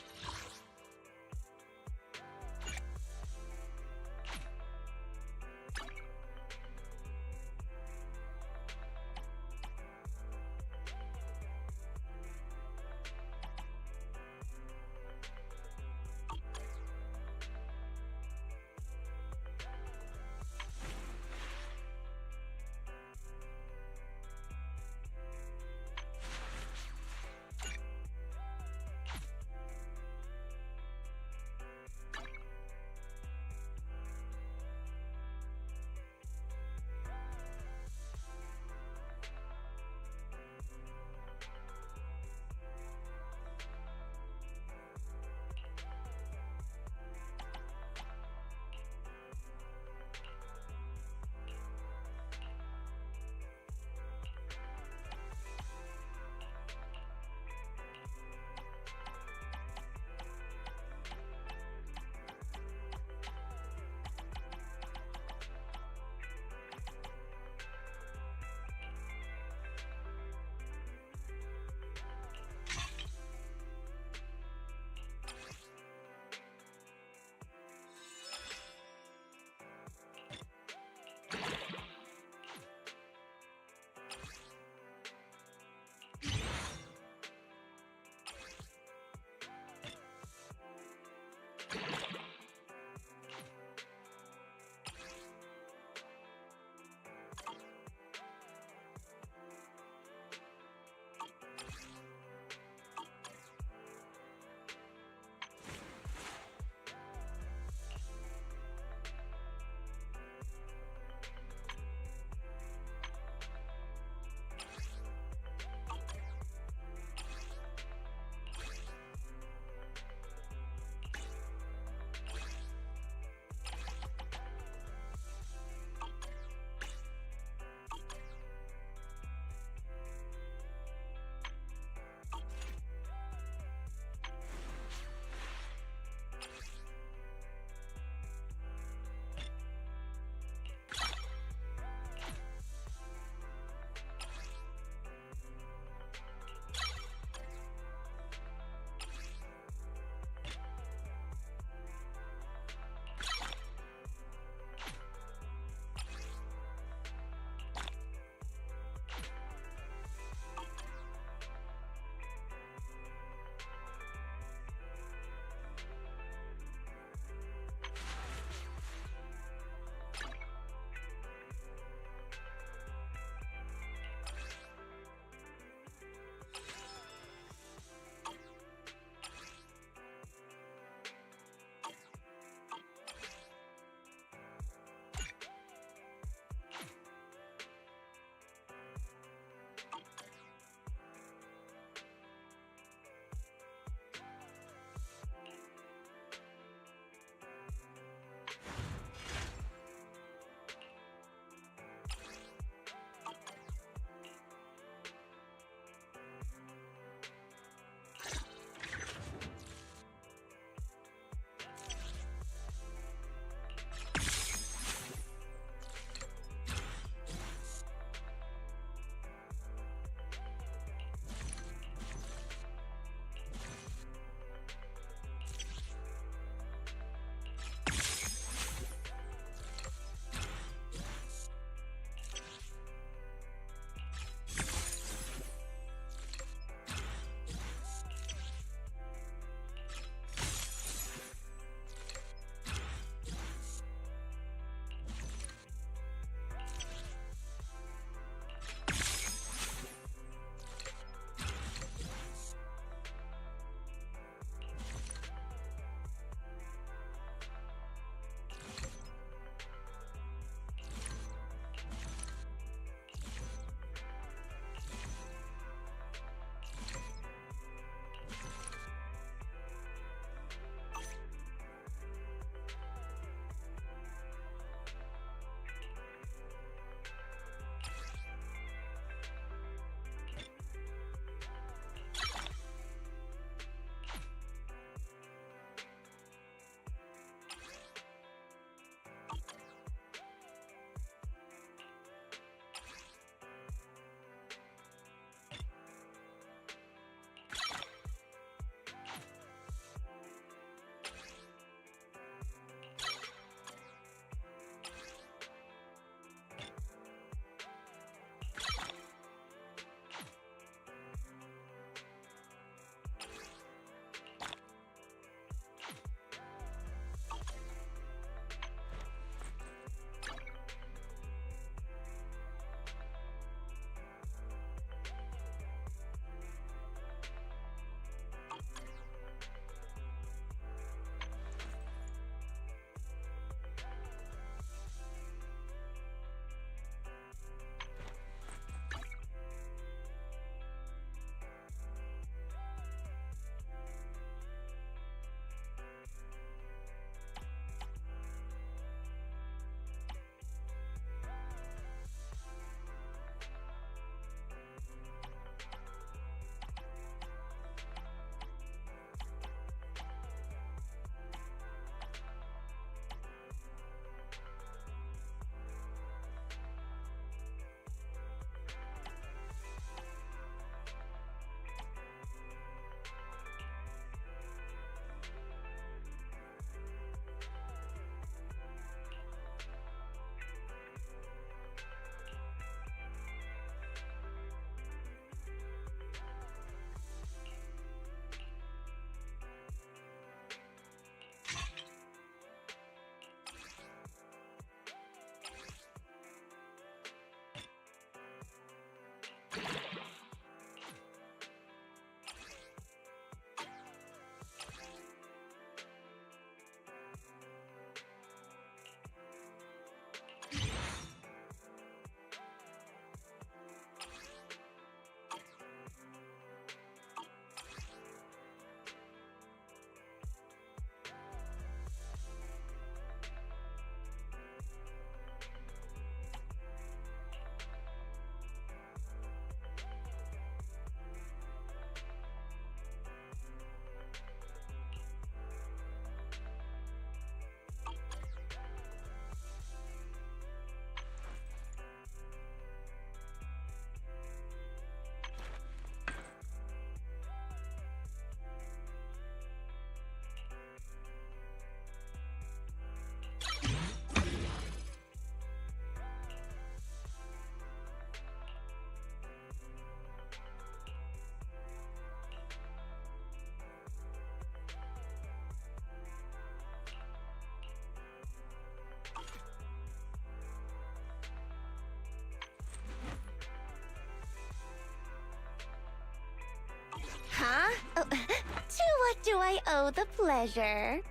do I owe the pleasure?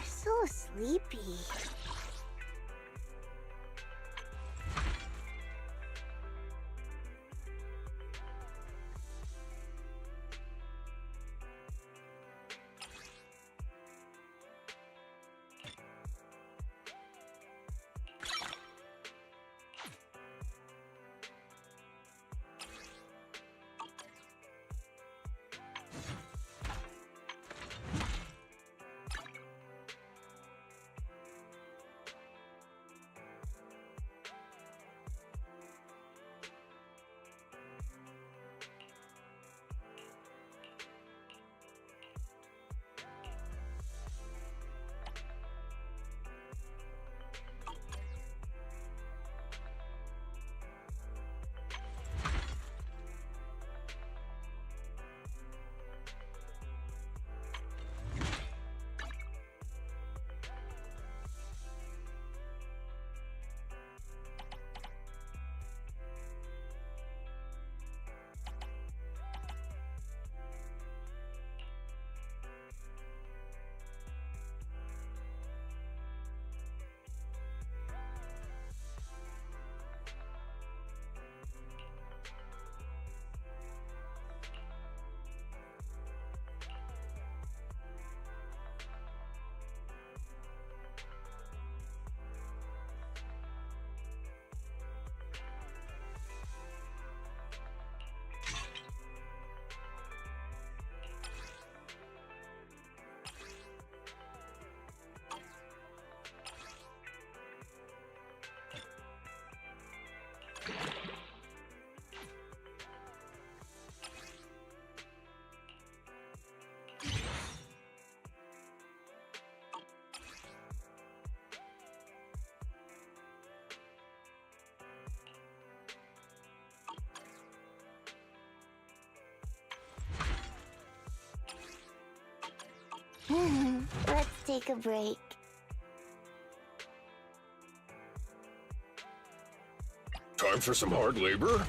So sleepy. Let's take a break. Time for some hard labor?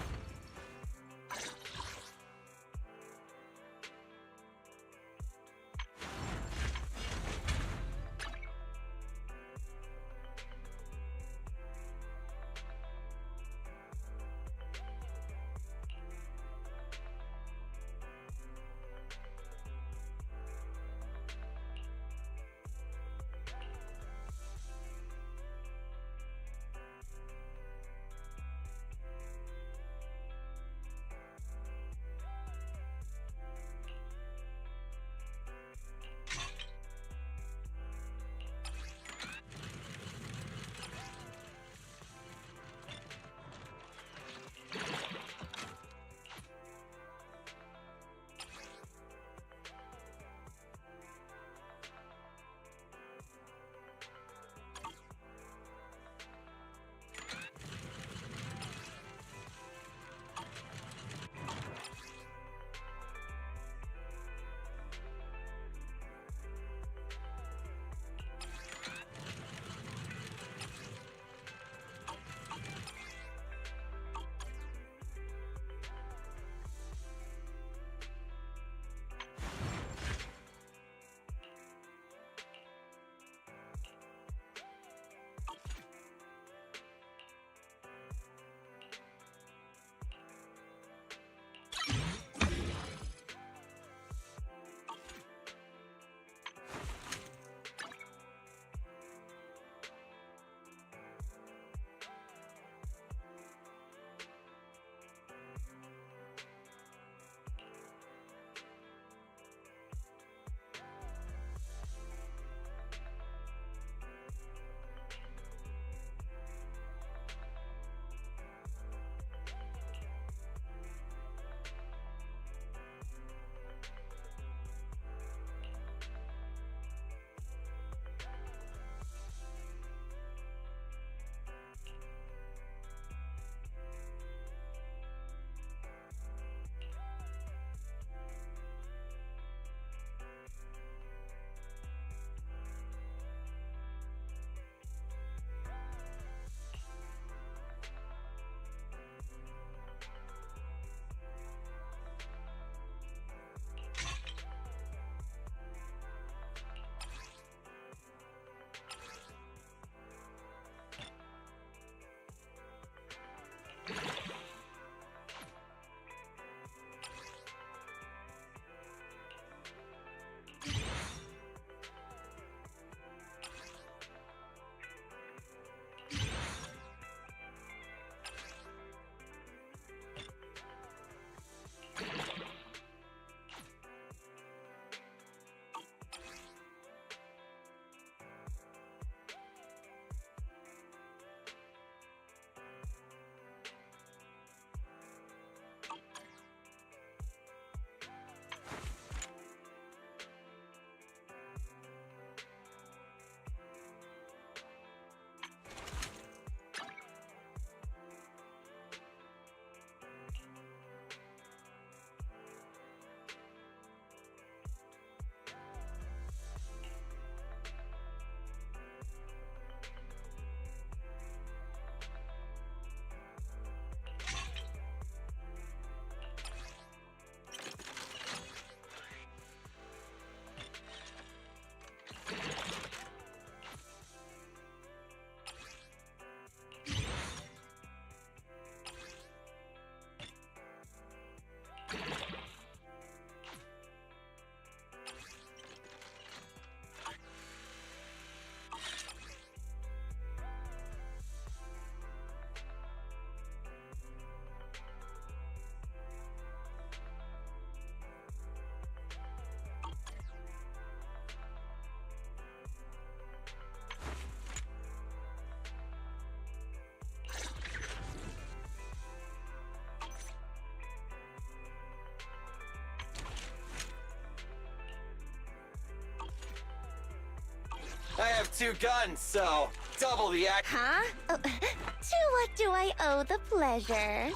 2 guns, so double the act. Huh? Oh, to what do I owe the pleasure?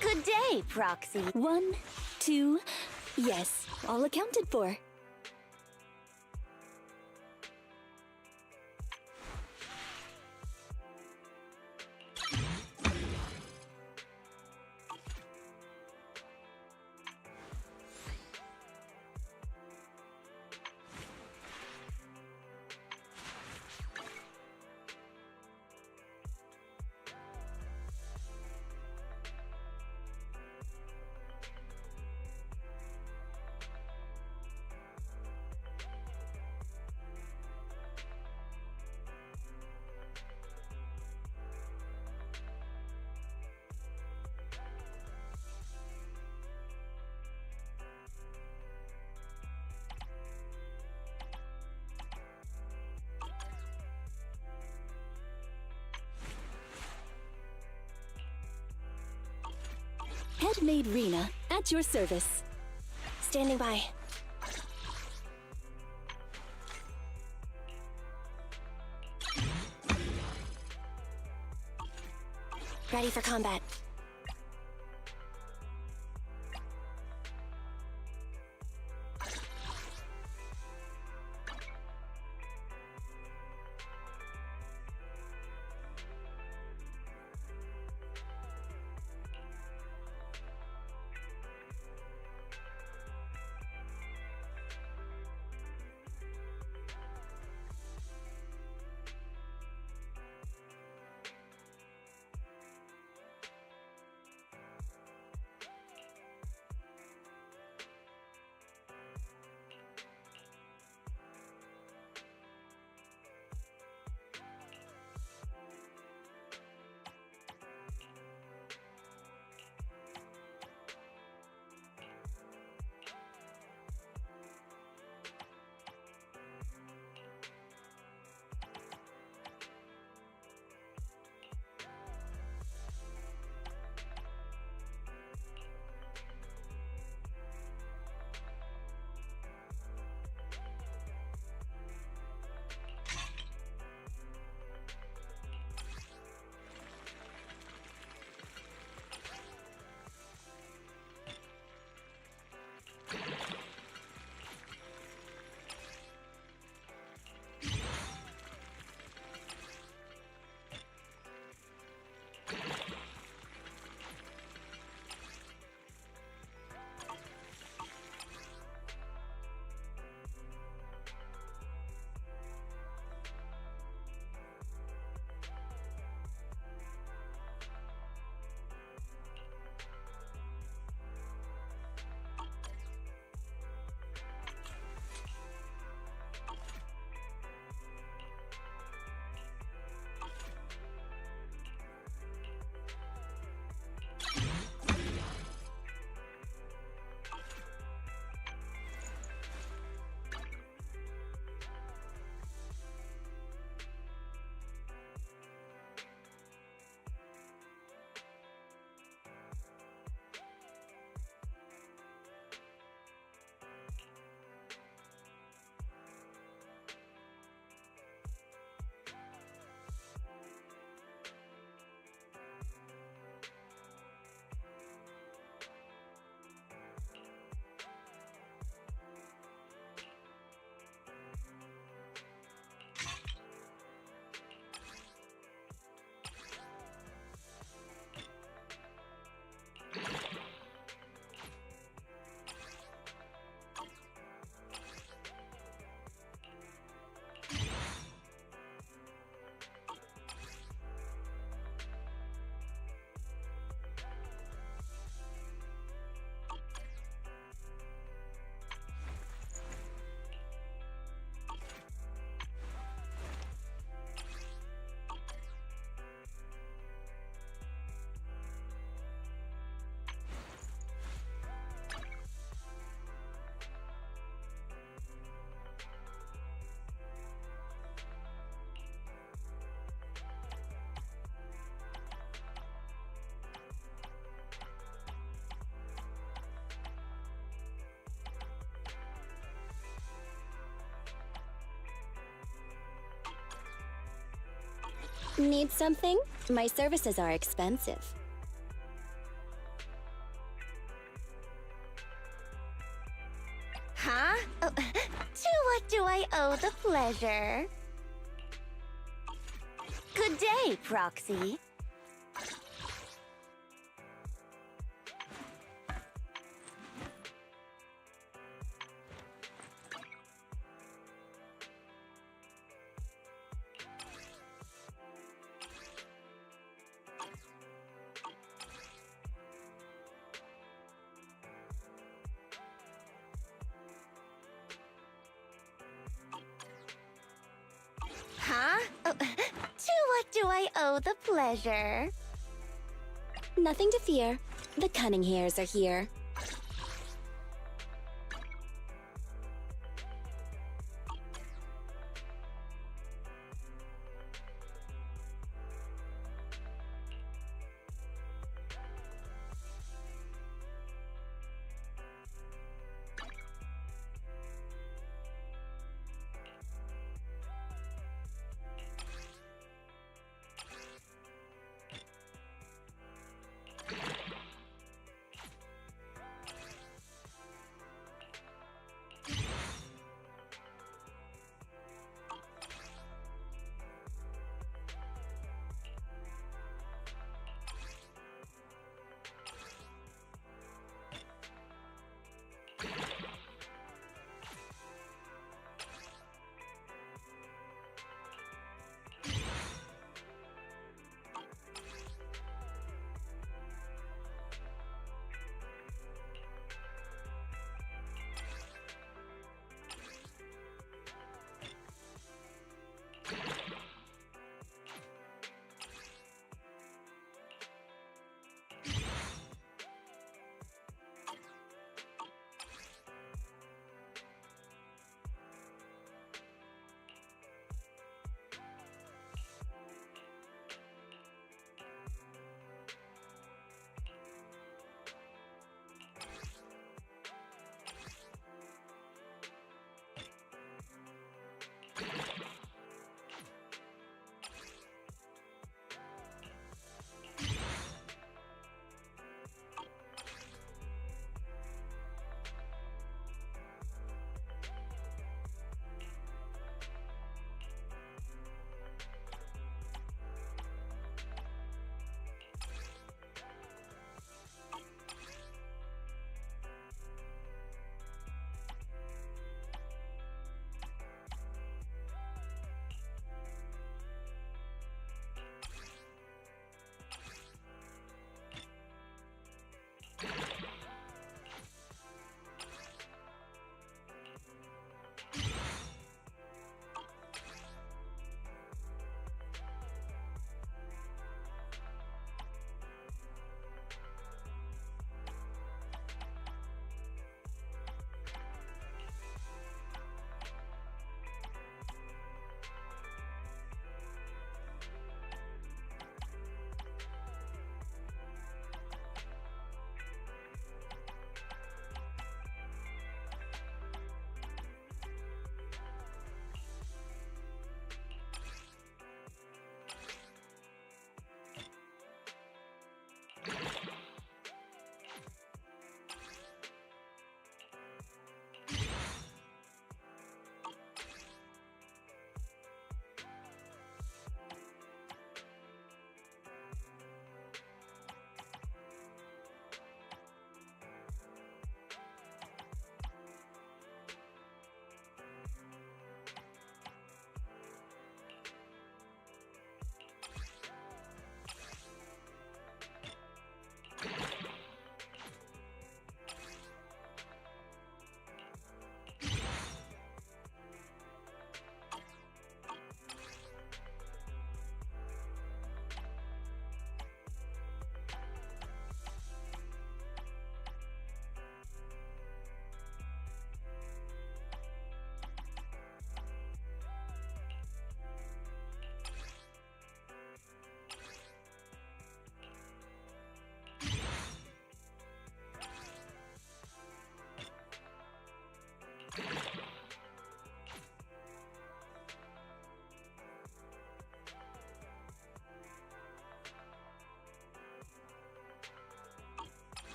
Good day, Proxy. 1, 2, yes, all accounted for. Headmaid Rena, at your service. Standing by. Ready for combat. Need something? My services are expensive. Huh? Oh, to what do I owe the pleasure? Good day, Proxy. Huh? Oh, to what do I owe the pleasure? Nothing to fear. The cunning hairs are here.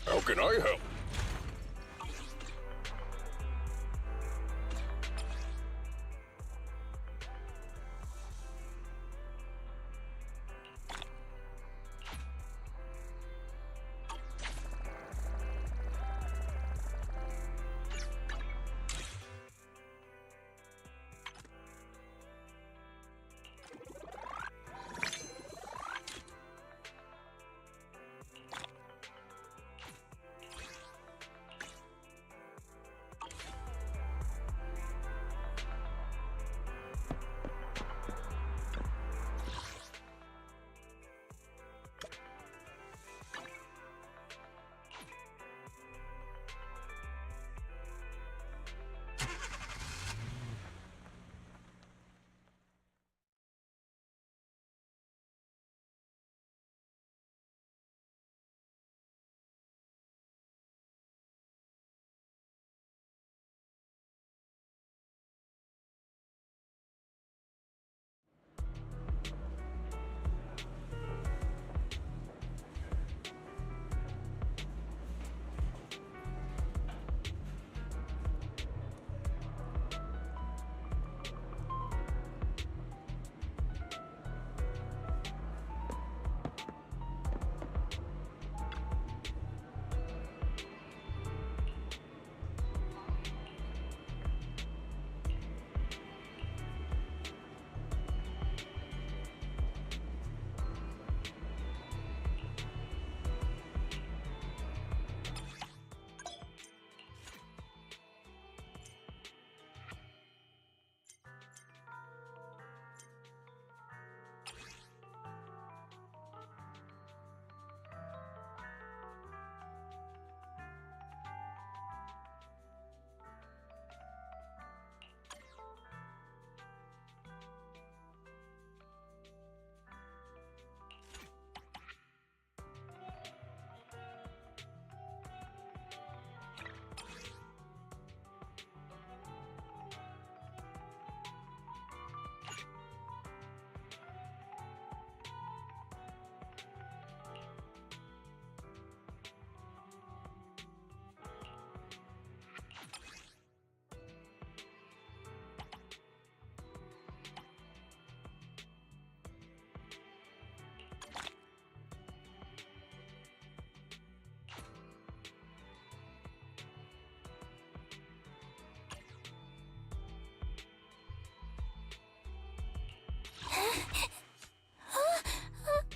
How can I help?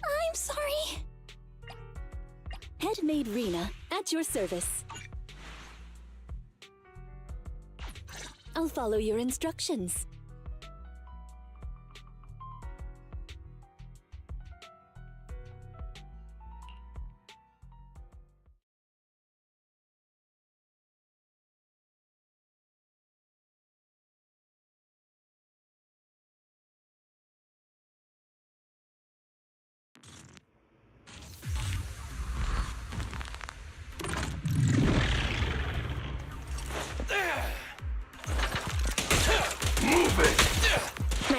I'm sorry. Headmaid Rena, at your service. I'll follow your instructions.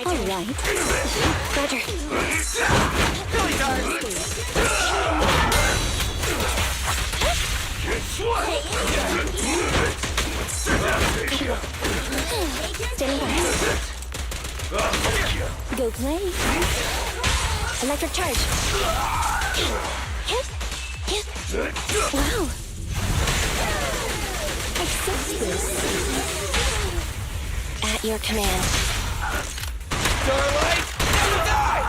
All right. Roger. Standing by. Go play. Electric charge. Hit. Wow. Accept this. At your command. Starlight, die!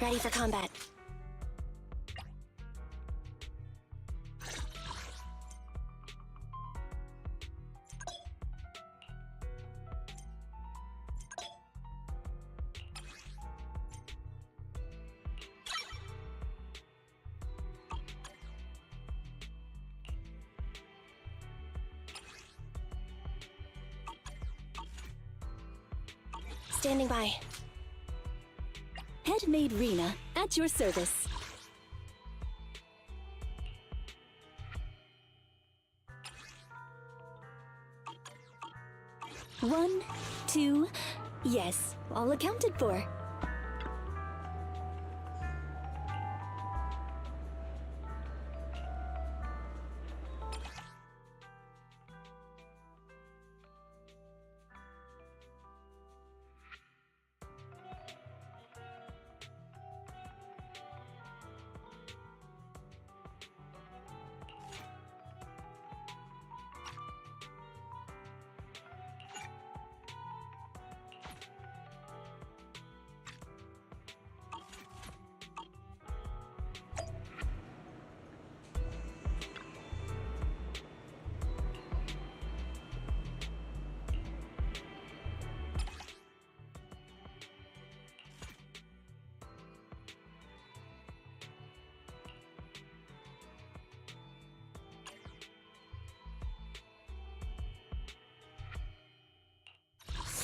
Ready for combat. Standing by. Headmaid Rena, at your service. One, two, yes, all accounted for.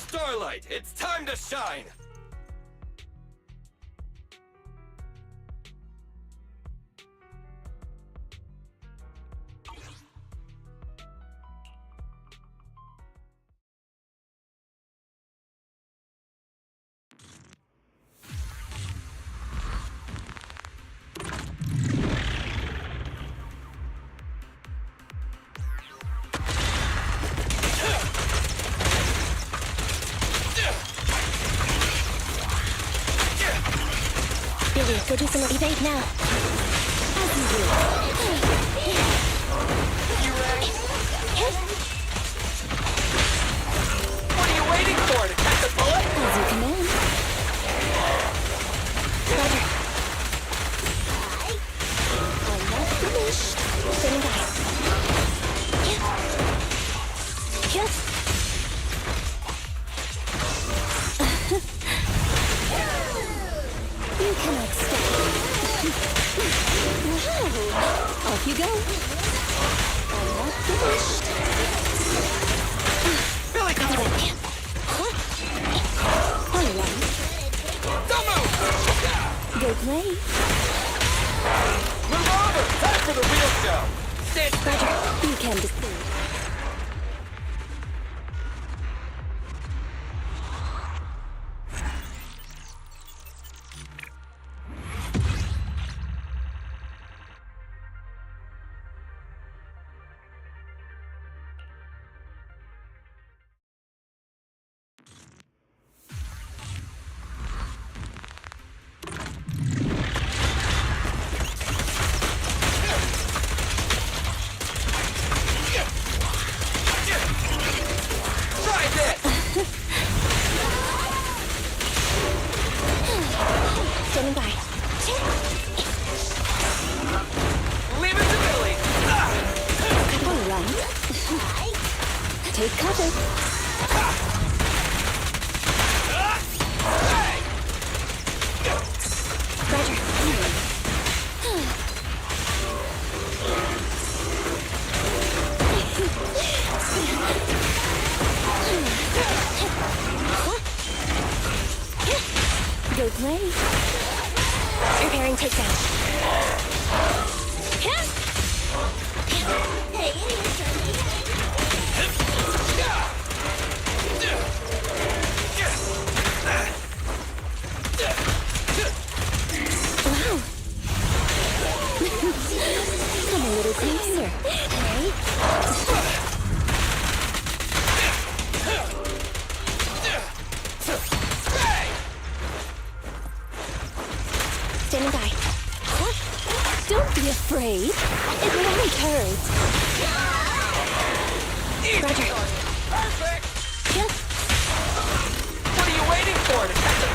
Starlight, it's time to shine! Billy, go do some evade now. As you do. You ready? What are you waiting for? To catch a bullet? As you command. Roger. Almost finished. Standing by. Yes. You cannot stop. Wow! Off you go. Almost finished. Billy, come on! All right. Don't move! Go play. Move over! Time for the real show! Stand still! Roger, you can decide. Standing by. Leave it to Billy! All right. Take cover. Roger. Go play. Preparing takedown. Wow. Come a little closer. Hey. Standing by. Don't be afraid. It won't hurt. Roger. Perfect! Yes. What are you waiting for? To catch a...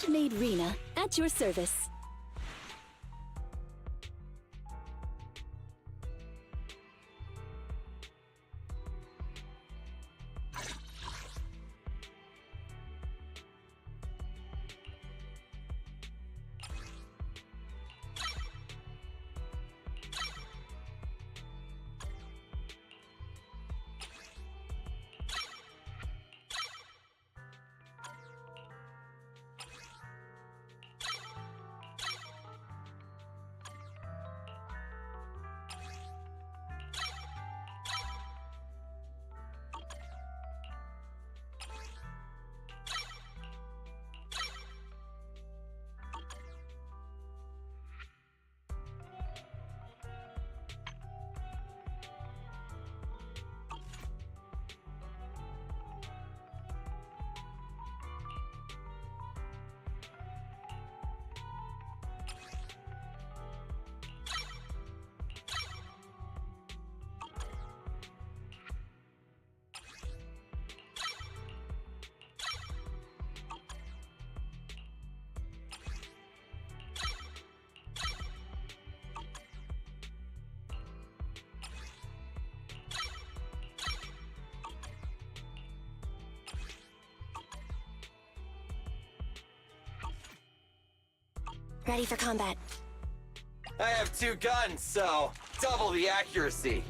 Old Maid Rena, at your service. Ready for combat. I have 2 guns, so double the accuracy.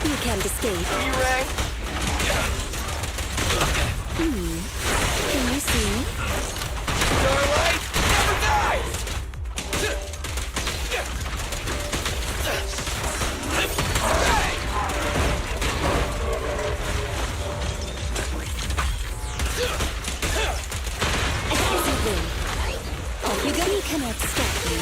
You can't escape. Can you see? Starlight never dies! You cannot stop me.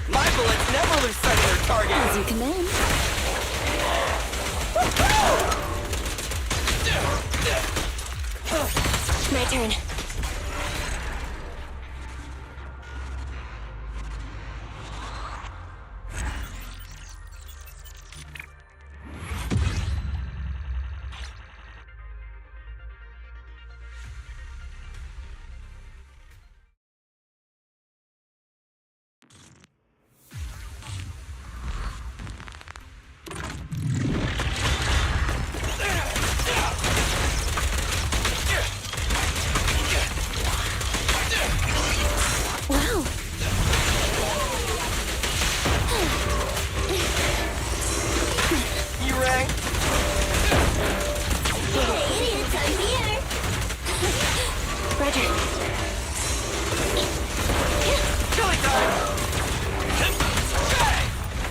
My bullets never lose sight of their target! As you command. My turn.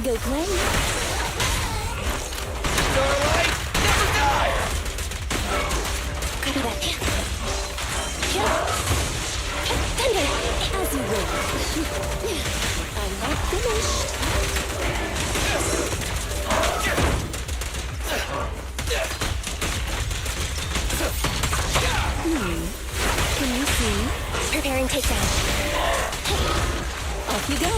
Go play. Starlight never dies! Copy that. Thunder! As you will. I'm not finished. Can you see? Preparing takedown. Off you go.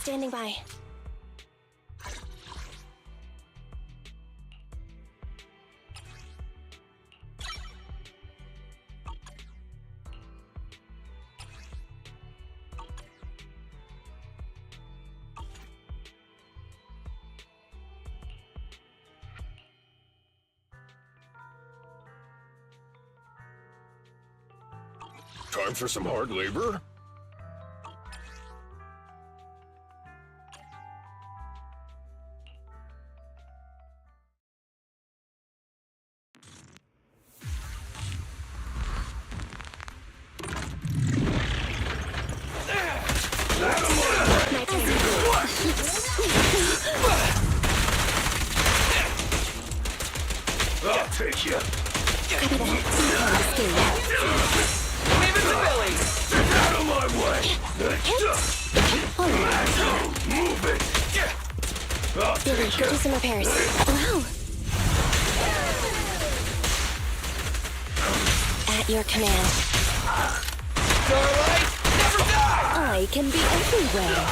Standing by. Time for some hard labor? I'll take you. Copy that. Leave it to Billy! Get out of my way! Move it! I'll Billy, take go you. do some repairs. Wow. At your command. Starlight, never die! I can be everywhere.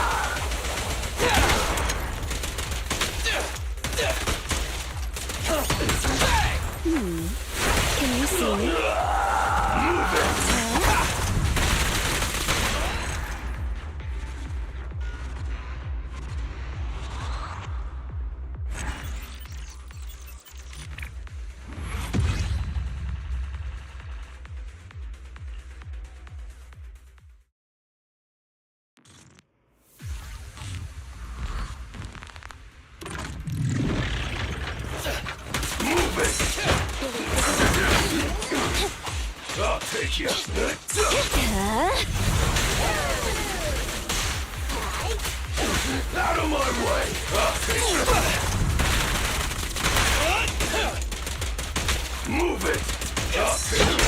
Can you see me? I'll take you. Out of my way! I'll take you. Move it! I'll take you.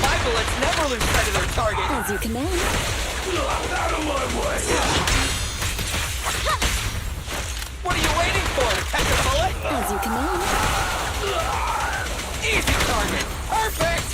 My bullets never lose sight of their target! As you command. Out of my way! What are you waiting for? To catch a bullet? As you command. Easy target! Perfect!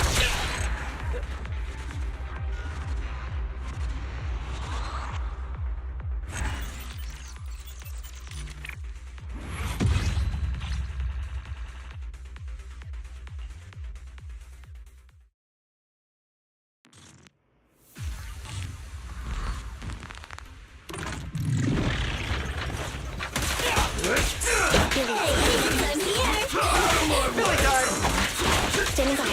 Billy dart! Standing by.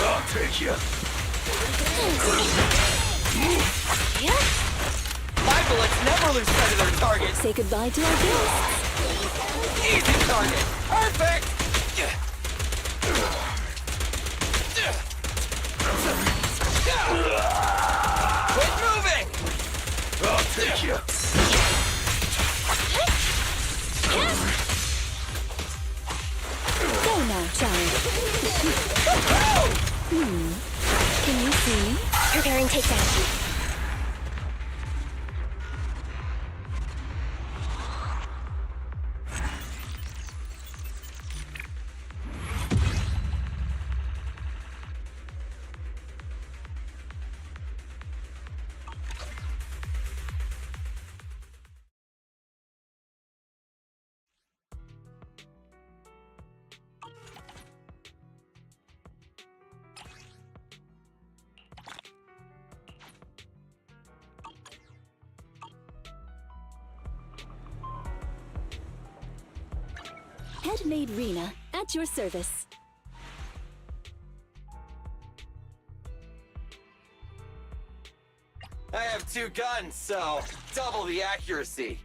I'll take you. My bullets never lose sight of their target! Say goodbye to our guests. Easy target! Perfect! Quit moving! I'll take you. Go now, child. Can you see me? Preparing takedown. Headmaid Rena, at your service. I have 2 guns, so double the accuracy.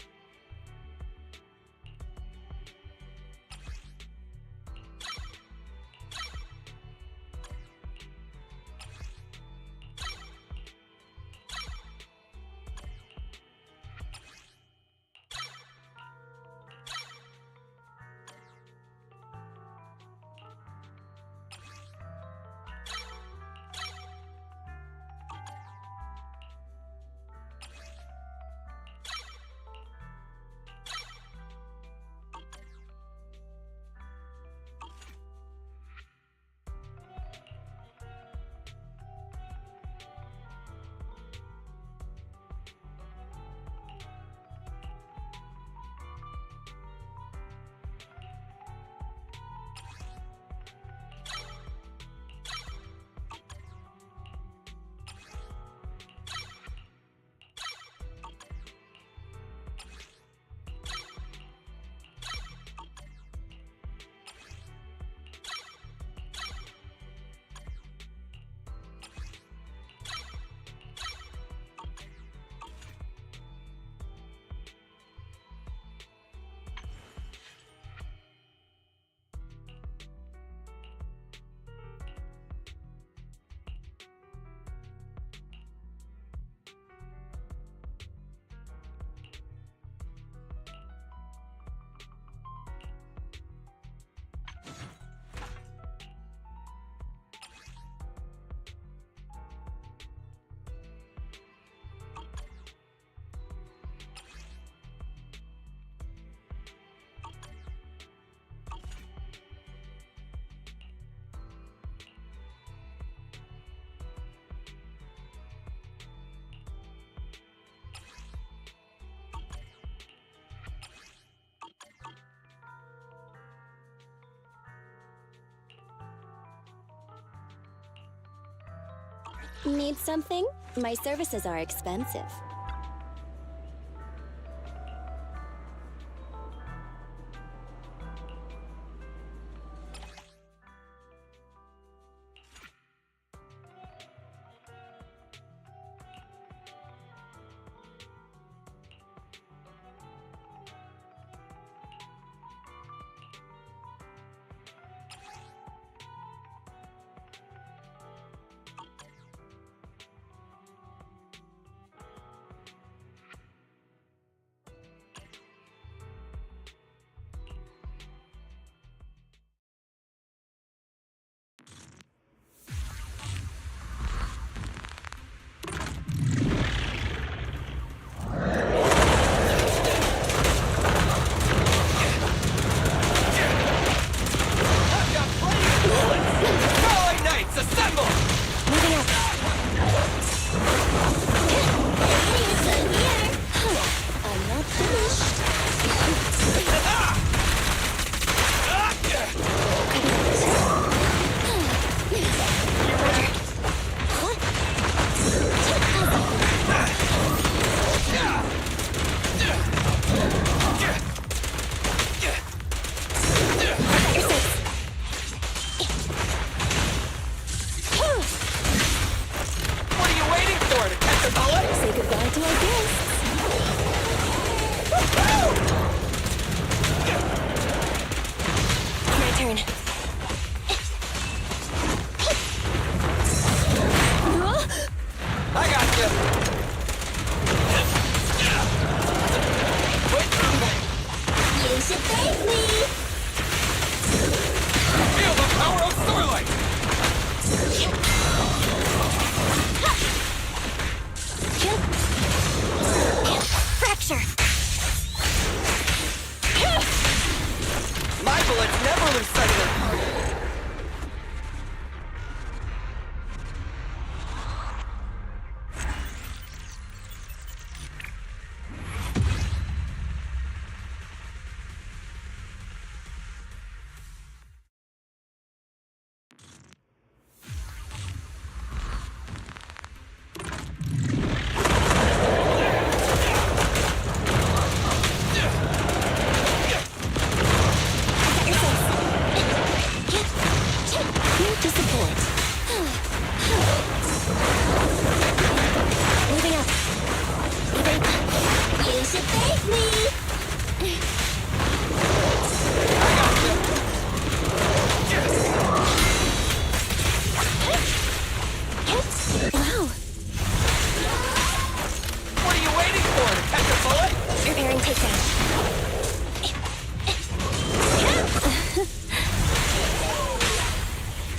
Need something? My services are expensive.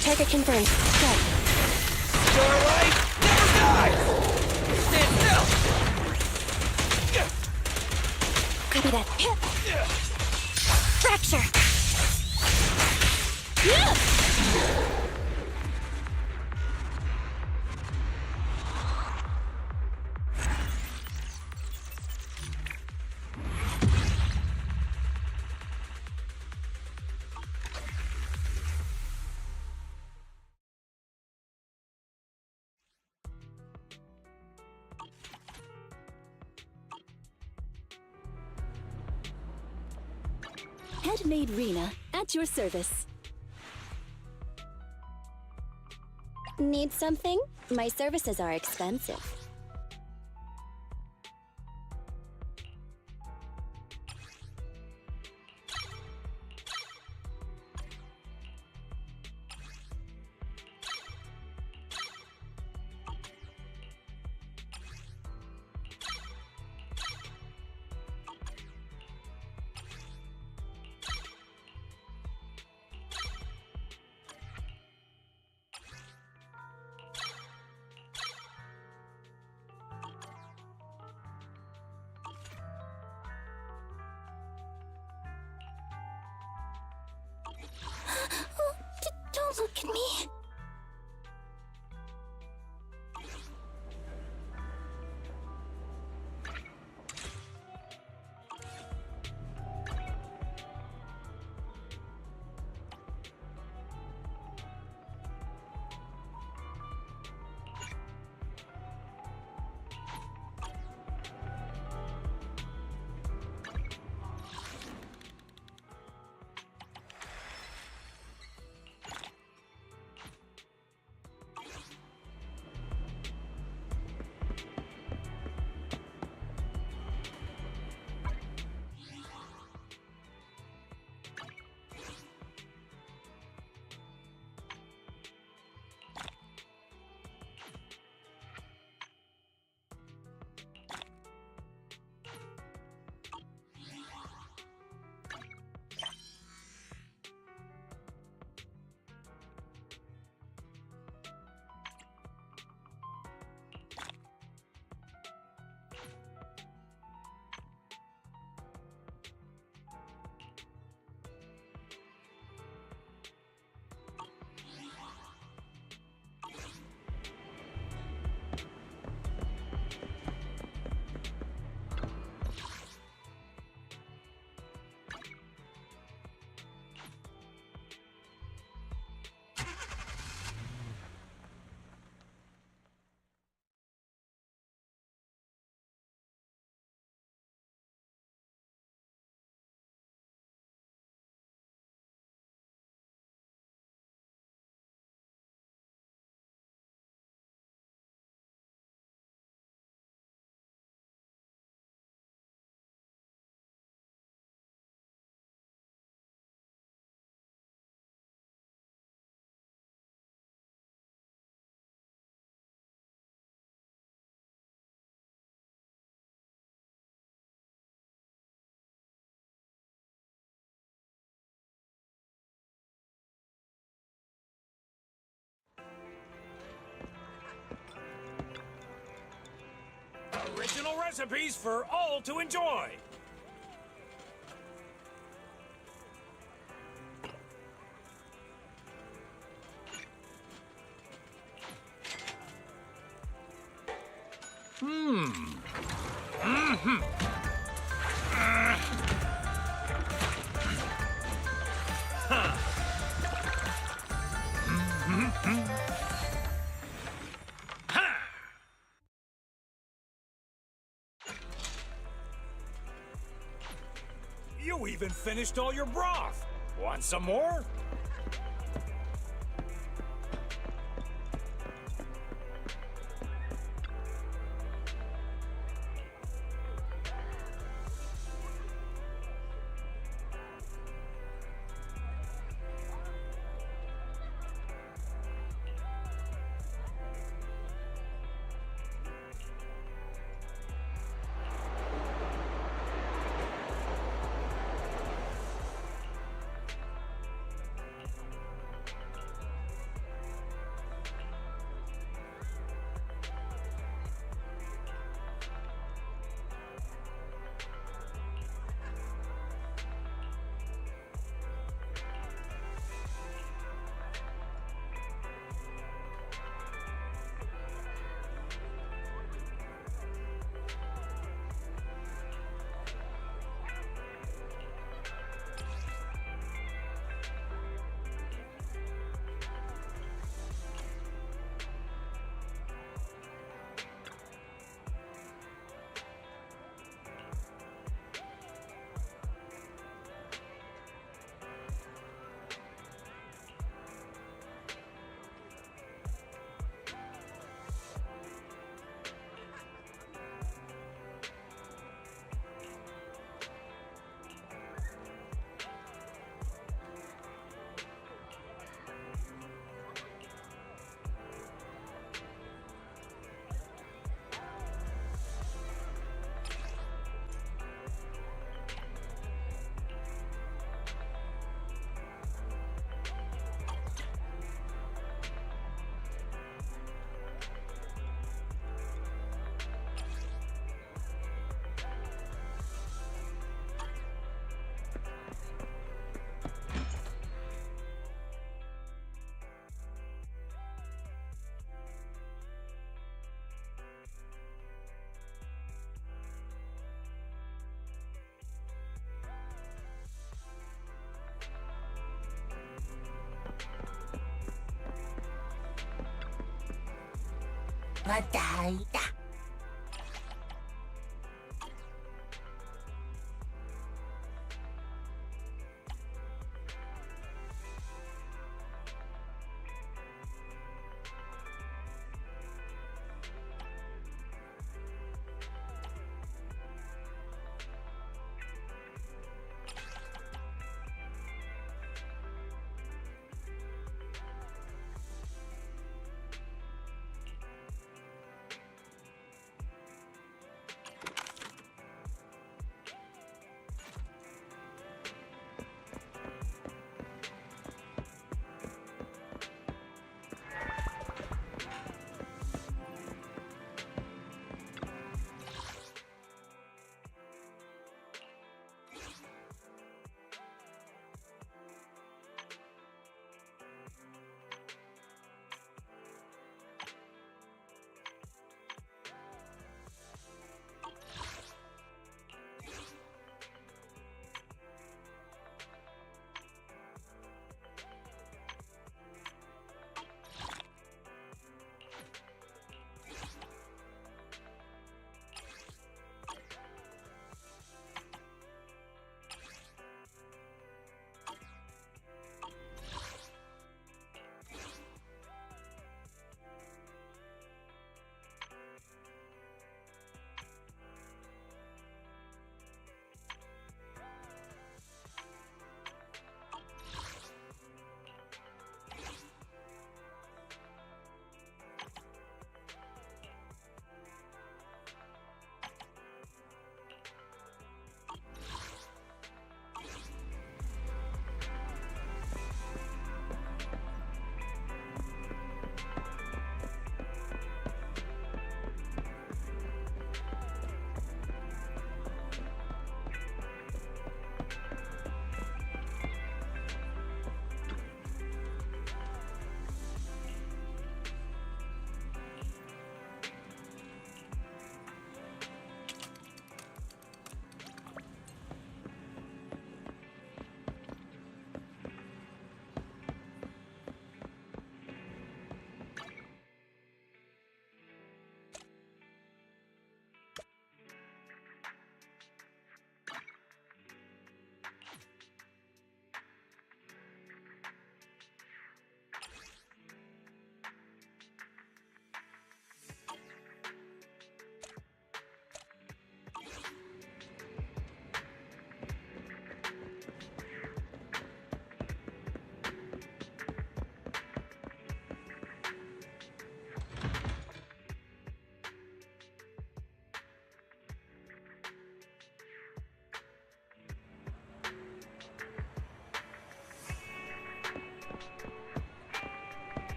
Target confirmed. Good. Starlight never dies! Stand still! Copy that. Fracture! Handmade Rena, at your service. Need something? My services are expensive. original recipes for all to enjoy. You even finished all your broth. Want some more?